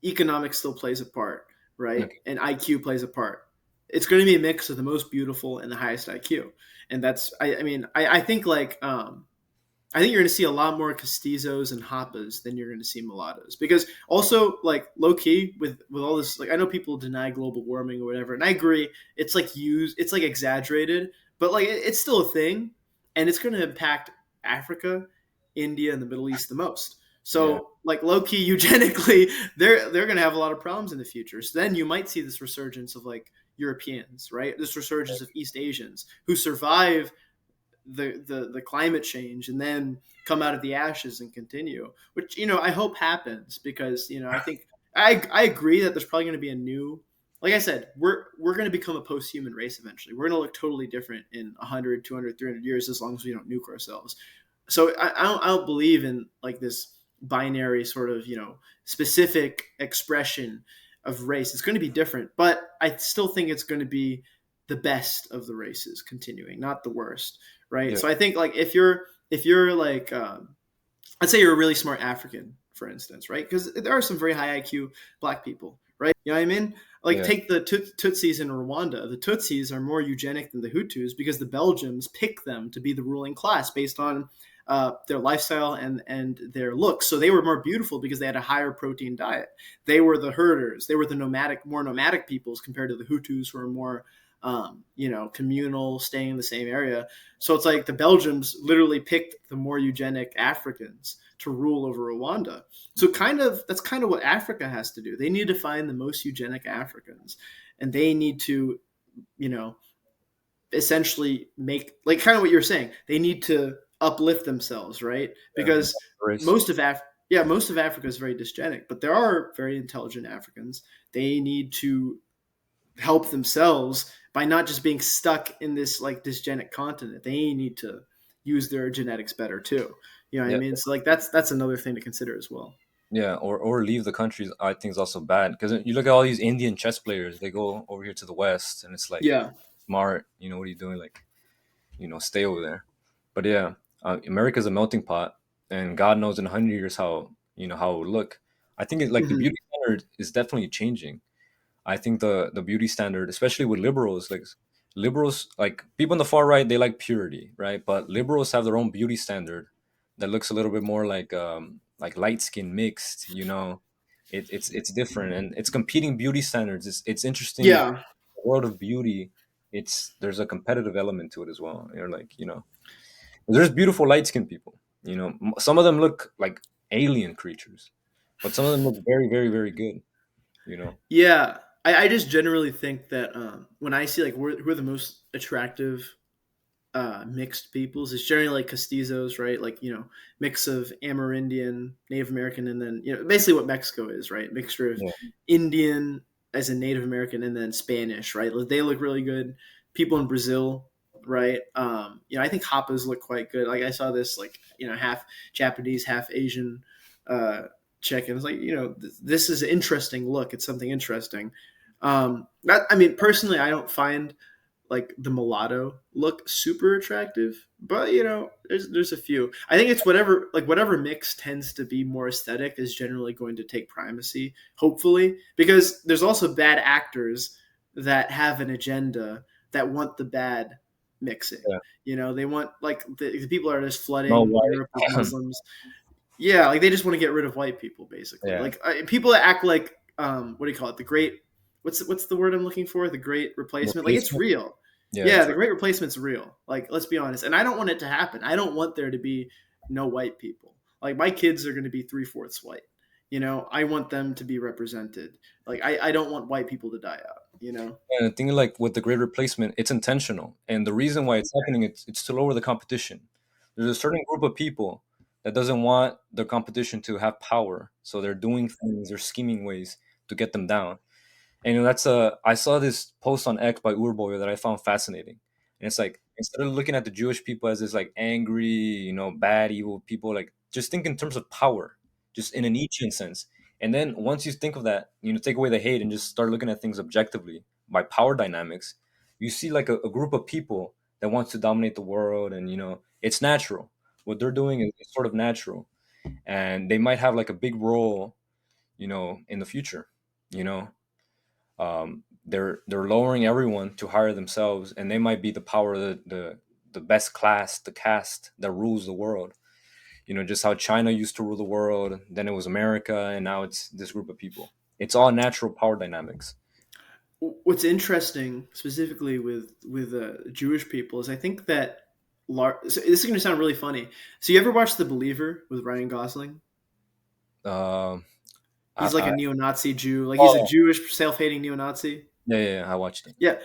economics still plays a part, right? Okay. And IQ plays a part. It's going to be a mix of the most beautiful and the highest IQ, and that's. I mean, I think like I think you're going to see a lot more castizos and hapas than you're going to see mulattoes, because also like low key with all this, like I know people deny global warming or whatever, and I agree it's like exaggerated, but like it's still a thing, and it's going to impact Africa, India, and the Middle East the most. Yeah. So like low key eugenically, they're going to have a lot of problems in the future. So then you might see this resurgence of like Europeans, right? This resurgence of East Asians who survive the climate change and then come out of the ashes and continue, which I hope happens, because I think I agree that there's probably going to be a new, like I said, we're going to become a post-human race eventually. We're going to look totally different in 100, 200, 300 years, as long as we don't nuke ourselves. So I don't believe in like this binary sort of specific expression of race. It's going to be different, but I still think it's going to be the best of the races continuing, not the worst, right? Yeah. So I think like if you're like let's say you're a really smart African, for instance, right? Because there are some very high IQ black people, right? You know what I mean? Like Yeah. take the Tutsis in Rwanda. The Tutsis are more eugenic than the Hutus because the Belgians picked them to be the ruling class based on their lifestyle and their looks. So they were more beautiful because they had a higher protein diet. They were the herders. They were the more nomadic peoples compared to the Hutus, who are more communal, staying in the same area. So it's like the Belgians literally picked the more eugenic Africans to rule over Rwanda. So that's kind of what Africa has to do. They need to find the most eugenic Africans, and they need to, you know, essentially make, like kind of what you're saying. They need to uplift themselves, right? Yeah. Because Race. most of Africa is very dysgenic, but there are very intelligent Africans. They need to help themselves by not just being stuck in this like dysgenic continent. They need to use their genetics better too. You know what I Yeah. mean? So like that's another thing to consider as well. Yeah. Or leave the country. I think is also bad, because you look at all these Indian chess players. They go over here to the West, and it's like Yeah. smart. What are you doing? Like, stay over there. But yeah, America's a melting pot, and God knows in 100 years how it would look. I think like the Hmm. beauty standard is definitely changing. I think the beauty standard, especially with liberals, like liberals, like people on the far right, they like purity, right? But liberals have their own beauty standard that looks a little bit more like light skin mixed, It's different, and it's competing beauty standards. It's interesting that Yeah, the world of beauty, there's a competitive element to it as well. You're like, there's beautiful light skinned people. Some of them look like alien creatures, but some of them look very, very, very good. You know, yeah. I just generally think that when I see like who are the most attractive mixed peoples, it's generally like Castizos, right? Like mix of Amerindian, Native American, and then basically what Mexico is, right? Mixture of yeah, Indian as a Native American, and then Spanish, right? Like, they look really good. People in Brazil, right? I think Hapas look quite good. Like, I saw this like half Japanese, half Asian uh, chick, and it's like this is an interesting look. It's something interesting. I mean, personally, I don't find like the mulatto look super attractive, but there's a few. I think it's whatever mix tends to be more aesthetic is generally going to take primacy, hopefully, because there's also bad actors that have an agenda that want the bad mixing. yeah. They want like the people are just No flooding white. Europe with Muslims. Yeah, like they just want to get rid of white people, basically. Yeah, Like people that act like what do you call it? The great what's the word I'm looking for? The great replacement. Like, it's replacement. real. Yeah, Yeah, it's the great replacement's real. Like, let's be honest. And I don't want it to happen. I don't want there to be no white people. Like, my kids are going to be 3/4 white. I want them to be represented. Like, I don't want white people to die out. And the thing like with the great replacement, it's intentional, and the reason why it's happening, it's to lower the competition. There's a certain group of people that doesn't want the competition to have power, so they're doing things or scheming ways to get them down. And that's I saw this post on X by Urboy that I found fascinating. And it's like, instead of looking at the Jewish people as this like angry, bad, evil people, like just think in terms of power, just in a Nietzschean sense. And then once you think of that, take away the hate and just start looking at things objectively by power dynamics, you see like a group of people that wants to dominate the world, and it's natural. What they're doing is sort of natural, and they might have like a big role, in the future. You know, they're lowering everyone to hire themselves, and they might be the power of the best class, the caste that rules the world. Just how China used to rule the world, then it was America, and now it's this group of people. It's all natural power dynamics. What's interesting specifically with Jewish people is I think that so this is going to sound really funny. So, you ever watch The Believer with Ryan Gosling? Um, He's like I a neo-Nazi Jew. Like, he's a oh Jewish self-hating neo-Nazi. yeah, yeah, yeah, I watched it. Yeah,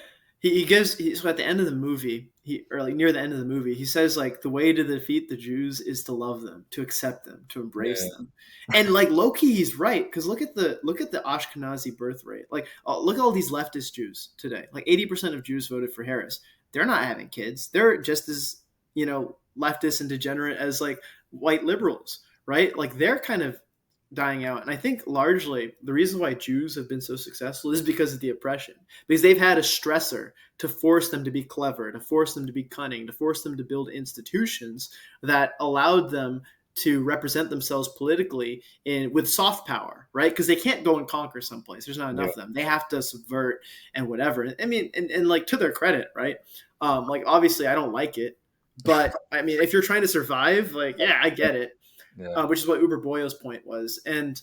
so at the end of the movie, or like near the end of the movie, he says like the way to defeat the Jews is to love them, to accept them, to embrace Yeah, them, and like low key, he's right because look at the Ashkenazi birth rate. Like, look at all these leftist Jews today. Like 80% of Jews voted for Harris. They're not having kids. They're just as leftist and degenerate as like white liberals, right? Like, they're kind of dying out. And I think largely the reason why Jews have been so successful is because of the oppression, because they've had a stressor to force them to be clever, to force them to be cunning, to force them to build institutions that allowed them to represent themselves politically with soft power, right? Because they can't go and conquer someplace. There's not yeah, enough of them. They have to subvert and whatever. I mean, and like, to their credit, right? Like, obviously I don't like it, but I mean, if you're trying to survive, like, yeah, I get it, yeah, which is what Uber Boyo's point was. And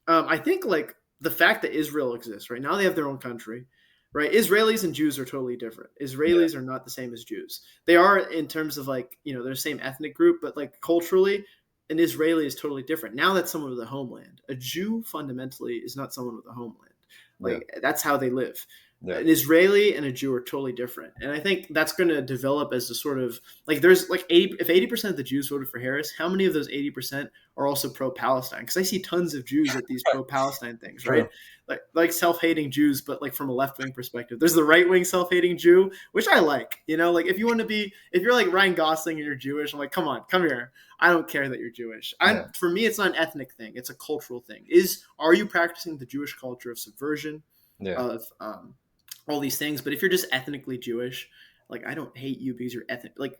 I think like the fact that Israel exists right now, they have their own country, right? Israelis and Jews are totally different. yeah, Israelis are not the same as Jews. They are in terms of like they're the same ethnic group, but like culturally, an Israeli is totally different. Now that's someone with a homeland. A Jew fundamentally is not someone with a homeland. yeah, Like, that's how they live. yeah, An Israeli and a Jew are totally different, and I think that's going to develop as a sort of like there's like 80 if 80% of the Jews voted for Harris, how many of those 80% are also pro-Palestine? Because I see tons of Jews at these pro-Palestine things, right? true. Like self-hating Jews, but like from a left-wing perspective. There's the right-wing self-hating Jew, which I like. Like, if you want to be, if you're like Ryan Gosling and you're Jewish, I'm like, come on, come here. I don't care that you're Jewish. Yeah, For me, it's not an ethnic thing; it's a cultural thing. Are you practicing the Jewish culture of subversion, yeah, of all these things? But if you're just ethnically Jewish, like, I don't hate you because you're ethnic. Like,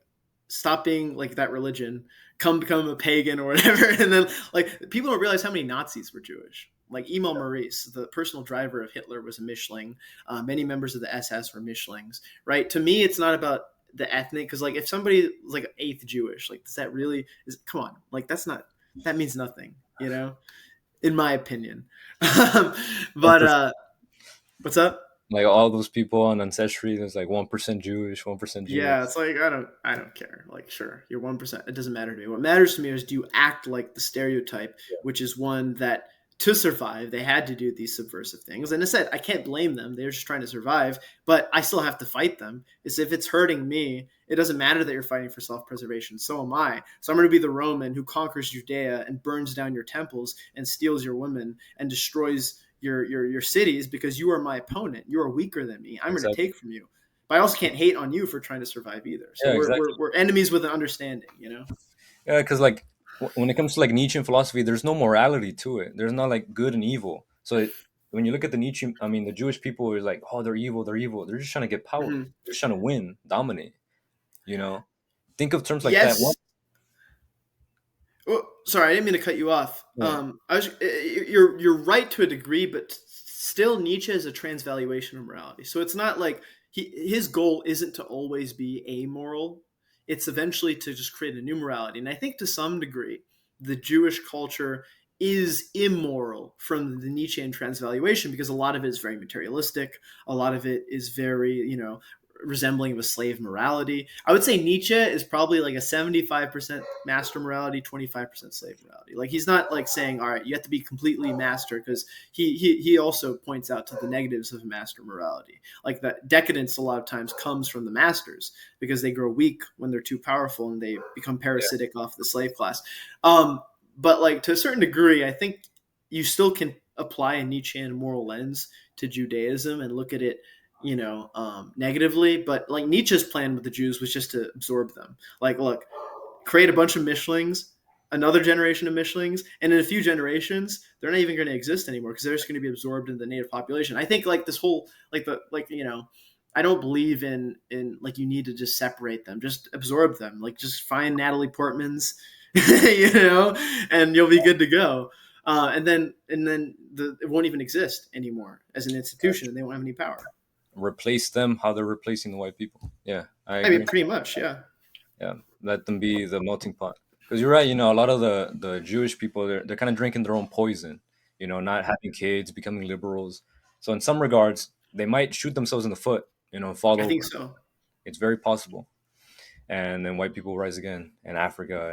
stop being like that religion, come become a pagan or whatever. And then like people don't realize how many Nazis were Jewish. Like Emil Maurice, the personal driver of Hitler, was a Mischling. Many members of the SS were Mischlings, right? To me, it's not about the ethnic, because like if somebody was like eighth Jewish, like, does that really is come on? Like, that means nothing, you know? in my opinion. One But percent, what's up? like all those people on Ancestry, there's like 1% Jewish, 1% Jewish. Yeah, it's like I don't care. Like, sure, you're 1%. It doesn't matter to me. What matters to me is do you act like the stereotype, which is one that to survive they had to do these subversive things. And I said I can't blame them. They're just trying to survive, but I still have to fight them. Is if it's hurting me, it doesn't matter that you're fighting for self-preservation. So am I. So I'm going to be the Roman who conquers Judea and burns down your temples and steals your women and destroys your cities because you are my opponent. You are weaker than me. I'm going to Exactly. take from you. But I also can't hate on you for trying to survive either. So Yeah, we're exactly. we're, we're enemies with an understanding, you know. Yeah, because like when it comes to like Nietzschean philosophy, there's no morality to it. There's not like good and evil. So when you look at the Nietzsche, I mean, the Jewish people are like, oh, they're evil, they're evil. They're just trying to get power. Mm-hmm. They're just trying to win, dominate. You know, think of terms like that. What? Yes. Well, sorry, I didn't mean to cut you off. Yeah, You're right to a degree, but still Nietzsche is a transvaluation of morality. So it's not like his goal isn't to always be amoral. It's eventually to just create a new morality. And I think to some degree, the Jewish culture is immoral from the Nietzschean transvaluation because a lot of it is very materialistic. A lot of it is very, resembling of a slave morality. I would say Nietzsche is probably like a 75% master morality, 25% slave morality. Like he's not like saying, all right, you have to be completely master because he also points out to the negatives of master morality. Like that decadence a lot of times comes from the masters because they grow weak when they're too powerful and they become yeah, parasitic off the slave class. But like to a certain degree, I think you still can apply a Nietzschean moral lens to Judaism and look at it negatively. But like Nietzsche's plan with the Jews was just to absorb them. Like, look, create a bunch of Mishlings, another generation of Mishlings, and in a few generations, they're not even going to exist anymore because they're just going to be absorbed in the native population. I think like this whole I don't believe in like you need to just separate them, just absorb them. Like just find Natalie Portman's, and you'll be good to go. And then it won't even exist anymore as an institution, and they won't have any power. replace them how they're replacing the white people. Yeah, I I mean, agree. pretty much, yeah. Yeah, let them be the melting pot. Because you're right. You know, a lot of the Jewish people they're kind of drinking their own poison. You know, not having kids, becoming liberals. So in some regards, they might shoot themselves in the foot. You know, and fall I think over. so. It's very possible. And then white people rise again in Africa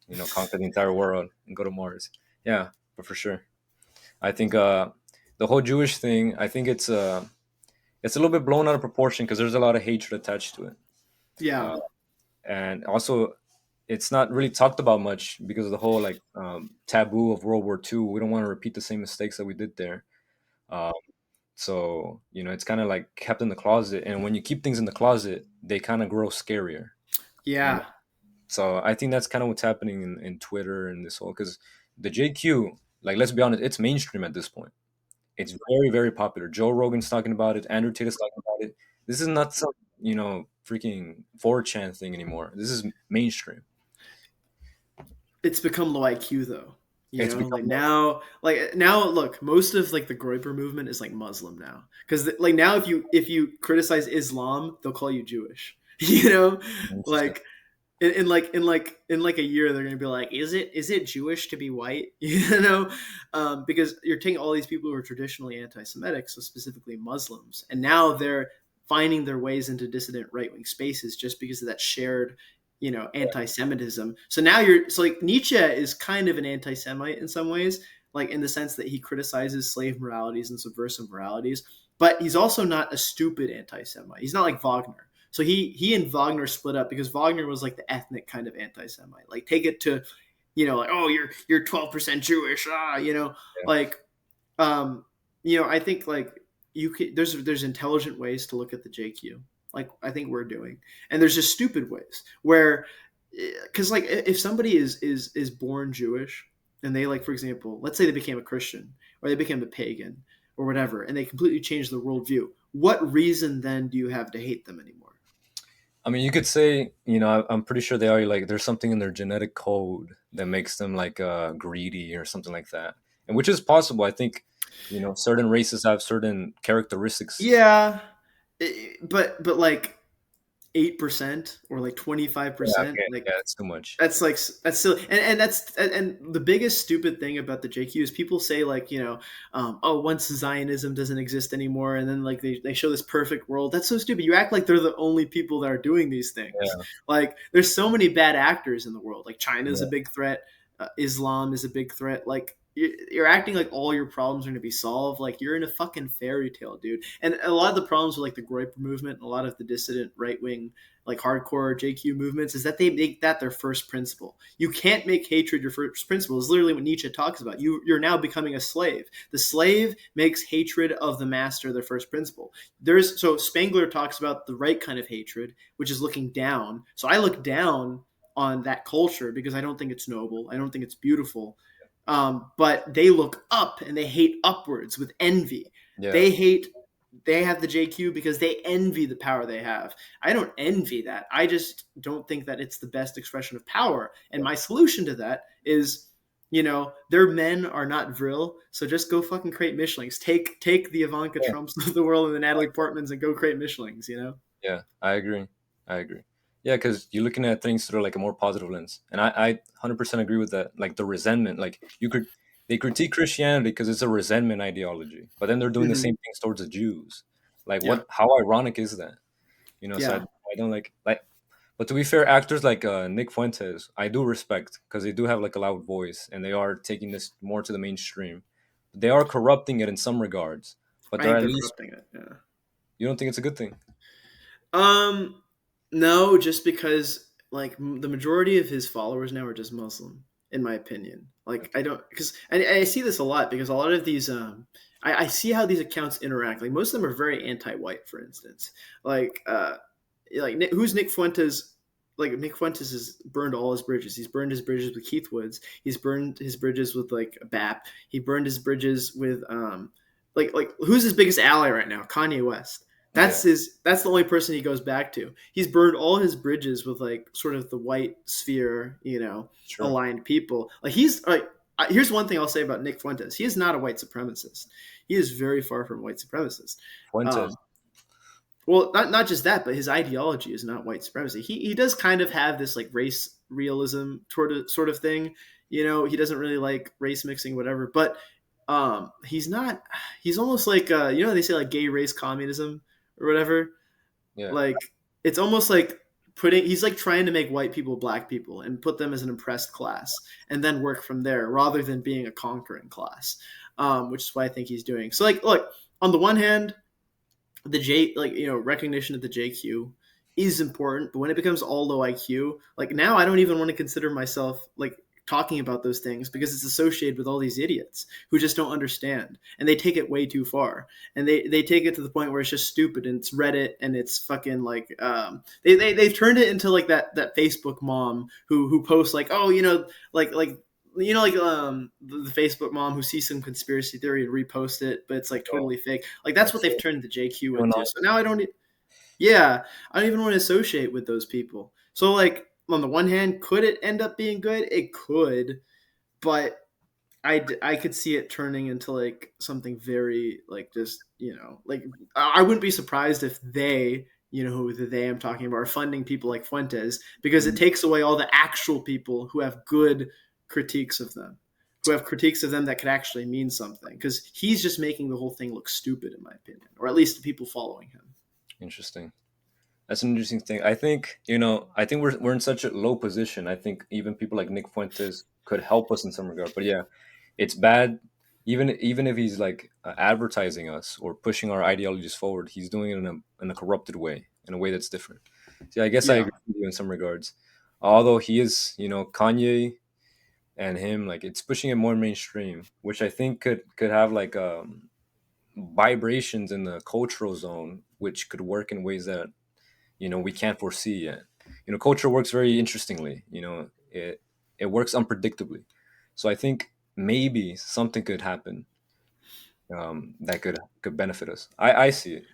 and conquer the entire world and go to Mars. Yeah, but for sure, I think the whole Jewish thing. I think it's a little bit blown out of proportion because there's a lot of hatred attached to it, Yeah, uh, and also it's not really talked about much because of the whole like taboo of World War II. We don't want to repeat the same mistakes that we did there. Um, so it's kind of like kept in the closet, and when you keep things in the closet, they kind of grow scarier. You know, yeah, so I think that's kind of what's happening in Twitter and this whole because the JQ, like let's be honest, it's mainstream at this point. It's very very popular. Joe Rogan's talking about it. Andrew Tate is talking about it. This is not some freaking 4chan thing anymore. This is mainstream. it's become low IQ though. It's Like become now, look, most of like the Groiper movement is like Muslim now, because like now if you criticize Islam, they'll call you Jewish. interesting. Like in like a year, they're gonna be like, is it Jewish to be white? Because you're taking all these people who are traditionally anti-Semitic, so specifically Muslims, and now they're finding their ways into dissident right-wing spaces just because of that shared anti-Semitism. So now like Nietzsche is kind of an anti-Semite in some ways, like in the sense that he criticizes slave moralities and subversive moralities, but he's also not a stupid anti-Semite. He's not like Wagner. So he and Wagner split up because Wagner was like the ethnic kind of anti-Semite. Like take it to, like, oh, you're 12% Jewish, Yeah. like I think like there's intelligent ways to look at the JQ, like I think we're doing, and there's just stupid ways where, because like if somebody is born Jewish and they, like, for example, let's say they became a Christian or they became a pagan or whatever, and they completely changed the worldview, what reason then do you have to hate them anymore? I mean, you could say, I'm pretty sure they are like there's something in their genetic code that makes them like greedy or something like that, and which is possible. I think, certain races have certain characteristics. Yeah, but like 8% or like Yeah, 25%. okay, Like yeah, it's too much. that's like that's silly, and that's and the biggest stupid thing about the JQ is people say like oh, once Zionism doesn't exist anymore, and then like they show this perfect world. That's so stupid. You act like they're the only people that are doing these things. Yeah, Like there's so many bad actors in the world. Like China's a yeah, big threat. Islam is a big threat. Like you're acting like all your problems are going to be solved. Like you're in a fucking fairy tale, dude. And a lot of the problems with like the Groyper movement, a lot of the dissident right wing like hardcore JQ movements is that they make that their first principle. You can't make hatred your first principle. Is literally what Nietzsche talks about. You're now becoming a slave. The slave makes hatred of the master their first principle. So Spengler talks about the right kind of hatred, which is looking down. So I look down on that culture because I don't think it's noble. I don't think it's beautiful. But they look up and they hate upwards with envy. yeah, They hate they have the JQ because they envy the power they have. I don't envy that. I just don't think that it's the best expression of power. And my solution to that is, their men are not vril, so just go fucking create Michelings. Take the Ivanka yeah, Trumps of the world and the Natalie Portmans and go create Michelings. yeah. I agree. I agree. Yeah, because you're looking at things through like a more positive lens, and I 100% agree with that. Like the resentment, like you could they critique Christianity because it's a resentment ideology, but then they're doing the Mm-hmm. same things towards the Jews. Like Yeah, what? How ironic is that? So I, yeah, I don't like. But to be fair, actors like Nick Fuentes, I do respect because they do have like a loud voice and they are taking this more to the mainstream. They are corrupting it in some regards, but I they're think at they're least. corrupting it. Yeah. You don't think it's a good thing? Um, no, just because like the majority of his followers now are just Muslim, in my opinion. Like I don't because I see this a lot because a lot of these I see how these accounts interact. Like most of them are very anti-white, for instance. Like who's Nick Fuentes? Like Nick Fuentes has burned all his bridges. He's burned his bridges with Keith Woods. He's burned his bridges with like BAP. He burned his bridges with like who's his biggest ally right now? Kanye West. Yeah, That's the only person he goes back to. He's burned all his bridges with like sort of the white sphere, sure. aligned people. Like he's like here's one thing I'll say about Nick Fuentes. He is not a white supremacist. He is very far from white supremacist. Fuentes. Um, well, not just that, but his ideology is not white supremacy. He does kind of have this like race realism sort of thing. He doesn't really like race mixing, whatever. But he's not. He's almost like they say like gay race communism or whatever. Yeah, Like it's almost like he's like trying to make white people black people and put them as an oppressed class and then work from there rather than being a conquering class, which is what I think he's doing. So like, look, on the one hand, the recognition of the JQ is important, but when it becomes all low IQ, like now I don't even want to consider myself like talking about those things because it's associated with all these idiots who just don't understand and they take it way too far and they take it to the point where it's just stupid and it's Reddit and it's fucking like they've turned it into like that Facebook mom who posts like, oh, the Facebook mom who sees some conspiracy theory and repost it, but it's like yeah. totally fake. Like that's Like what they've turned the JQ going into. on. So now yeah, I don't even want to associate with those people. So like on the one hand, could it end up being good? It could, but I could see it turning into like something very like just like I wouldn't be surprised if who the they I'm talking about are funding people like Fuentes because it takes away all the actual people who have good critiques of them, who have critiques of them that could actually mean something because he's just making the whole thing look stupid in my opinion, or at least the people following him. Interesting. That's an interesting thing. I think we're in such a low position. I think even people like Nick Fuentes could help us in some regard. But yeah, it's bad. Even if he's like advertising us or pushing our ideologies forward, he's doing it in a corrupted way, in a way that's different. So yeah, I guess I Yeah, agree with you in some regards. Although he is, Kanye and him, like it's pushing it more mainstream, which I think could have like vibrations in the cultural zone, which could work in ways that we can't foresee yet. Culture works very interestingly. It works unpredictably. So I think maybe something could happen that could benefit us. I see it.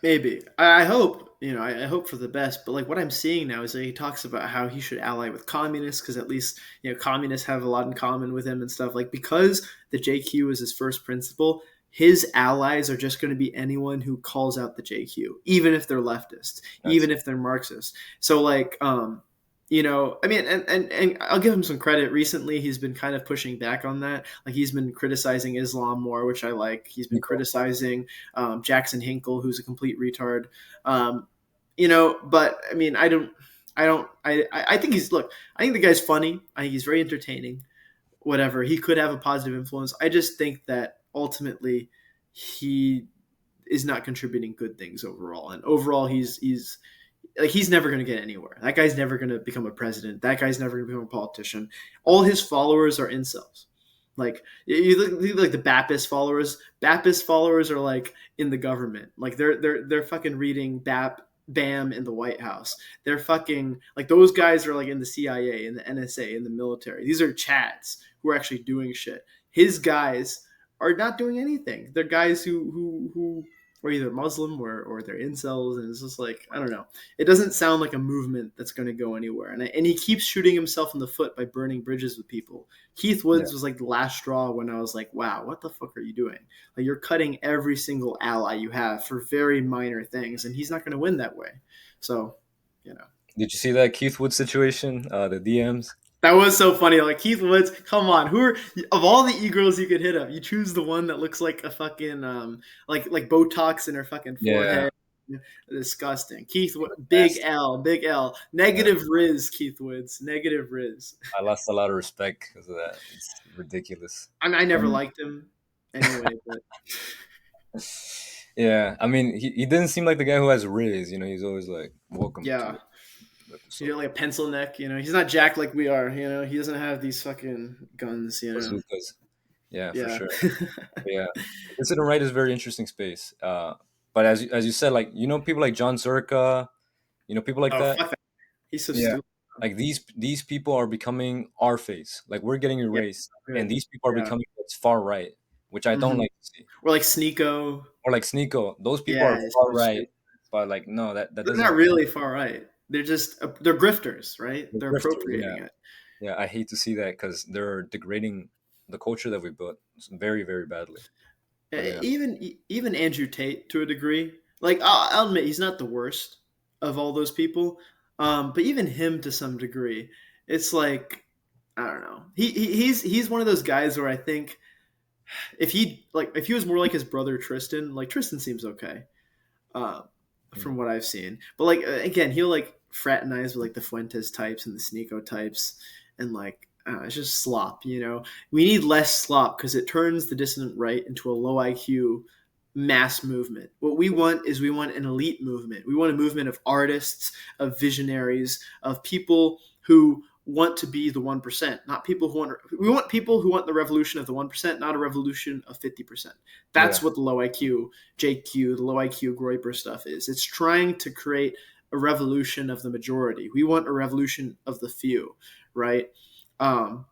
maybe. I hope, I hope for the best. But like what I'm seeing now is that he talks about how he should ally with communists because at least communists have a lot in common with him and stuff. Like because the JQ is his first principle, his allies are just going to be anyone who calls out the JQ, even if they're leftists, That's even if they're Marxists. So like, I mean, and I'll give him some credit. Recently, he's been kind of pushing back on that. Like he's been criticizing Islam more, which I like. He's been criticizing Jackson Hinkle, who's a complete retard. Um, but I mean, I think he's look. I think the guy's funny. I think he's very entertaining. Whatever, he could have a positive influence. I just think that ultimately he is not contributing good things overall. And overall, he's never going to get anywhere. That guy's never going to become a president. That guy's never going to become a politician. All his followers are incels. Like you look like the Baptist followers. Baptist followers are like in the government. Like they're fucking reading BAM in the White House. They're fucking like those guys are like in the CIA, in the NSA, in the military. These are Chads who are actually doing shit. His guys are not doing anything. They're guys who are either Muslim or they're incels, and it's just like I don't know. It doesn't sound like a movement that's going to go anywhere. And he keeps shooting himself in the foot by burning bridges with people. Keith yeah. Woods was like the last straw when I was like, wow, what the fuck are you doing? Like you're cutting every single ally you have for very minor things, and he's not going to win that way. So, you know. Did you see that Keith Wood situation? The DMs. That was so funny. Like Keith Woods, come on. Who are of all the e-girls you could hit up? You choose the one that looks like a fucking like Botox in her fucking Yeah, forehead. Disgusting. Big nasty. L, big L. Yeah. Negative Riz, Keith Woods. Negative Riz. I lost a lot of respect because of that. It's ridiculous. I mean, I never Um, liked him anyway, but yeah, I mean, he didn't seem like the guy who has riz. He's always like, "Welcome to yeah. the He's got episode." like a pencil neck, He's not jacked like we are, He doesn't have these fucking guns. Bazookas. Yeah, for Yeah. sure. Yeah, Incident Right is a very interesting space. But as you said, like people like John Zerka, people like Oh, that. fuck that. He's so Yeah, stupid. like these people are becoming our face. Like we're getting Yeah. erased, and Good. these people are Yeah. becoming what's far right, which I don't Hmm. like to see. Or like Sneeko. Or like Sneeko, those people Yeah, are it's far so right, stupid. but like no, that They're not doesn't. really far right. They're just they're grifters, right? The They're grifters, yeah, appropriating it. yeah. I hate to see that because they're degrading the culture that we built very, very badly. But yeah, Even Andrew Tate to a degree. Like I'll admit he's not the worst of all those people, but even him to some degree, it's like I don't know. He's one of those guys where I think if he was more like his brother Tristan, like Tristan seems okay, uh, mm, from what I've seen. But like again, he'll like fraternize with like the Fuentes types and the Sneeko types, and like it's just slop. We need less slop because it turns the dissident right into a low IQ mass movement. What we want an elite movement. We want a movement of artists, of visionaries, of people who want to be the 1%, not people who want we want people who want the revolution of the 1%, not a revolution of 50%. yeah. That's what the low IQ JQ, the low IQ Groyper stuff is. It's trying to create a revolution of the majority. We want a revolution of the few, right? Um,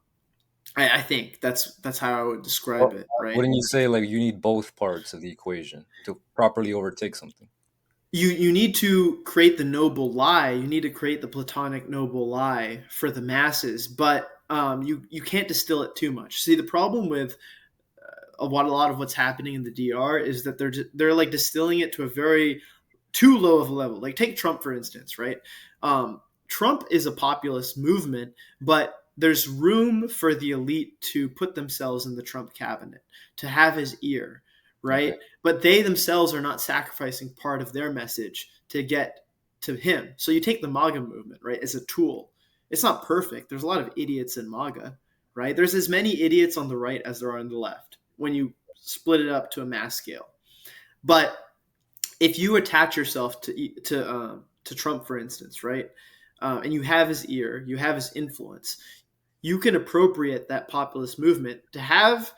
I think that's how I would describe Well, it, right? wouldn't you say like you need both parts of the equation to properly overtake something? You need to create the noble lie. You need to create the platonic noble lie for the masses, but you can't distill it too much. See, the problem with a lot of what's happening in the DR is that they're like distilling it to a very too low of a level. Like take Trump for instance, right? Trump is a populist movement, but there's room for the elite to put themselves in the Trump cabinet, to have his ear, Okay. right? But they themselves are not sacrificing part of their message to get to him. So you take the MAGA movement, right, as a tool. It's not perfect. There's a lot of idiots in MAGA, right? There's as many idiots on the right as there are on the left when you split it up to a mass scale. But if you attach yourself to Trump, for instance, right, and you have his ear, you have his influence, you can appropriate that populist movement to have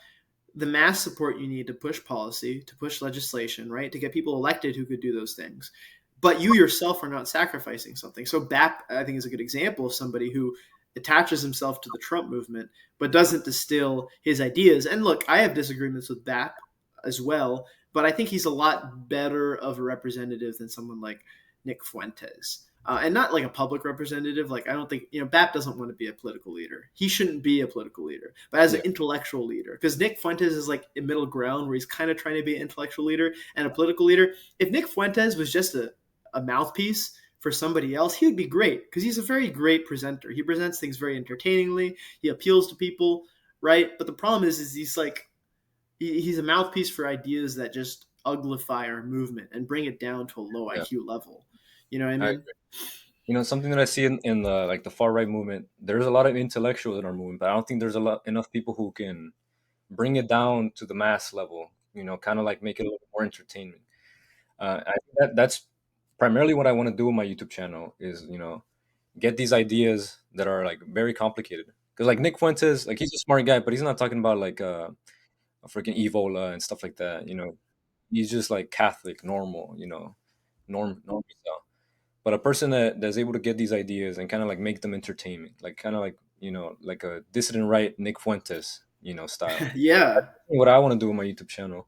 the mass support you need to push policy, to push legislation, right, to get people elected who could do those things. But you yourself are not sacrificing something. So BAP, I think, is a good example of somebody who attaches himself to the Trump movement, but doesn't distill his ideas. And look, I have disagreements with BAP as well, but I think he's a lot better of a representative than someone like Nick Fuentes. and not like a public representative. Like I don't think Bap doesn't want to be a political leader. He shouldn't be a political leader, but as an Yeah, intellectual leader, because Nick Fuentes is like a middle ground where he's kind of trying to be an intellectual leader and a political leader. If Nick Fuentes was just a mouthpiece for somebody else, he would be great because he's a very great presenter. He presents things very entertainingly. He appeals to people, right? But the problem is he's like he's a mouthpiece for ideas that just uglify our movement and bring it down to a low yeah. IQ level. You know what I I mean? Something that I see in the like the far right movement. There's a lot of intellectuals in our movement, but I don't think there's a lot enough people who can bring it down to the mass level. Kind of like make it a little more entertainment. I think that's primarily what I want to do with my YouTube channel is get these ideas that are like very complicated. Because like Nick Fuentes, like he's a smart guy, but he's not talking about like a freaking Evola and stuff like that. He's just like Catholic, normal. Normal stuff. But a person that's able to get these ideas and kind of like make them entertainment, like kind of like like a dissident right Nick Fuentes, style. Yeah. What I want to do with my YouTube channel,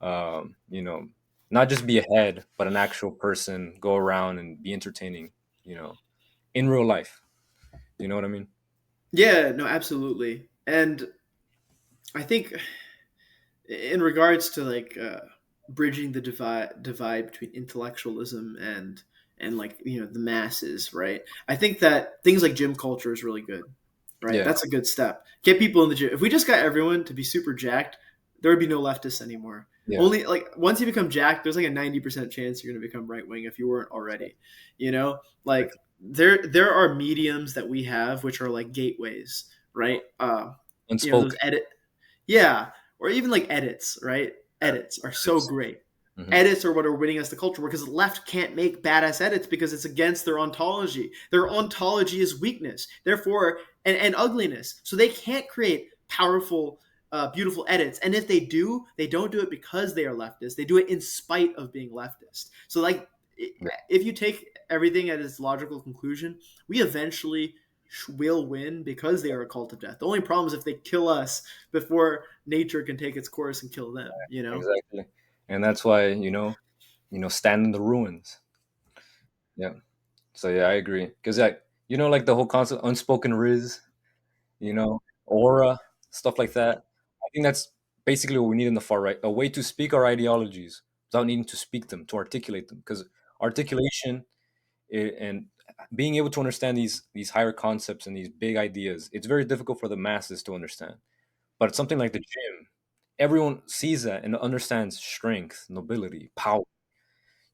um, you know, not just be a head, but an actual person, go around and be entertaining, in real life. You know what I mean? Yeah, no, absolutely. And I think in regards to like bridging the divide between intellectualism and like the masses, right? I think that things like gym culture is really good, right? Yeah, That's a good step. Get people in the gym. If we just got everyone to be super jacked, there would be no leftists anymore. yeah, Only like once you become jacked, there's like a 90% chance you're going to become right wing if you weren't already. Like there are mediums that we have which are like gateways, right? Those unspoken. yeah, or even like edits, right? Yeah, Edits are so it's, great. hmm Edits are what are winning us the culture war because the left can't make badass edits because it's against their ontology. Their ontology is weakness, therefore, and ugliness. So they can't create powerful, beautiful edits. And if they do, they don't do it because they are leftist. They do it in spite of being leftist. So, like, yeah, if you take everything at its logical conclusion, we eventually will win because they are a cult of death. The only problem is if they kill us before nature can take its course and kill them. exactly. And that's why stand in the ruins. Yeah. So yeah, I agree. Because like like the whole concept unspoken riz, aura, stuff like that. I think that's basically what we need in the far right, a way to speak our ideologies without needing to speak them, to articulate them. Because articulation and being able to understand these higher concepts and these big ideas, it's very difficult for the masses to understand. But something like the gym, everyone sees that and understands strength, nobility, power.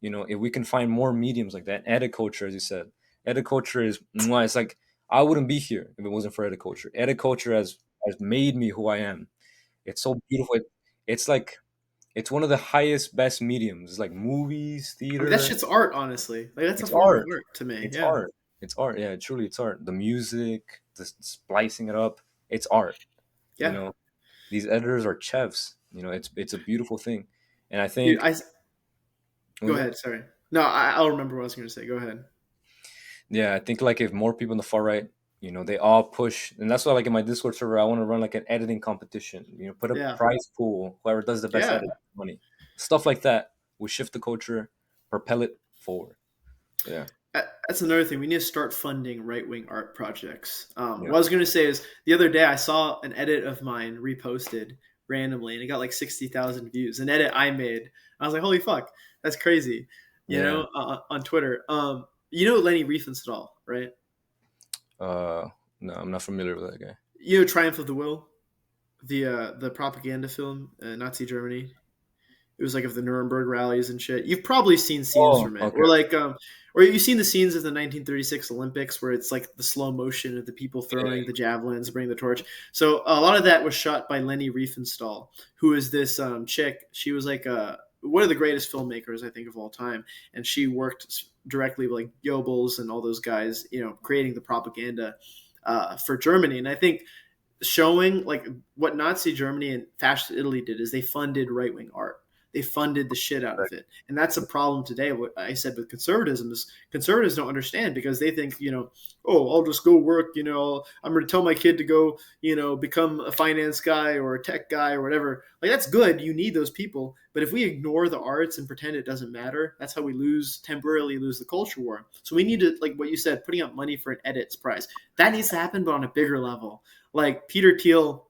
If we can find more mediums like that, ediculture, as you said, ediculture is mwah, it's like I wouldn't be here if it wasn't for ediculture. Ediculture has made me who I am. It's so beautiful. It's like it's one of the highest, best mediums. It's like movies, I mean, that theater. shit's art, honestly. Like that's a It's form of art. art to me. It's Yeah, art. It's art. Yeah, truly, it's art. The music, the splicing it up. It's art. You yeah, know, these editors are chefs. It's a beautiful thing, and I dude. think I what go was that? ahead. Sorry. No, I'll remember what I was going to say. Go ahead. Yeah, I think like if more people in the far right, they all push, and that's why like in my Discord server, I want to run like an editing competition. Put a Yeah, prize pool, whoever does the best yeah. edit, money, stuff like that will shift the culture, propel it forward. Yeah, That's another thing. We need to start funding right wing art projects. yeah. What I was going to say is the other day I saw an edit of mine reposted randomly and it got like 60,000 views. An edit I made. I was like, holy fuck, that's crazy. Yeah. On Twitter. Lenny Riefenstahl, right? Uh, no, I'm not familiar with that guy. Triumph of the Will, the propaganda film, Nazi Germany. It was like of the Nuremberg rallies and shit. You've probably seen scenes Oh, from it, okay. or like, or you've seen the scenes of the 1936 Olympics where it's like the slow motion of the people Yeah, throwing the javelins, bringing the torch. So a lot of that was shot by Leni Riefenstahl, who is this chick. She was like one of the greatest filmmakers I think of all time, and she worked directly with like Goebbels and all those guys, creating the propaganda for Germany. And I think showing like what Nazi Germany and fascist Italy did is they funded right wing art. They funded the shit out of it, and that's a problem today. What I said with conservatism is conservatives don't understand because they think, oh, I'll just go work. I'm going to tell my kid to go, become a finance guy or a tech guy or whatever. Like that's good. You need those people, but if we ignore the arts and pretend it doesn't matter, that's how we temporarily lose the culture war. So we need to, like what you said, putting up money for an edits prize. That needs to happen, but on a bigger level. Like Peter Thiel,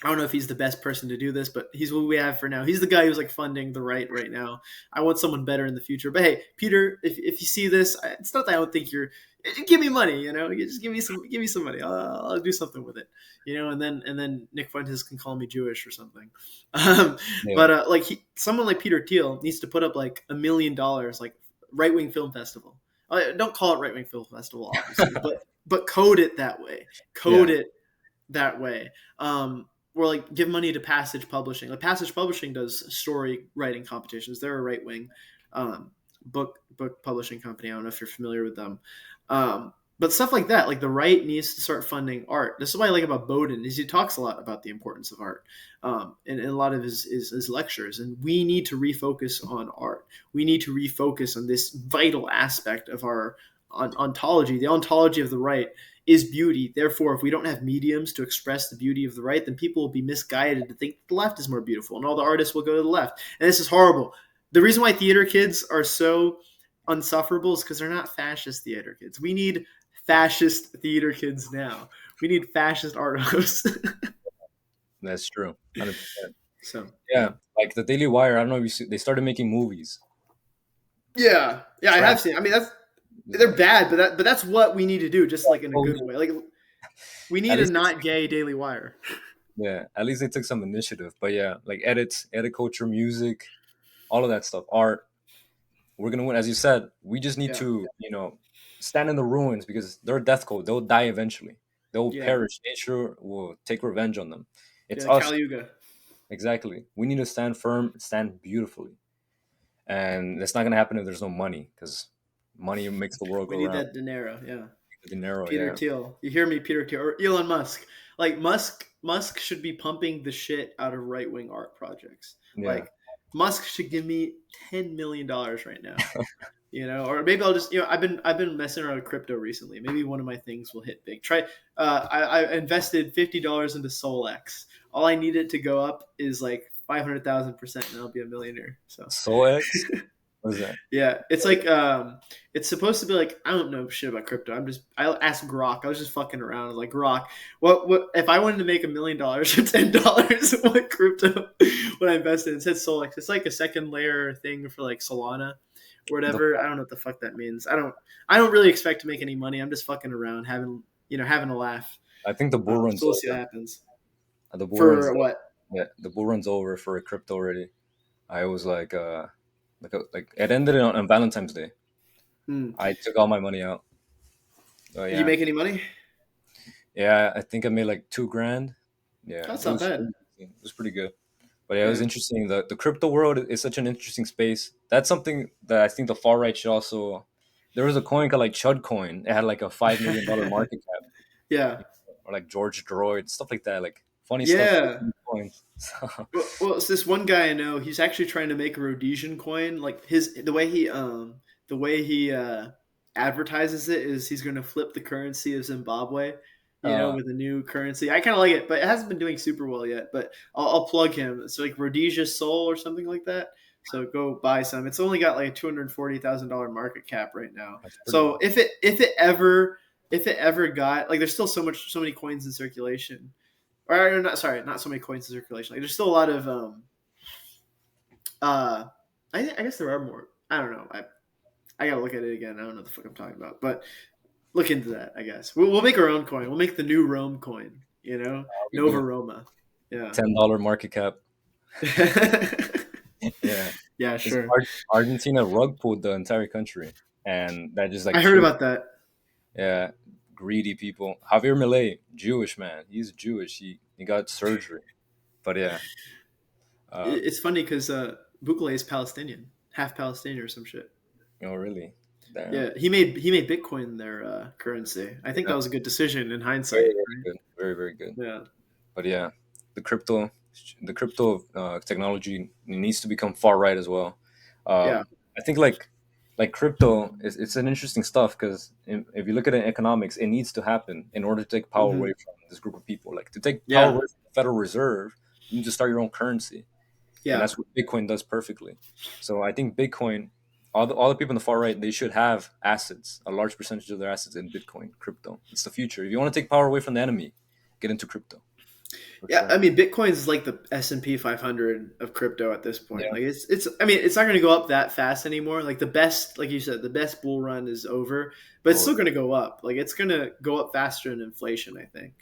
I don't know if he's the best person to do this, but he's what we have for now. He's the guy who's like funding the right now. I want someone better in the future. But hey, Peter, if you see this, it's not that I don't think you're. Give me money, you just give me some money. I'll do something with it, and then Nick Fuentes can call me Jewish or something. Yeah. But someone like Peter Thiel needs to put up like $1 million, like right wing film festival. Don't call it right wing film festival, obviously, but code it that way. Code Yeah. it that way. Or like give money to Passage Publishing. Like Passage Publishing does story writing competitions. They're a right wing book publishing company. I don't know if you're familiar with them. But stuff like that, like the right needs to start funding art. This is what I like about Bowden is he talks a lot about the importance of art in a lot of his lectures. And we need to refocus on art. We need to refocus on this vital aspect of our ontology. The ontology of the right is beauty. Therefore, if we don't have mediums to express the beauty of the right, then people will be misguided to think the left is more beautiful, and all the artists will go to the left. And this is horrible. The reason why theater kids are so unsufferable is because they're not fascist theater kids. We need fascist theater kids now. We need fascist artists. That's true. 100%. So Yeah, like the Daily Wire. I don't know if you see, they started making movies. yeah, I have Trash. seen. I mean, they're bad, but that's what we need to do, just like in a Oh, good way. Like we at need a least not gay Daily Wire. yeah, at least they took some initiative. But yeah, like edit culture, music, all of that stuff, art. We're gonna win, as you said. We just need Yeah, to, stand in the ruins because they're death code. They'll die eventually. They'll yeah, perish. Nature will take revenge on them. It's yeah. us. Kali Yuga. Exactly. We need to stand firm, stand beautifully, and it's not gonna happen if there's no money because money makes the world We go need round. that dinero. Yeah. Dinero, Peter yeah, Thiel. You hear me, Peter Thiel, or Elon Musk. Like Musk should be pumping the shit out of right wing art projects. yeah. Like Musk should give me $10 million right now. Or maybe I'll just I've been messing around with crypto recently. Maybe one of my things will hit big. I invested $50 into SolX. All I need it to go up is like 500,000%, and I'll be a millionaire. So Soul X. What is that? yeah, it's like it's supposed to be like I don't know shit about crypto. I asked Grok. I was just fucking around. I was like, Grok, what if I wanted to make $1 million for $10? What crypto would I invest in? It said Solex. It's like a second layer thing for like Solana or The whatever. I don't know what the fuck that means. I don't really expect to make any money. I'm just fucking around, having a laugh. I think the bull runs So we'll see what over. happens. The bull runs. For what? Yeah, the bull runs over for a crypto already. I was like it ended on Valentine's Day. Hmm. I took all my money out. Did you Yeah, make any money? yeah. I think I made like 2 grand. Yeah, That's not bad. it was pretty good. But yeah, it was Yeah. interesting. The crypto world is such an interesting space. That's something that I think the far right should also. There was a coin called like Chud Coin. It had like a $5 million market cap, Yeah. or like George Droid, stuff like that. Like funny stuff. Yeah. Coins. So, Well, it's this one guy I know. He's actually trying to make a Rhodesian coin. Like the way he advertises it is he's going to flip the currency of Zimbabwe, uh, with a new currency. I kind of like it, but it hasn't been doing super well yet. But I'll plug him. It's like Rhodesia Soul or something like that. So go buy some. It's only got like a $240,000 market cap right now. that's pretty So good. if it ever got like, there's still so many coins in circulation, or not, sorry, not so many coins in circulation. Like there's still a lot of uh I guess there are more. I don't know. I gotta look at it again. I don't know what the fuck I'm talking about, but look into that. I guess we'll make our own coin. We'll make the new Rome coin. We do Nova Roma. Yeah. $10 market cap. Yeah, Yeah, it's sure. Argentina rug pulled the entire country, and that just like I heard killed. about that. Yeah, greedy people. Javier Milei, Jewish man. He's Jewish. He got surgery, but yeah. Uh, It's funny because Bukele is Palestinian, half Palestinian or some shit. really, damn. Yeah, he made Bitcoin their currency. I think Yeah, that was a good decision in very hindsight, very right? good, very very good. Yeah. But yeah, the crypto. the crypto technology needs to become far right as well. Yeah. I think like crypto is it's an interesting stuff because if you look at it in economics, it needs to happen in order to take power Hmm. away from this group of people. Like to take power Yeah. away from the Federal Reserve, you need to start your own currency, and Yeah. that's what Bitcoin does perfectly. So I think Bitcoin, all the people on the far right, they should have assets, a large percentage of their assets in Bitcoin, crypto. It's the future. If you want to take power away from the enemy, get into crypto for Yeah, sure. I mean, Bitcoin is like the S&P 500 of crypto at this point. Yeah. Like it's. I mean, it's not going to go up that fast anymore. Like the best, like you said, the best bull run is over, but it's Oh, still going to go up. Like it's going to go up faster than inflation, I think,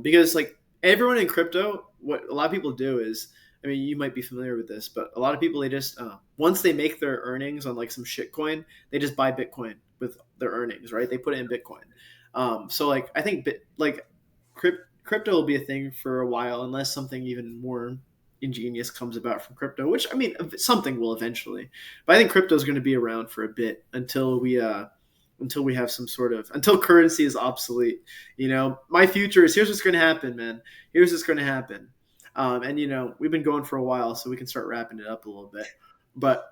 because like everyone in crypto, what a lot of people do is, I mean, you might be familiar with this, but a lot of people they just once they make their earnings on like some shit coin, they just buy Bitcoin with their earnings, right? They put it in Bitcoin. So like I think crypto will be a thing for a while unless something even more ingenious comes about from crypto, which I mean something will eventually. But I think crypto is going to be around for a bit until we have some sort of until currency is obsolete. You know, my future is here's what's going to happen, man. Here's what's going to happen. And you know, we've been going for a while, so we can start wrapping it up a little bit. But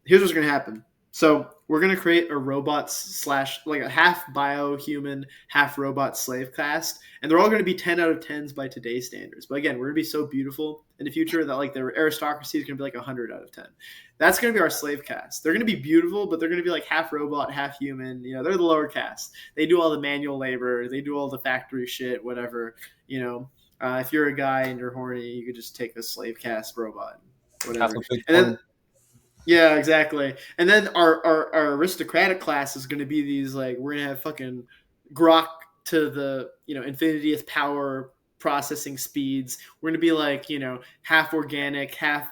here's what's going to happen. So we're going to create a robot slash like a half bio human, half robot slave caste, and they're all going to be 10 out of 10s by today's standards. But again, we're going to be so beautiful in the future that like the aristocracy is going to be like 100 out of 10. That's going to be our slave caste. They're going to be beautiful, but they're going to be like half robot, half human. You know, they're the lower caste. They do all the manual labor, they do all the factory shit, whatever. You know, if you're a guy and you're horny, you could just take a slave caste robot, half whatever. of And then Bitcoin. yeah, exactly. And then our aristocratic class is going to be these like we're going to have fucking grok to the infinitieth power processing speeds. We're going to be like half organic, half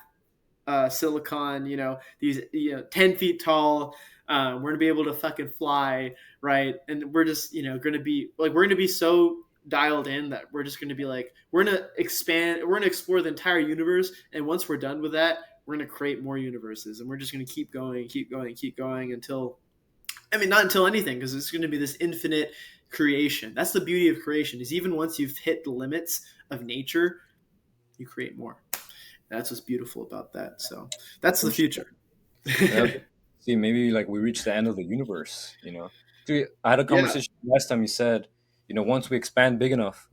silicon. These 10 feet tall. We're gonna be able to fucking fly, right? And we're just gonna be like we're gonna be so dialed in that we're just gonna be like we're gonna expand, we're gonna explore the entire universe, and once we're done with that, we're gonna create more universes, and we're just gonna keep going, keep going, keep going until not until anything, because it's gonna be this infinite creation. That's the beauty of creation. Is even once you've hit the limits of nature, you create more. That's what's beautiful about that. So that's the For sure. future. Yeah. See, maybe like we reached the end of the universe, you know. See, I had a Yeah. conversation last time you said, once we expand big enough,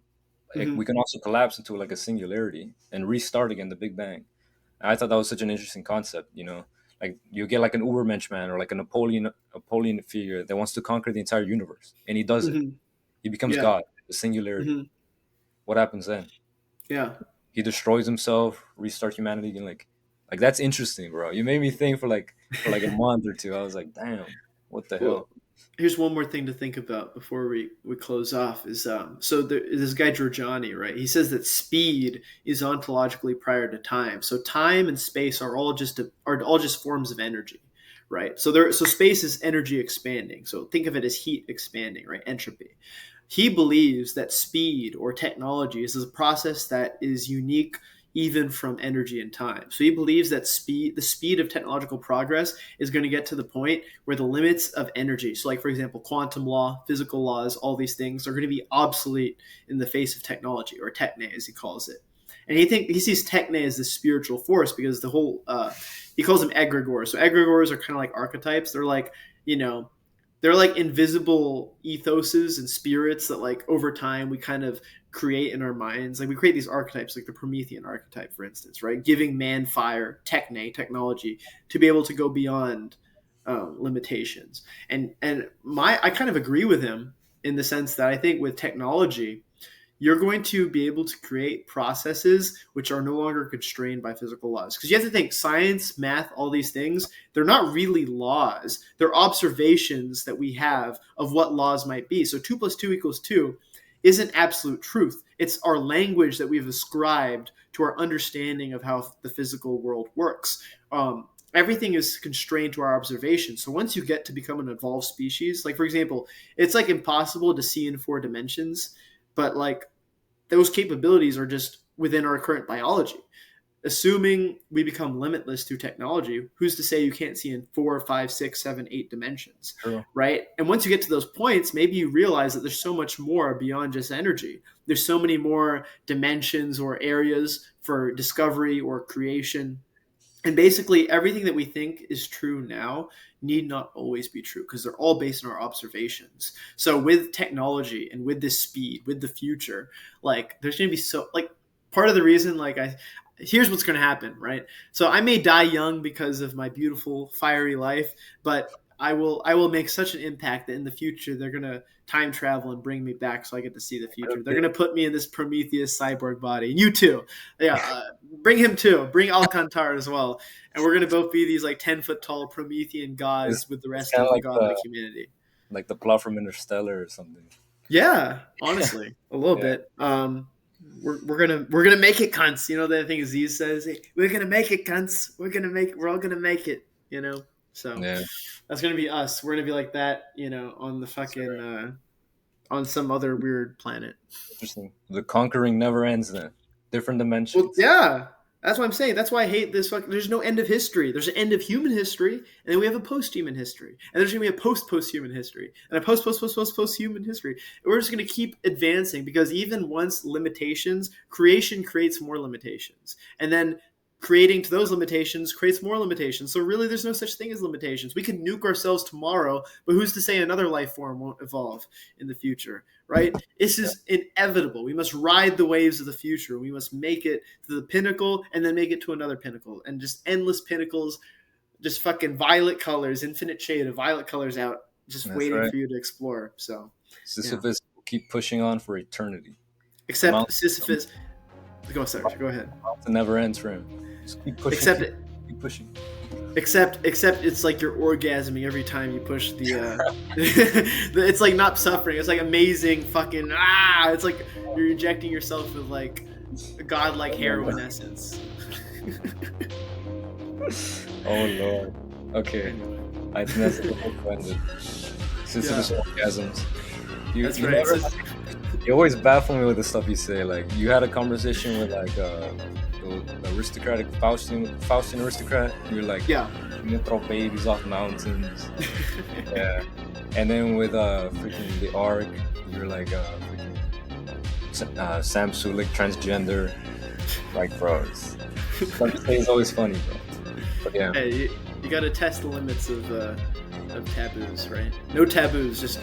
like, Hmm. we can also collapse into like a singularity and restart again the Big Bang. And I thought that was such an interesting concept, Like you get like an Ubermensch man or like a Napoleon figure that wants to conquer the entire universe, and he does it. Hmm. He becomes Yeah. God, the singularity. Hmm. What happens then? Yeah. He destroys himself, restarts humanity, and like that's interesting, bro. You made me think for like a month or two. I was like, damn, what the Well, hell? here's one more thing to think about before we close off is so this guy Giorgiani, right? He says that speed is ontologically prior to time. So time and space are all just forms of energy, right? So space is energy expanding. So think of it as heat expanding, right? Entropy. He believes that speed or technology is a process that is unique even from energy and time. So he believes that the speed of technological progress is going to get to the point where the limits of energy, so like for example, quantum law, physical laws, all these things are going to be obsolete in the face of technology, or techne as he calls it. And he sees techne as the spiritual force because the whole he calls them egregores. So egregores are kind of like archetypes. You know they're like invisible ethoses and spirits that like over time we kind of create in our minds. Like we create these archetypes, like the Promethean archetype, for instance, right? Giving man fire, technology, to be able to go beyond limitations. And I kind of agree with him in the sense that I think with technology, you're going to be able to create processes which are no longer constrained by physical laws. Because you have to think science, math, all these things, they're not really laws. They're observations that we have of what laws might be. So 2 plus 2 equals 2 isn't absolute truth. It's our language that we've ascribed to our understanding of how the physical world works. Everything is constrained to our observation. So once you get to become an evolved species, like for example, it's like impossible to see in 4 dimensions, but like those capabilities are just within our current biology. assuming we become limitless through technology, who's to say you can't see in 4, 5, 6, 7, 8 dimensions, True. right? And once you get to those points, maybe you realize that there's so much more beyond just energy. There's so many more dimensions or areas for discovery or creation. And basically, everything that we think is true now need not always be true because they're all based on our observations. So, with technology and with this speed, with the future, like there's going to be so like part of the reason like I here's what's going to happen, right? So I may die young because of my beautiful fiery life, but I will make such an impact that in the future they're going to time travel and bring me back so I get to see the future. They're Okay. going to put me in this Prometheus cyborg body. And you too. Yeah, bring him too. Bring Alcantar as well. And we're going to both be these like 10-foot tall Promethean It's gods with the it's rest kind of of the godlike the humanity. plot from Interstellar or something. Yeah, honestly, a little Yeah. bit. We're gonna make it, cunts. You know the thing Aziz says, hey, we're gonna make it, cunts. We're all gonna make it. You know, so Yeah. that's gonna be us. We're gonna be like that. You know, on the fucking Sure. on some other weird planet. Interesting. The conquering never ends. Then different Well, dimensions. yeah, that's what I'm saying. That's why I hate this. There's no end of history. There's an end of human history, and then we have a post-human history, and there's gonna be a post-post-human history, and a post-post-post-post-post-human history. And we're just gonna keep advancing because even once limitations, creation creates more limitations, and then creating to those limitations creates more limitations. So really, there's no such thing as limitations. We can nuke ourselves tomorrow, but who's to say another life form won't evolve in the future? Right? This Yeah. is inevitable. We must ride the waves of the future. We must make it to the pinnacle and then make it to another pinnacle and just endless pinnacles, just fucking violet colors, infinite shade of violet colors out, just That's waiting right. for you to explore. So, yeah. Sisyphus will keep pushing on for eternity. The Except mountain, Sisyphus. Go, sorry. Go ahead. the mountain never ends for him. Just keep pushing. Except Keep pushing. except it's like you're orgasming every time you push the it's like not suffering, it's like amazing fucking it's like you're injecting yourself with like a godlike heroin essence. Oh Lord. Okay. Anyway, I think that's a good way to end it. Sisyphus yeah, orgasms. You that's you right. never you always baffle me with the stuff you say. Like you had a conversation with like the aristocratic Faustian aristocrat. You're like, Yeah. I'm gonna throw babies off mountains. Yeah. And then with freaking the Ark, you're like freaking Sam Sulik transgender. Like bro, what you say is always funny, bro. But yeah. Hey, you got to test the limits of taboos, right? No taboos, just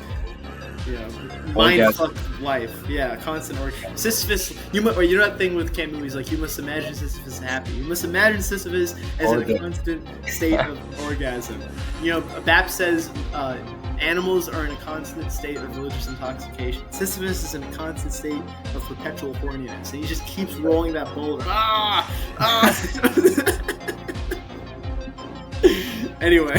mind Orgasm. fuck life. Yeah, constant Sisyphus. You know that thing with Camus? He's like, you must imagine Sisyphus happy. You must imagine Sisyphus as in a Orgasm. constant state of orgasm. You know, BAP says animals are in a constant state of religious intoxication. Sisyphus is in a constant state of perpetual horniness, and he just keeps rolling that boulder. Anyway,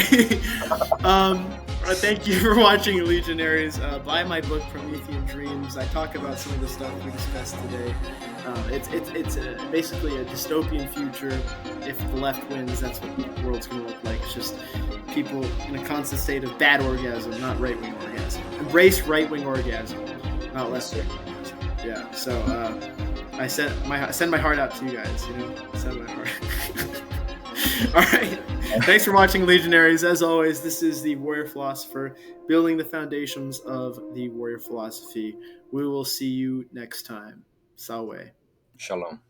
thank you for watching Legionaries. Buy my book Promethean Dreams. I talk about some of the stuff we discussed today. It's basically a dystopian future. If the left wins, that's what the world's going to look like. It's just people in a constant state of bad orgasm, not right-wing orgasm. Embrace right-wing orgasm, not left-wing orgasm. Yeah. So I send my heart out to you guys. You know, send my heart. All right. Thanks for watching, Legionaries. As always, this is the Warrior Philosopher, building the foundations of the Warrior Philosophy. We will see you next time. Salve. Shalom.